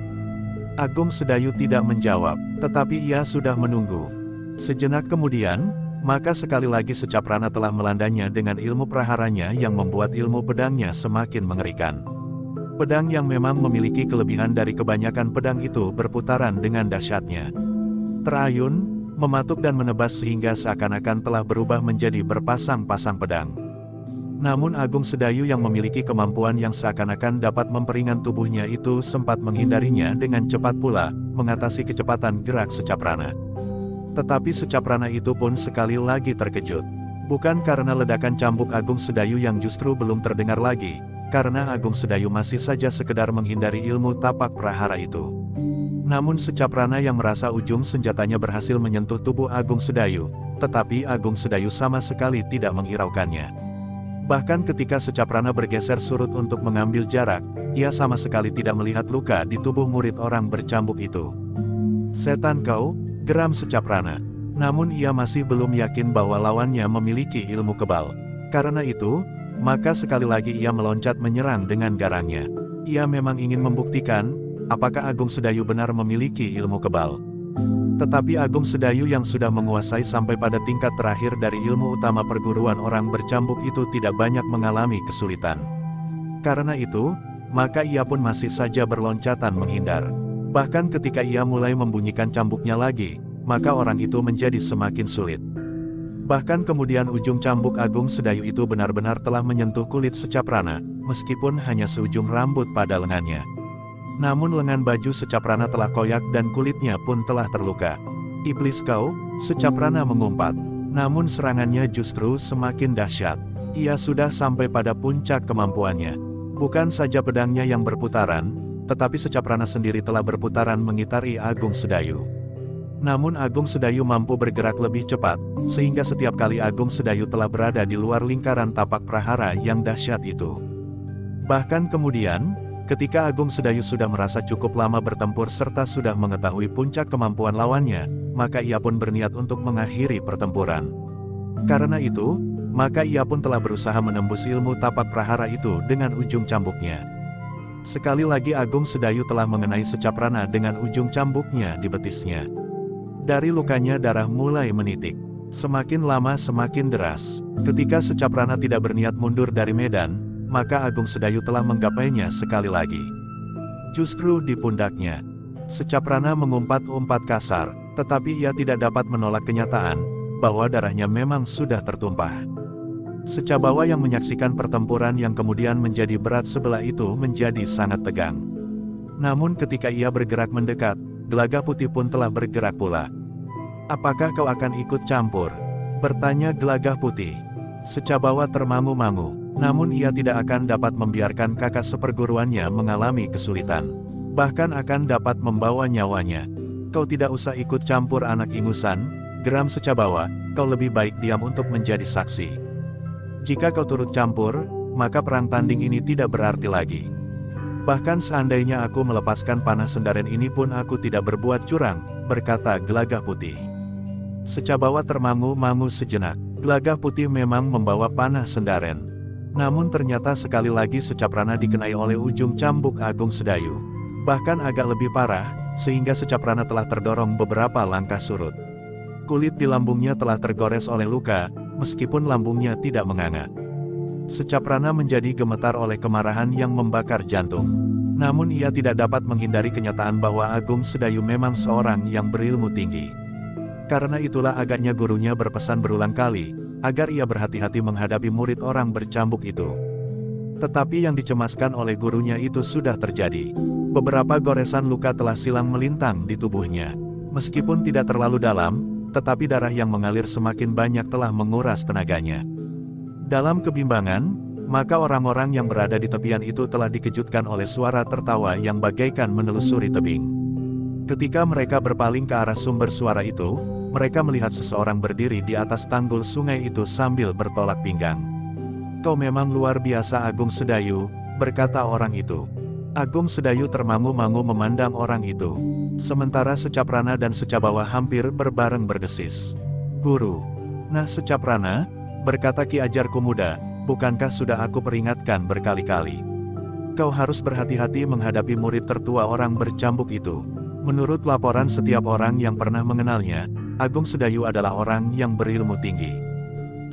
Agung Sedayu tidak menjawab, tetapi ia sudah menunggu. Sejenak kemudian, maka sekali lagi Secaprana telah melandanya dengan ilmu praharanya yang membuat ilmu pedangnya semakin mengerikan. Pedang yang memang memiliki kelebihan dari kebanyakan pedang itu berputaran dengan dahsyatnya. Terayun, mematuk dan menebas sehingga seakan-akan telah berubah menjadi berpasang-pasang pedang. Namun Agung Sedayu yang memiliki kemampuan yang seakan-akan dapat memperingan tubuhnya itu sempat menghindarinya dengan cepat pula, mengatasi kecepatan gerak Secaprana. Tetapi Secaprana itu pun sekali lagi terkejut. Bukan karena ledakan cambuk Agung Sedayu yang justru belum terdengar lagi, karena Agung Sedayu masih saja sekedar menghindari ilmu tapak prahara itu. Namun Secaprana yang merasa ujung senjatanya berhasil menyentuh tubuh Agung Sedayu, tetapi Agung Sedayu sama sekali tidak menghiraukannya. Bahkan ketika Secaprana bergeser surut untuk mengambil jarak, ia sama sekali tidak melihat luka di tubuh murid orang bercambuk itu. "Setan kau!" geram Secaprana. Namun ia masih belum yakin bahwa lawannya memiliki ilmu kebal. Karena itu, maka sekali lagi ia meloncat menyerang dengan garangnya. Ia memang ingin membuktikan, apakah Agung Sedayu benar memiliki ilmu kebal. Tetapi Agung Sedayu yang sudah menguasai sampai pada tingkat terakhir dari ilmu utama perguruan orang bercambuk itu tidak banyak mengalami kesulitan. Karena itu, maka ia pun masih saja berloncatan menghindar. Bahkan ketika ia mulai membunyikan cambuknya lagi, maka orang itu menjadi semakin sulit. Bahkan kemudian ujung cambuk Agung Sedayu itu benar-benar telah menyentuh kulit Secaprana, meskipun hanya seujung rambut pada lengannya. Namun lengan baju Secaprana telah koyak dan kulitnya pun telah terluka. "Iblis kau!" Secaprana mengumpat. Namun serangannya justru semakin dahsyat. Ia sudah sampai pada puncak kemampuannya. Bukan saja pedangnya yang berputaran, tetapi Secaprana sendiri telah berputaran mengitari Agung Sedayu. Namun Agung Sedayu mampu bergerak lebih cepat, sehingga setiap kali Agung Sedayu telah berada di luar lingkaran tapak prahara yang dahsyat itu. Bahkan kemudian, Ketika Agung Sedayu sudah merasa cukup lama bertempur serta sudah mengetahui puncak kemampuan lawannya, maka ia pun berniat untuk mengakhiri pertempuran. Karena itu, maka ia pun telah berusaha menembus ilmu tapak prahara itu dengan ujung cambuknya. Sekali lagi Agung Sedayu telah mengenai Secaprana dengan ujung cambuknya di betisnya. Dari lukanya darah mulai menitik. Semakin lama semakin deras. Ketika Secaprana tidak berniat mundur dari medan, maka Agung Sedayu telah menggapainya sekali lagi. Justru di pundaknya, Secaprana mengumpat-umpat kasar, tetapi ia tidak dapat menolak kenyataan bahwa darahnya memang sudah tertumpah. Secabawa yang menyaksikan pertempuran yang kemudian menjadi berat sebelah itu menjadi sangat tegang. Namun ketika ia bergerak mendekat, Gelagah Putih pun telah bergerak pula. "Apakah kau akan ikut campur?" bertanya Gelagah Putih. Secabawa termangu-mangu. Namun ia tidak akan dapat membiarkan kakak seperguruannya mengalami kesulitan. Bahkan akan dapat membawa nyawanya. "Kau tidak usah ikut campur anak ingusan," geram Secabawa, "kau lebih baik diam untuk menjadi saksi. Jika kau turut campur, maka perang tanding ini tidak berarti lagi. Bahkan seandainya aku melepaskan panah sendaren ini pun aku tidak berbuat curang," berkata Gelagah Putih. Secabawa termangu-mangu sejenak. Gelagah Putih memang membawa panah sendaren. Namun ternyata sekali lagi Secaprana dikenai oleh ujung cambuk Agung Sedayu. Bahkan agak lebih parah, sehingga Secaprana telah terdorong beberapa langkah surut. Kulit di lambungnya telah tergores oleh luka, meskipun lambungnya tidak menganga. Secaprana menjadi gemetar oleh kemarahan yang membakar jantung. Namun ia tidak dapat menghindari kenyataan bahwa Agung Sedayu memang seorang yang berilmu tinggi. Karena itulah agaknya gurunya berpesan berulang kali, agar ia berhati-hati menghadapi murid orang bercambuk itu. Tetapi yang dicemaskan oleh gurunya itu sudah terjadi. Beberapa goresan luka telah silang melintang di tubuhnya. Meskipun tidak terlalu dalam, tetapi darah yang mengalir semakin banyak telah menguras tenaganya. Dalam kebimbangan, maka orang-orang yang berada di tepian itu telah dikejutkan oleh suara tertawa yang bagaikan menelusuri tebing. Ketika mereka berpaling ke arah sumber suara itu, mereka melihat seseorang berdiri di atas tanggul sungai itu sambil bertolak pinggang. "Kau memang luar biasa Agung Sedayu," berkata orang itu. Agung Sedayu termangu-mangu memandang orang itu. Sementara Secaprana dan Secabawa hampir berbareng berdesis. "Guru." "Nah Secaprana," berkata Ki Ajar Kumuda, "bukankah sudah aku peringatkan berkali-kali? Kau harus berhati-hati menghadapi murid tertua orang bercambuk itu. Menurut laporan setiap orang yang pernah mengenalnya, Agung Sedayu adalah orang yang berilmu tinggi.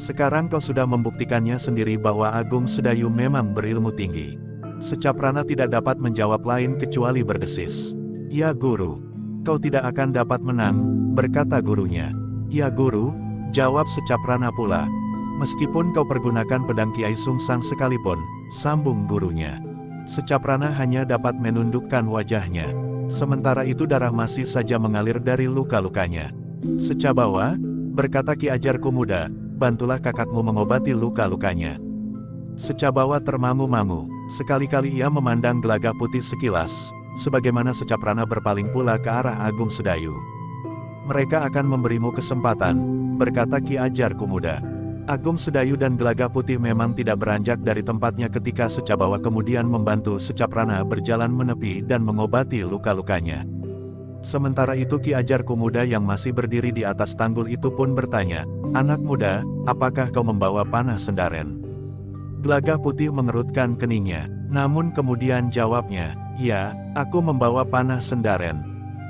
Sekarang kau sudah membuktikannya sendiri bahwa Agung Sedayu memang berilmu tinggi." Secaprana tidak dapat menjawab lain kecuali berdesis. "Ya guru, kau tidak akan dapat menang," berkata gurunya. "Ya guru," jawab Secaprana pula. "Meskipun kau pergunakan pedang Kiai Sungsang sekalipun," sambung gurunya. Secaprana hanya dapat menundukkan wajahnya. Sementara itu darah masih saja mengalir dari luka-lukanya. "Secabawa," berkata Ki Ajar Kumuda, "bantulah kakakmu mengobati luka-lukanya." Secabawa termangu-mangu. Sekali-kali ia memandang Gelagah Putih sekilas, sebagaimana Secaprana berpaling pula ke arah Agung Sedayu. "Mereka akan memberimu kesempatan," berkata Ki Ajar Kumuda. Agung Sedayu dan Gelagah Putih memang tidak beranjak dari tempatnya ketika Secabawa kemudian membantu Secaprana berjalan menepi dan mengobati luka-lukanya. Sementara itu Ki Ajar Kumuda yang masih berdiri di atas tanggul itu pun bertanya, "Anak muda, apakah kau membawa panah sendaren?" Gelagah Putih mengerutkan keningnya, namun kemudian jawabnya, "Ya, aku membawa panah sendaren."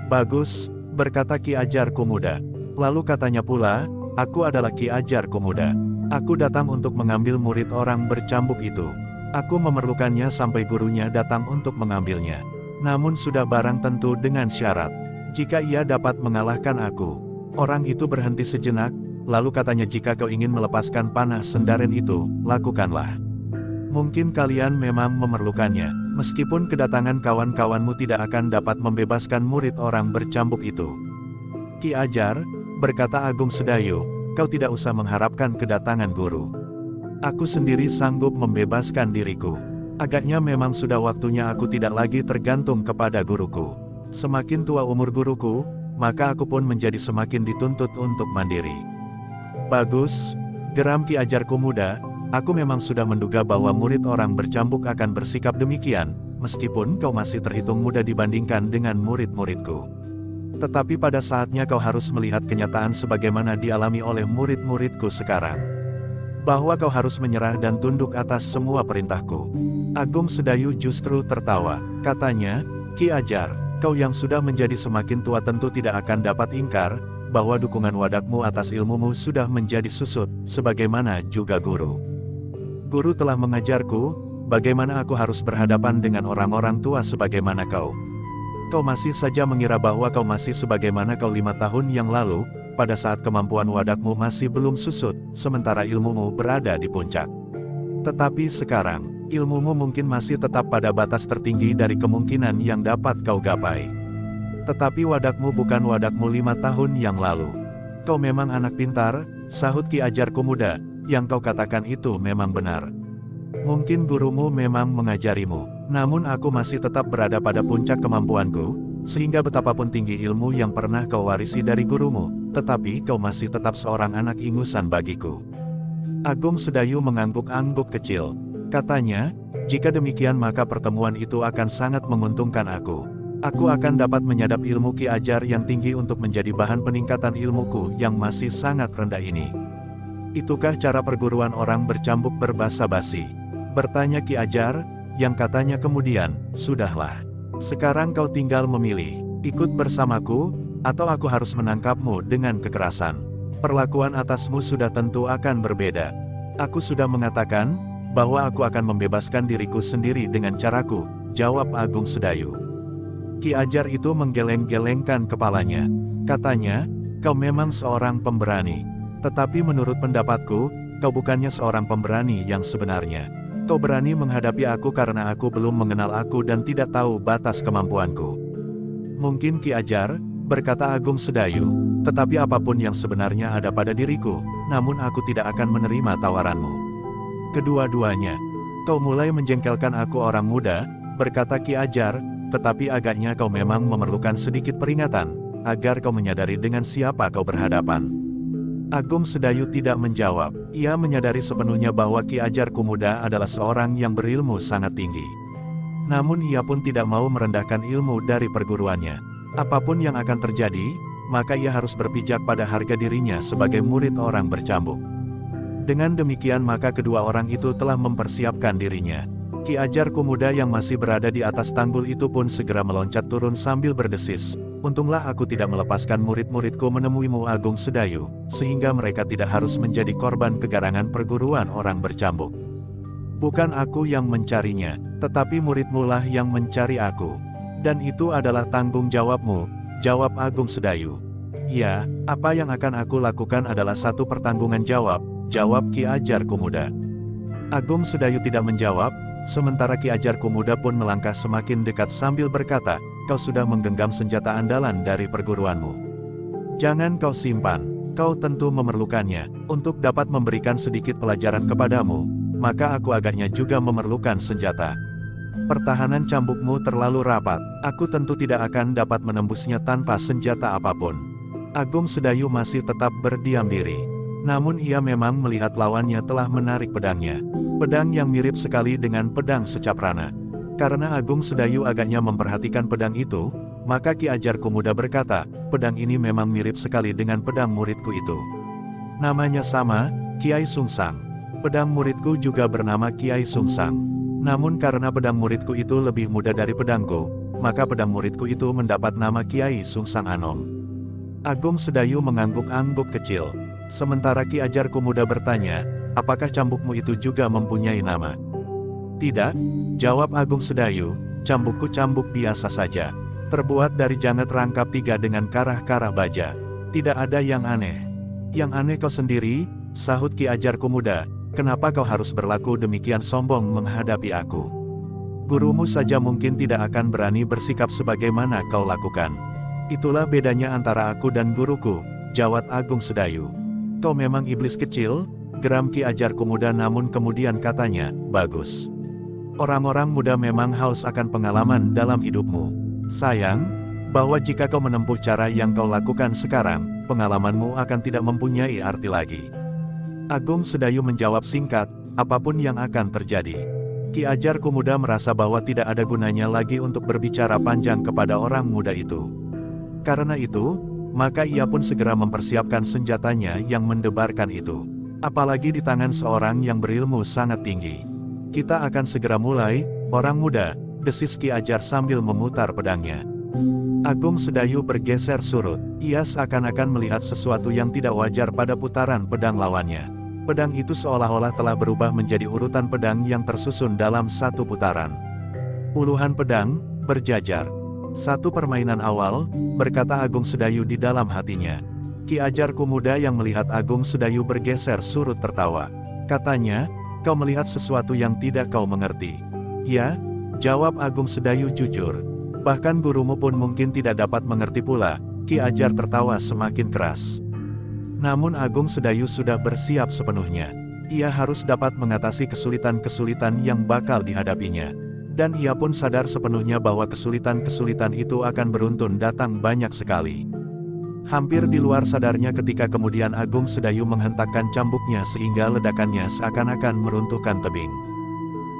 "Bagus," berkata Ki Ajar Kumuda. Lalu katanya pula, "Aku adalah Ki Ajar Kumuda. Aku datang untuk mengambil murid orang bercambuk itu. Aku memerlukannya sampai gurunya datang untuk mengambilnya. Namun sudah barang tentu dengan syarat. Jika ia dapat mengalahkan aku." Orang itu berhenti sejenak, lalu katanya, "Jika kau ingin melepaskan panah sendaren itu, lakukanlah. Mungkin kalian memang memerlukannya, meskipun kedatangan kawan-kawanmu tidak akan dapat membebaskan murid orang bercambuk itu." "Ki Ajar," berkata Agung Sedayu, "kau tidak usah mengharapkan kedatangan guru. Aku sendiri sanggup membebaskan diriku. Agaknya memang sudah waktunya aku tidak lagi tergantung kepada guruku. Semakin tua umur guruku, maka aku pun menjadi semakin dituntut untuk mandiri." "Bagus," geram Ki Ajar Kumuda, "aku memang sudah menduga bahwa murid orang bercambuk akan bersikap demikian, meskipun kau masih terhitung muda dibandingkan dengan murid-muridku. Tetapi pada saatnya kau harus melihat kenyataan sebagaimana dialami oleh murid-muridku sekarang. Bahwa kau harus menyerah dan tunduk atas semua perintahku. Agung Sedayu justru tertawa, katanya, Ki Ajar, kau yang sudah menjadi semakin tua tentu tidak akan dapat ingkar, bahwa dukungan wadakmu atas ilmumu sudah menjadi susut, sebagaimana juga guru. Guru telah mengajarku, bagaimana aku harus berhadapan dengan orang-orang tua sebagaimana kau. Kau masih saja mengira bahwa kau masih sebagaimana kau 5 tahun yang lalu, pada saat kemampuan wadakmu masih belum susut, sementara ilmumu berada di puncak. Tetapi sekarang, ilmumu mungkin masih tetap pada batas tertinggi dari kemungkinan yang dapat kau gapai. Tetapi wadakmu bukan wadakmu 5 tahun yang lalu. Kau memang anak pintar, sahut Ki Ajarku muda, yang kau katakan itu memang benar. Mungkin gurumu memang mengajarimu, namun aku masih tetap berada pada puncak kemampuanku, sehingga betapapun tinggi ilmu yang pernah kau warisi dari gurumu, tetapi kau masih tetap seorang anak ingusan bagiku. Agung Sedayu mengangguk-angguk kecil. Katanya, jika demikian maka pertemuan itu akan sangat menguntungkan aku. Aku akan dapat menyadap ilmu Ki Ajar yang tinggi untuk menjadi bahan peningkatan ilmuku yang masih sangat rendah ini. Itukah cara perguruan orang bercambuk berbasa-basi? Bertanya Ki Ajar, yang katanya kemudian, sudahlah. Sekarang kau tinggal memilih, ikut bersamaku, atau aku harus menangkapmu dengan kekerasan. Perlakuan atasmu sudah tentu akan berbeda. Aku sudah mengatakan, bahwa aku akan membebaskan diriku sendiri dengan caraku, jawab Agung Sedayu. Ki Ajar itu menggeleng-gelengkan kepalanya. Katanya, kau memang seorang pemberani. Tetapi menurut pendapatku, kau bukannya seorang pemberani yang sebenarnya. Kau berani menghadapi aku karena aku belum mengenal aku dan tidak tahu batas kemampuanku. Mungkin Ki Ajar, berkata Agung Sedayu, tetapi apapun yang sebenarnya ada pada diriku, namun aku tidak akan menerima tawaranmu. Kedua-duanya, kau mulai menjengkelkan aku orang muda, berkata Ki Ajar, tetapi agaknya kau memang memerlukan sedikit peringatan, agar kau menyadari dengan siapa kau berhadapan. Agung Sedayu tidak menjawab, ia menyadari sepenuhnya bahwa Ki Ajarku muda adalah seorang yang berilmu sangat tinggi. Namun ia pun tidak mau merendahkan ilmu dari perguruannya. Apapun yang akan terjadi, maka ia harus berpijak pada harga dirinya sebagai murid orang bercambuk. Dengan demikian maka kedua orang itu telah mempersiapkan dirinya. Ki Ajarku muda yang masih berada di atas tanggul itu pun segera meloncat turun sambil berdesis, untunglah aku tidak melepaskan murid-muridku menemuimu Agung Sedayu, sehingga mereka tidak harus menjadi korban kegarangan perguruan orang bercambuk. Bukan aku yang mencarinya, tetapi muridmu lah yang mencari aku. Dan itu adalah tanggung jawabmu, jawab Agung Sedayu. Ya, apa yang akan aku lakukan adalah satu pertanggungan jawab, jawab Ki Ajarku muda. Agung Sedayu tidak menjawab. Sementara Ki Ajarku muda pun melangkah semakin dekat sambil berkata, kau sudah menggenggam senjata andalan dari perguruanmu. Jangan kau simpan, kau tentu memerlukannya, untuk dapat memberikan sedikit pelajaran kepadamu, maka aku agaknya juga memerlukan senjata. Pertahanan cambukmu terlalu rapat, aku tentu tidak akan dapat menembusnya tanpa senjata apapun. Agung Sedayu masih tetap berdiam diri. Namun ia memang melihat lawannya telah menarik pedangnya. Pedang yang mirip sekali dengan pedang Secaprana. Karena Agung Sedayu agaknya memperhatikan pedang itu, maka Ki Ajarku muda berkata, pedang ini memang mirip sekali dengan pedang muridku itu. Namanya sama, Kiai Sungsang. Pedang muridku juga bernama Kiai Sungsang. Namun karena pedang muridku itu lebih muda dari pedangku, maka pedang muridku itu mendapat nama Kiai Sungsang Anom. Agung Sedayu mengangguk-angguk kecil. Sementara Ki Ajarku muda bertanya, apakah cambukmu itu juga mempunyai nama? Tidak, jawab Agung Sedayu, cambukku cambuk biasa saja. Terbuat dari jangat rangkap 3 dengan karah-karah baja. Tidak ada yang aneh. Yang aneh kau sendiri, sahut Ki Ajarku muda, kenapa kau harus berlaku demikian sombong menghadapi aku? Gurumu saja mungkin tidak akan berani bersikap sebagaimana kau lakukan. Itulah bedanya antara aku dan guruku, jawab Agung Sedayu. Kau memang iblis kecil, geram Ki Ajarku muda namun kemudian katanya, bagus. Orang-orang muda memang haus akan pengalaman dalam hidupmu. Sayang, bahwa jika kau menempuh cara yang kau lakukan sekarang, pengalamanmu akan tidak mempunyai arti lagi. Agung Sedayu menjawab singkat, apapun yang akan terjadi. Ki Ajar Kumuda merasa bahwa tidak ada gunanya lagi untuk berbicara panjang kepada orang muda itu. Karena itu, maka ia pun segera mempersiapkan senjatanya yang mendebarkan itu. Apalagi di tangan seorang yang berilmu sangat tinggi. Kita akan segera mulai, orang muda, desis Ki Ajar sambil memutar pedangnya. Agung Sedayu bergeser surut. Ia seakan-akan melihat sesuatu yang tidak wajar pada putaran pedang lawannya. Pedang itu seolah-olah telah berubah menjadi urutan pedang yang tersusun dalam satu putaran. Puluhan pedang berjajar. Satu permainan awal, berkata Agung Sedayu di dalam hatinya. Ki Ajar Kumuda yang melihat Agung Sedayu bergeser surut tertawa. Katanya, kau melihat sesuatu yang tidak kau mengerti. Ya, jawab Agung Sedayu jujur. Bahkan gurumu pun mungkin tidak dapat mengerti pula. Ki Ajar tertawa semakin keras. Namun Agung Sedayu sudah bersiap sepenuhnya. Ia harus dapat mengatasi kesulitan-kesulitan yang bakal dihadapinya. Dan ia pun sadar sepenuhnya bahwa kesulitan-kesulitan itu akan beruntun datang banyak sekali. Hampir di luar sadarnya ketika kemudian Agung Sedayu menghentakkan cambuknya sehingga ledakannya seakan-akan meruntuhkan tebing.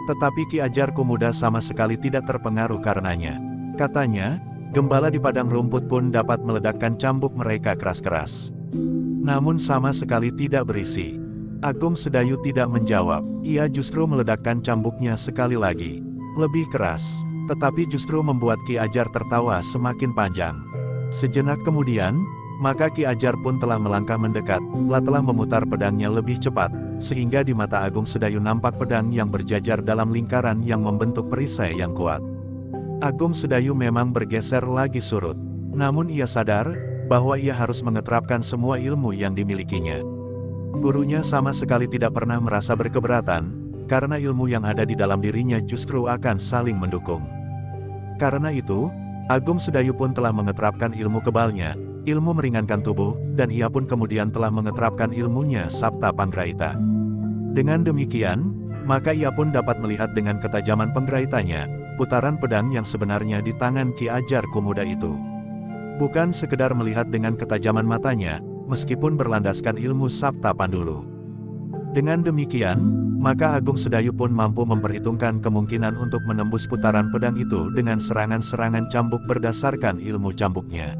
Tetapi Ki Ajar Kumuda sama sekali tidak terpengaruh karenanya. Katanya, gembala di padang rumput pun dapat meledakkan cambuk mereka keras-keras. Namun sama sekali tidak berisi. Agung Sedayu tidak menjawab, ia justru meledakkan cambuknya sekali lagi. Lebih keras, tetapi justru membuat Ki Ajar tertawa semakin panjang. Sejenak kemudian, maka Ki Ajar pun telah melangkah mendekat, telah memutar pedangnya lebih cepat, sehingga di mata Agung Sedayu nampak pedang yang berjajar dalam lingkaran yang membentuk perisai yang kuat. Agung Sedayu memang bergeser lagi surut. Namun ia sadar, bahwa ia harus mengeterapkan semua ilmu yang dimilikinya. Gurunya sama sekali tidak pernah merasa berkeberatan, karena ilmu yang ada di dalam dirinya justru akan saling mendukung. Karena itu, Agung Sedayu pun telah mengeterapkan ilmu kebalnya, ilmu meringankan tubuh, dan ia pun kemudian telah mengeterapkan ilmunya Sapta Panggraita. Dengan demikian, maka ia pun dapat melihat dengan ketajaman penggraitanya, putaran pedang yang sebenarnya di tangan Ki Ajar Kumuda itu. Bukan sekedar melihat dengan ketajaman matanya, meskipun berlandaskan ilmu Sapta Pandulu. Dengan demikian, maka Agung Sedayu pun mampu memperhitungkan kemungkinan untuk menembus putaran pedang itu dengan serangan-serangan cambuk berdasarkan ilmu cambuknya.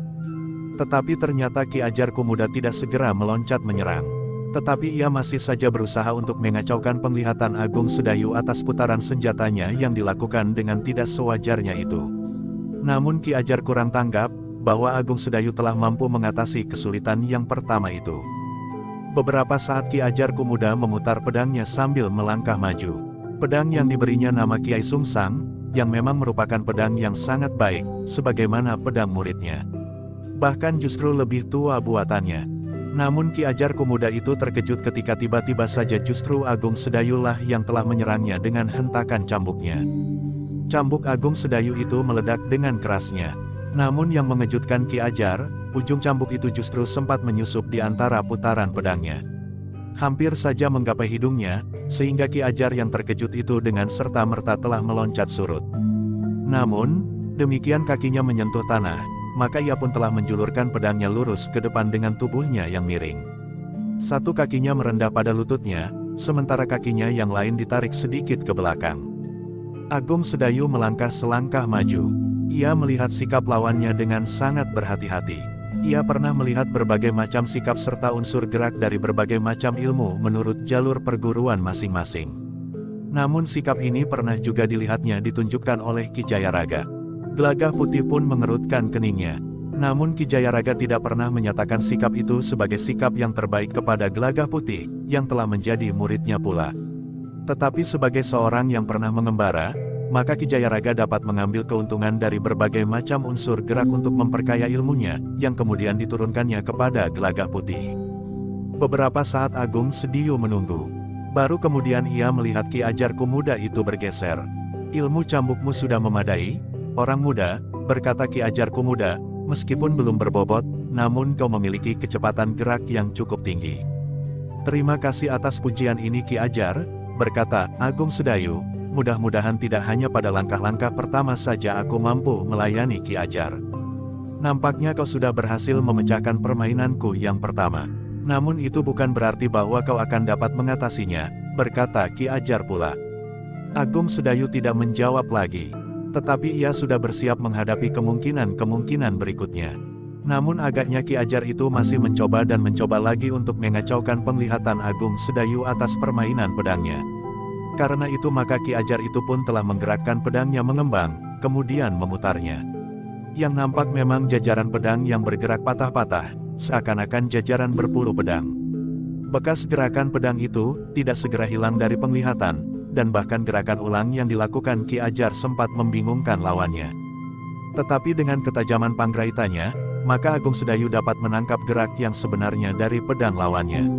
Tetapi ternyata Ki Ajar Kumuda tidak segera meloncat menyerang. Tetapi ia masih saja berusaha untuk mengacaukan penglihatan Agung Sedayu atas putaran senjatanya yang dilakukan dengan tidak sewajarnya itu. Namun Ki Ajar kurang tanggap, bahwa Agung Sedayu telah mampu mengatasi kesulitan yang pertama itu. Beberapa saat Ki Ajar Kumuda memutar pedangnya sambil melangkah maju. Pedang yang diberinya nama Kiai Sungsang, yang memang merupakan pedang yang sangat baik, sebagaimana pedang muridnya. Bahkan justru lebih tua buatannya. Namun Ki Ajar Kumuda itu terkejut ketika tiba-tiba saja justru Agung Sedayulah yang telah menyerangnya dengan hentakan cambuknya. Cambuk Agung Sedayu itu meledak dengan kerasnya. Namun yang mengejutkan Ki Ajar, ujung cambuk itu justru sempat menyusup di antara putaran pedangnya. Hampir saja menggapai hidungnya, sehingga Ki Ajar yang terkejut itu dengan serta-merta telah meloncat surut. Namun, demikian kakinya menyentuh tanah, maka ia pun telah menjulurkan pedangnya lurus ke depan dengan tubuhnya yang miring. Satu kakinya merendah pada lututnya, sementara kakinya yang lain ditarik sedikit ke belakang. Agung Sedayu melangkah selangkah maju. Ia melihat sikap lawannya dengan sangat berhati-hati. Ia pernah melihat berbagai macam sikap serta unsur gerak dari berbagai macam ilmu menurut jalur perguruan masing-masing. Namun sikap ini pernah juga dilihatnya ditunjukkan oleh Ki Jayaraga. Gelagah Putih pun mengerutkan keningnya. Namun Ki Jayaraga tidak pernah menyatakan sikap itu sebagai sikap yang terbaik kepada Gelagah Putih, yang telah menjadi muridnya pula. Tetapi sebagai seorang yang pernah mengembara, maka Ki Jayaraga dapat mengambil keuntungan dari berbagai macam unsur gerak untuk memperkaya ilmunya, yang kemudian diturunkannya kepada Gelagah Putih. Beberapa saat Agung Sedayu menunggu. Baru kemudian ia melihat Ki Ajar Kumuda itu bergeser. Ilmu cambukmu sudah memadai, orang muda, berkata Ki Ajar Kumuda, meskipun belum berbobot, namun kau memiliki kecepatan gerak yang cukup tinggi. Terima kasih atas pujian ini Ki Ajar, berkata Agung Sedayu, mudah-mudahan tidak hanya pada langkah-langkah pertama saja aku mampu melayani Ki Ajar. Nampaknya kau sudah berhasil memecahkan permainanku yang pertama. Namun itu bukan berarti bahwa kau akan dapat mengatasinya, berkata Ki Ajar pula. Agung Sedayu tidak menjawab lagi. Tetapi ia sudah bersiap menghadapi kemungkinan-kemungkinan berikutnya. Namun agaknya Ki Ajar itu masih mencoba dan mencoba lagi untuk mengacaukan penglihatan Agung Sedayu atas permainan pedangnya. Karena itu maka Ki Ajar itu pun telah menggerakkan pedangnya mengembang, kemudian memutarnya. Yang nampak memang jajaran pedang yang bergerak patah-patah, seakan-akan jajaran berpuluh pedang. Bekas gerakan pedang itu tidak segera hilang dari penglihatan, dan bahkan gerakan ulang yang dilakukan Ki Ajar sempat membingungkan lawannya. Tetapi dengan ketajaman panggraitanya, maka Agung Sedayu dapat menangkap gerak yang sebenarnya dari pedang lawannya.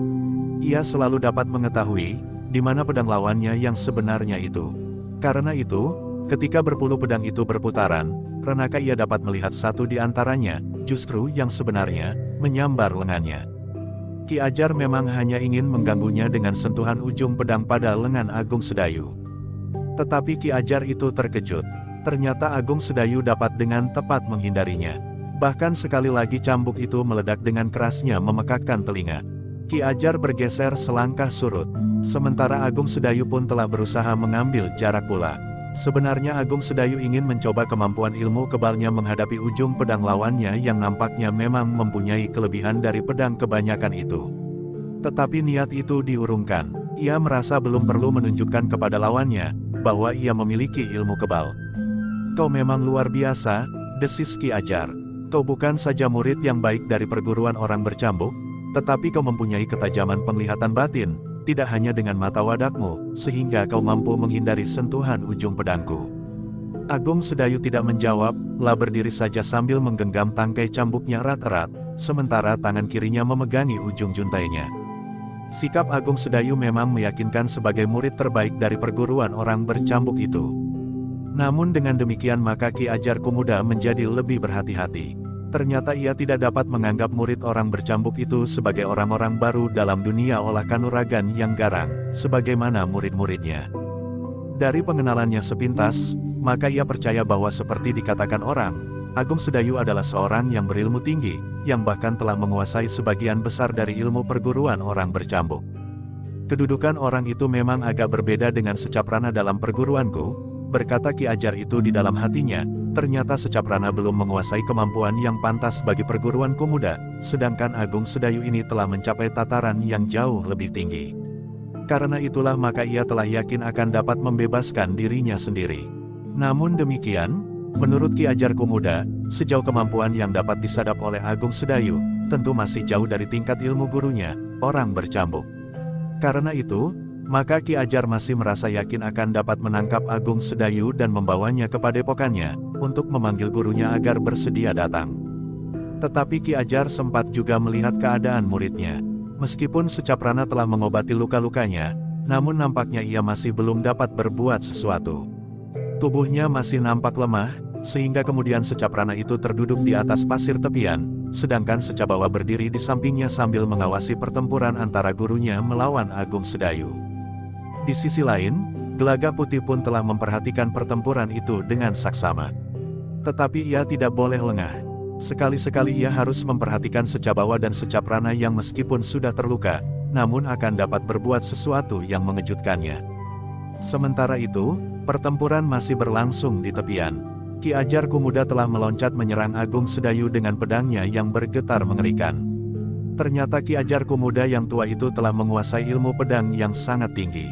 Ia selalu dapat mengetahui di mana pedang lawannya yang sebenarnya itu. Karena itu, ketika berpuluh pedang itu berputaran, renaka ia dapat melihat satu di antaranya, justru yang sebenarnya, menyambar lengannya. Ki Ajar memang hanya ingin mengganggunya dengan sentuhan ujung pedang pada lengan Agung Sedayu. Tetapi Ki Ajar itu terkejut. Ternyata Agung Sedayu dapat dengan tepat menghindarinya. Bahkan sekali lagi cambuk itu meledak dengan kerasnya memekakkan telinga. Ki Ajar bergeser selangkah surut. Sementara Agung Sedayu pun telah berusaha mengambil jarak pula. Sebenarnya Agung Sedayu ingin mencoba kemampuan ilmu kebalnya menghadapi ujung pedang lawannya yang nampaknya memang mempunyai kelebihan dari pedang kebanyakan itu. Tetapi niat itu diurungkan. Ia merasa belum perlu menunjukkan kepada lawannya bahwa ia memiliki ilmu kebal. "Kau memang luar biasa," desis Ki Ajar. "Kau bukan saja murid yang baik dari perguruan orang bercambuk, tetapi kau mempunyai ketajaman penglihatan batin. Tidak hanya dengan mata wadakmu, sehingga kau mampu menghindari sentuhan ujung pedangku." Agung Sedayu tidak menjawab, lah berdiri saja sambil menggenggam tangkai cambuknya erat-erat, sementara tangan kirinya memegangi ujung juntainya. Sikap Agung Sedayu memang meyakinkan sebagai murid terbaik dari perguruan orang bercambuk itu. Namun dengan demikian maka Ki Ajar Kumuda menjadi lebih berhati-hati. Ternyata ia tidak dapat menganggap murid orang bercambuk itu sebagai orang-orang baru dalam dunia olah kanuragan yang garang, sebagaimana murid-muridnya. Dari pengenalannya sepintas, maka ia percaya bahwa seperti dikatakan orang, Agung Sedayu adalah seorang yang berilmu tinggi, yang bahkan telah menguasai sebagian besar dari ilmu perguruan orang bercambuk. Kedudukan orang itu memang agak berbeda dengan Secaprana dalam perguruanku, berkata Ki Ajar itu di dalam hatinya. Ternyata Secaprana belum menguasai kemampuan yang pantas bagi perguruan Kumuda, sedangkan Agung Sedayu ini telah mencapai tataran yang jauh lebih tinggi. Karena itulah maka ia telah yakin akan dapat membebaskan dirinya sendiri. Namun demikian, menurut Ki Ajar Kumuda, sejauh kemampuan yang dapat disadap oleh Agung Sedayu, tentu masih jauh dari tingkat ilmu gurunya, orang bercambuk. Karena itu, maka Ki Ajar masih merasa yakin akan dapat menangkap Agung Sedayu dan membawanya ke padepokannya, untuk memanggil gurunya agar bersedia datang. Tetapi Ki Ajar sempat juga melihat keadaan muridnya. Meskipun Secaprana telah mengobati luka-lukanya, namun nampaknya ia masih belum dapat berbuat sesuatu. Tubuhnya masih nampak lemah, sehingga kemudian Secaprana itu terduduk di atas pasir tepian, sedangkan Secabawa berdiri di sampingnya sambil mengawasi pertempuran antara gurunya melawan Agung Sedayu. Di sisi lain, Gelagah Putih pun telah memperhatikan pertempuran itu dengan saksama. Tetapi ia tidak boleh lengah. Sekali-sekali ia harus memperhatikan Secabawa dan Secaprana yang meskipun sudah terluka, namun akan dapat berbuat sesuatu yang mengejutkannya. Sementara itu, pertempuran masih berlangsung di tepian. Ki Ajar Kumuda telah meloncat menyerang Agung Sedayu dengan pedangnya yang bergetar mengerikan. Ternyata Ki Ajar Kumuda yang tua itu telah menguasai ilmu pedang yang sangat tinggi.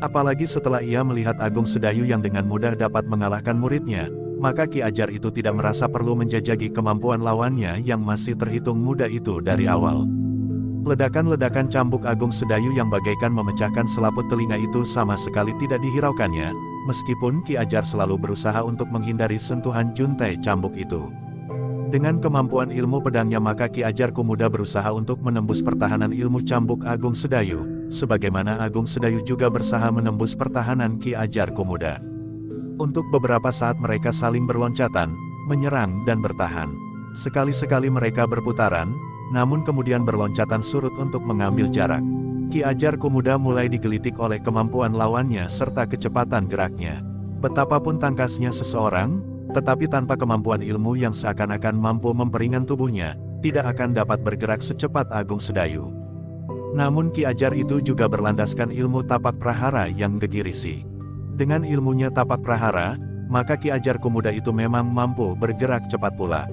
Apalagi setelah ia melihat Agung Sedayu yang dengan mudah dapat mengalahkan muridnya, maka Ki Ajar itu tidak merasa perlu menjajaki kemampuan lawannya yang masih terhitung muda itu dari awal. Ledakan-ledakan cambuk Agung Sedayu yang bagaikan memecahkan selaput telinga itu sama sekali tidak dihiraukannya, meskipun Ki Ajar selalu berusaha untuk menghindari sentuhan juntai cambuk itu. Dengan kemampuan ilmu pedangnya maka Ki Ajar Kumuda berusaha untuk menembus pertahanan ilmu cambuk Agung Sedayu, sebagaimana Agung Sedayu juga berusaha menembus pertahanan Ki Ajar Kumuda. Untuk beberapa saat mereka saling berloncatan, menyerang dan bertahan. Sekali-sekali mereka berputaran, namun kemudian berloncatan surut untuk mengambil jarak. Ki Ajar Kumuda mulai digelitik oleh kemampuan lawannya serta kecepatan geraknya. Betapapun tangkasnya seseorang, tetapi tanpa kemampuan ilmu yang seakan-akan mampu memperingan tubuhnya, tidak akan dapat bergerak secepat Agung Sedayu. Namun Ki Ajar itu juga berlandaskan ilmu tapak prahara yang gegirisi. Dengan ilmunya tapak prahara, maka Ki Ajar Komuda itu memang mampu bergerak cepat pula.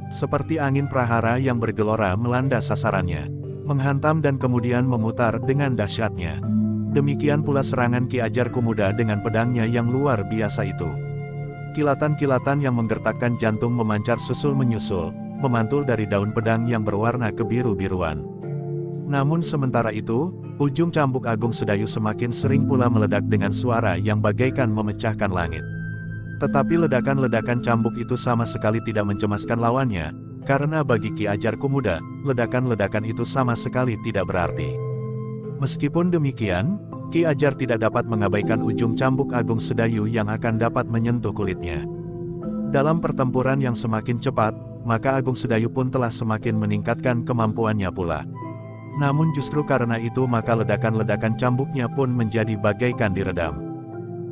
Seperti angin prahara yang bergelora melanda sasarannya, menghantam dan kemudian memutar dengan dahsyatnya. Demikian pula serangan Ki Ajar Komuda dengan pedangnya yang luar biasa itu. Kilatan-kilatan yang menggertakkan jantung memancar susul menyusul, memantul dari daun pedang yang berwarna kebiru-biruan. Namun sementara itu, ujung cambuk Agung Sedayu semakin sering pula meledak dengan suara yang bagaikan memecahkan langit. Tetapi ledakan-ledakan cambuk itu sama sekali tidak mencemaskan lawannya, karena bagi Ki Ajar Komuda, ledakan-ledakan itu sama sekali tidak berarti. Meskipun demikian, Ki Ajar tidak dapat mengabaikan ujung cambuk Agung Sedayu yang akan dapat menyentuh kulitnya. Dalam pertempuran yang semakin cepat, maka Agung Sedayu pun telah semakin meningkatkan kemampuannya pula. Namun justru karena itu maka ledakan-ledakan cambuknya pun menjadi bagaikan diredam.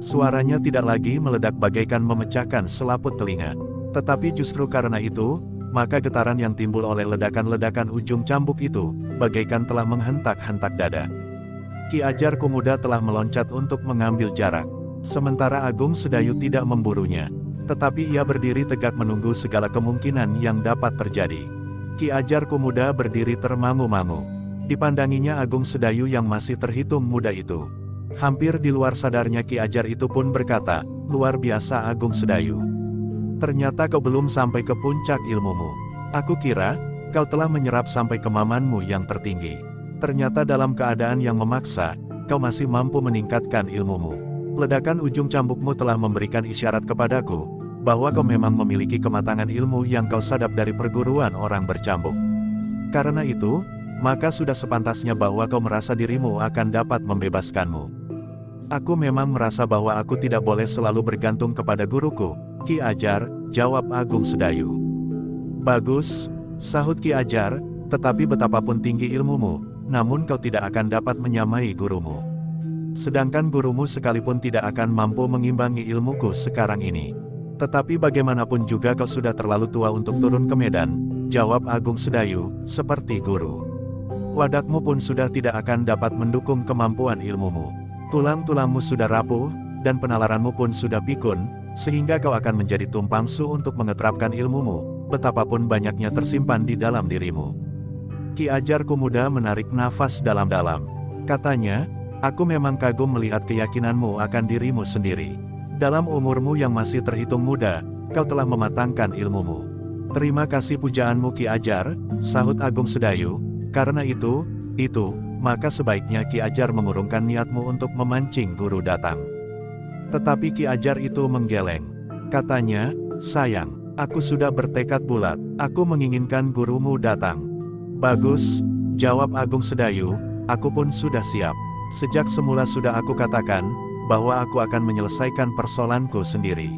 Suaranya tidak lagi meledak bagaikan memecahkan selaput telinga. Tetapi justru karena itu, maka getaran yang timbul oleh ledakan-ledakan ujung cambuk itu, bagaikan telah menghentak-hentak dada. Ki Ajar Komuda telah meloncat untuk mengambil jarak. Sementara Agung Sedayu tidak memburunya. Tetapi ia berdiri tegak menunggu segala kemungkinan yang dapat terjadi. Ki Ajar Komuda berdiri termangu-mangu. Dipandanginya Agung Sedayu yang masih terhitung muda itu. Hampir di luar sadarnya Ki Ajar itu pun berkata, "Luar biasa Agung Sedayu. Ternyata kau belum sampai ke puncak ilmumu. Aku kira, kau telah menyerap sampai kemamanmu yang tertinggi. Ternyata dalam keadaan yang memaksa, kau masih mampu meningkatkan ilmumu. Ledakan ujung cambukmu telah memberikan isyarat kepadaku, bahwa kau memang memiliki kematangan ilmu yang kau sadap dari perguruan orang bercambuk. Karena itu, maka sudah sepantasnya bahwa kau merasa dirimu akan dapat membebaskanmu. Aku memang merasa bahwa aku tidak boleh selalu bergantung kepada guruku, Ki Ajar," jawab Agung Sedayu. "Bagus," sahut Ki Ajar, "tetapi betapapun tinggi ilmumu, namun kau tidak akan dapat menyamai gurumu. Sedangkan gurumu sekalipun tidak akan mampu mengimbangi ilmuku sekarang ini. Tetapi bagaimanapun juga kau sudah terlalu tua untuk turun ke medan," jawab Agung Sedayu, "seperti guru. Wadakmu pun sudah tidak akan dapat mendukung kemampuan ilmumu. Tulang-tulangmu sudah rapuh, dan penalaranmu pun sudah pikun, sehingga kau akan menjadi tumpangsu untuk mengeterapkan ilmumu, betapapun banyaknya tersimpan di dalam dirimu." Ki Ajar Komuda menarik nafas dalam-dalam. Katanya, "Aku memang kagum melihat keyakinanmu akan dirimu sendiri. Dalam umurmu yang masih terhitung muda, kau telah mematangkan ilmumu." "Terima kasih pujaanmu Ki Ajar," sahut Agung Sedayu, "karena itu, maka sebaiknya Ki Ajar mengurungkan niatmu untuk memancing guru datang." Tetapi Ki Ajar itu menggeleng. Katanya, "Sayang, aku sudah bertekad bulat, aku menginginkan gurumu datang." "Bagus," jawab Agung Sedayu, "aku pun sudah siap. Sejak semula sudah aku katakan, bahwa aku akan menyelesaikan persoalanku sendiri.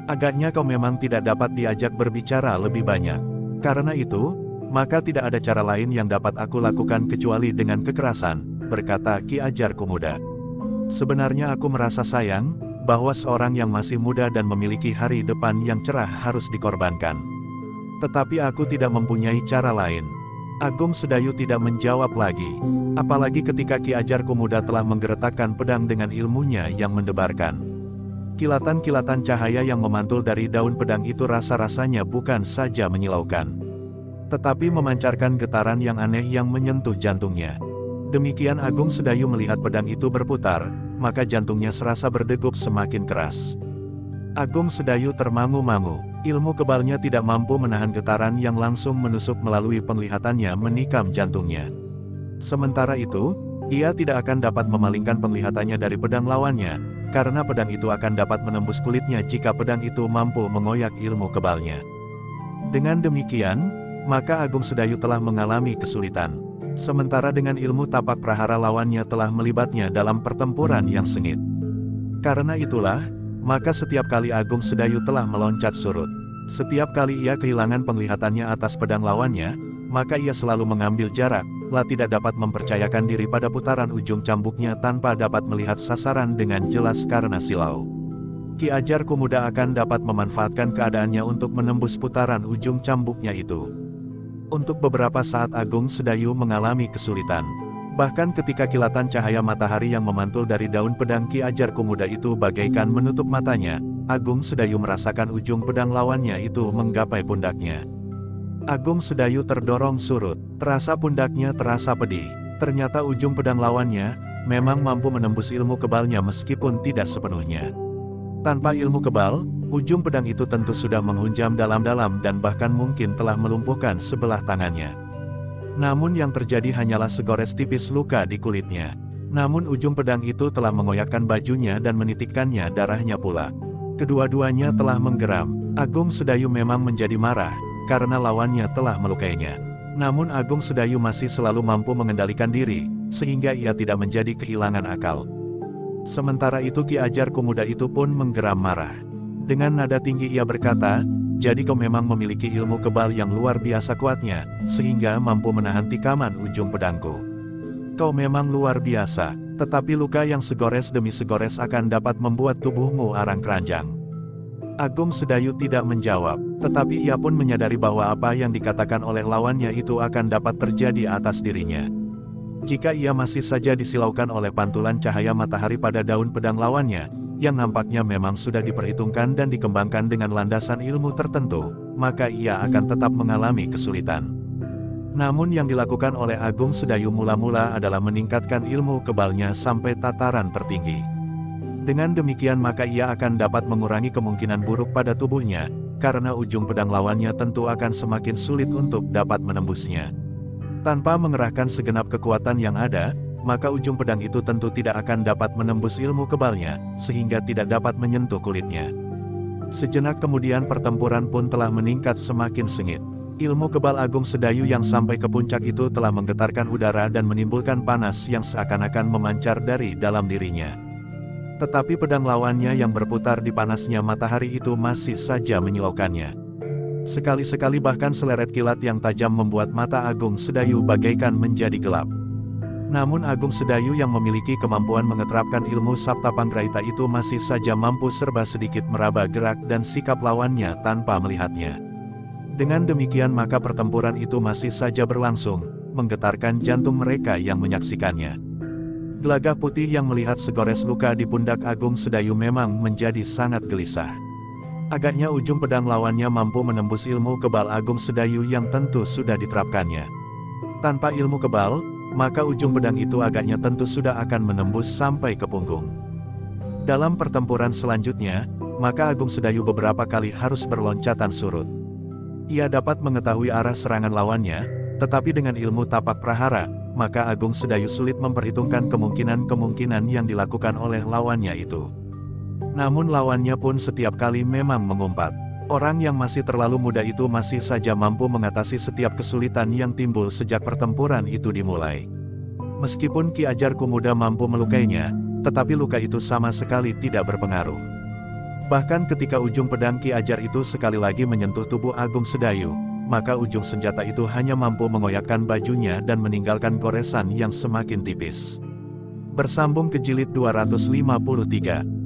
Agaknya kau memang tidak dapat diajak berbicara lebih banyak. Karena itu, maka tidak ada cara lain yang dapat aku lakukan kecuali dengan kekerasan," berkata Ki Ajar Komuda. "Sebenarnya aku merasa sayang, bahwa seorang yang masih muda dan memiliki hari depan yang cerah harus dikorbankan. Tetapi aku tidak mempunyai cara lain." Agung Sedayu tidak menjawab lagi. Apalagi ketika Ki Ajar Komuda telah menggeretakkan pedang dengan ilmunya yang mendebarkan. Kilatan-kilatan cahaya yang memantul dari daun pedang itu rasa-rasanya bukan saja menyilaukan, tetapi memancarkan getaran yang aneh yang menyentuh jantungnya. Demikian Agung Sedayu melihat pedang itu berputar, maka jantungnya serasa berdegup semakin keras. Agung Sedayu termangu-mangu, ilmu kebalnya tidak mampu menahan getaran yang langsung menusuk melalui penglihatannya menikam jantungnya. Sementara itu, ia tidak akan dapat memalingkan penglihatannya dari pedang lawannya, karena pedang itu akan dapat menembus kulitnya jika pedang itu mampu mengoyak ilmu kebalnya. Dengan demikian, maka Agung Sedayu telah mengalami kesulitan. Sementara dengan ilmu tapak prahara lawannya telah melibatnya dalam pertempuran yang sengit. Karena itulah, maka setiap kali Agung Sedayu telah meloncat surut. Setiap kali ia kehilangan penglihatannya atas pedang lawannya, maka ia selalu mengambil jarak, lah tidak dapat mempercayakan diri pada putaran ujung cambuknya tanpa dapat melihat sasaran dengan jelas karena silau. Ki Ajar Komuda akan dapat memanfaatkan keadaannya untuk menembus putaran ujung cambuknya itu. Untuk beberapa saat Agung Sedayu mengalami kesulitan. Bahkan ketika kilatan cahaya matahari yang memantul dari daun pedang Ki Ajar Komuda itu bagaikan menutup matanya, Agung Sedayu merasakan ujung pedang lawannya itu menggapai pundaknya. Agung Sedayu terdorong surut, terasa pundaknya terasa pedih. Ternyata ujung pedang lawannya memang mampu menembus ilmu kebalnya meskipun tidak sepenuhnya. Tanpa ilmu kebal, ujung pedang itu tentu sudah menghunjam dalam-dalam dan bahkan mungkin telah melumpuhkan sebelah tangannya. Namun yang terjadi hanyalah segores tipis luka di kulitnya. Namun ujung pedang itu telah mengoyakkan bajunya dan menitikkannya darahnya pula. Kedua-duanya telah menggeram. Agung Sedayu memang menjadi marah, karena lawannya telah melukainya. Namun Agung Sedayu masih selalu mampu mengendalikan diri, sehingga ia tidak menjadi kehilangan akal. Sementara itu Ki Ajar Komuda itu pun menggeram marah. Dengan nada tinggi ia berkata, "Jadi kau memang memiliki ilmu kebal yang luar biasa kuatnya, sehingga mampu menahan tikaman ujung pedangku. Kau memang luar biasa, tetapi luka yang segores demi segores akan dapat membuat tubuhmu arang-keranjang." Agung Sedayu tidak menjawab, tetapi ia pun menyadari bahwa apa yang dikatakan oleh lawannya itu akan dapat terjadi atas dirinya. Jika ia masih saja disilaukan oleh pantulan cahaya matahari pada daun pedang lawannya, yang nampaknya memang sudah diperhitungkan dan dikembangkan dengan landasan ilmu tertentu, maka ia akan tetap mengalami kesulitan. Namun yang dilakukan oleh Agung Sedayu mula-mula adalah meningkatkan ilmu kebalnya sampai tataran tertinggi. Dengan demikian maka ia akan dapat mengurangi kemungkinan buruk pada tubuhnya, karena ujung pedang lawannya tentu akan semakin sulit untuk dapat menembusnya. Tanpa mengerahkan segenap kekuatan yang ada, maka ujung pedang itu tentu tidak akan dapat menembus ilmu kebalnya, sehingga tidak dapat menyentuh kulitnya. Sejenak kemudian pertempuran pun telah meningkat semakin sengit. Ilmu kebal Agung Sedayu yang sampai ke puncak itu telah menggetarkan udara dan menimbulkan panas yang seakan-akan memancar dari dalam dirinya. Tetapi pedang lawannya yang berputar di panasnya matahari itu masih saja menyilaukannya. Sekali-sekali bahkan seleret kilat yang tajam membuat mata Agung Sedayu bagaikan menjadi gelap. Namun Agung Sedayu yang memiliki kemampuan mengeterapkan ilmu Sabta Panggraita itu masih saja mampu serba sedikit meraba gerak dan sikap lawannya tanpa melihatnya. Dengan demikian maka pertempuran itu masih saja berlangsung, menggetarkan jantung mereka yang menyaksikannya. Gelagah Putih yang melihat segores luka di pundak Agung Sedayu memang menjadi sangat gelisah. Agaknya ujung pedang lawannya mampu menembus ilmu kebal Agung Sedayu yang tentu sudah diterapkannya. Tanpa ilmu kebal, maka ujung pedang itu agaknya tentu sudah akan menembus sampai ke punggung. Dalam pertempuran selanjutnya, maka Agung Sedayu beberapa kali harus berloncatan surut. Ia dapat mengetahui arah serangan lawannya, tetapi dengan ilmu tapak prahara, maka Agung Sedayu sulit memperhitungkan kemungkinan-kemungkinan yang dilakukan oleh lawannya itu. Namun lawannya pun setiap kali memang mengumpat. Orang yang masih terlalu muda itu masih saja mampu mengatasi setiap kesulitan yang timbul sejak pertempuran itu dimulai. Meskipun Ki Ajar Komuda mampu melukainya, tetapi luka itu sama sekali tidak berpengaruh. Bahkan ketika ujung pedang Ki Ajar itu sekali lagi menyentuh tubuh Agung Sedayu, maka ujung senjata itu hanya mampu mengoyakkan bajunya dan meninggalkan goresan yang semakin tipis. Bersambung ke jilid 253.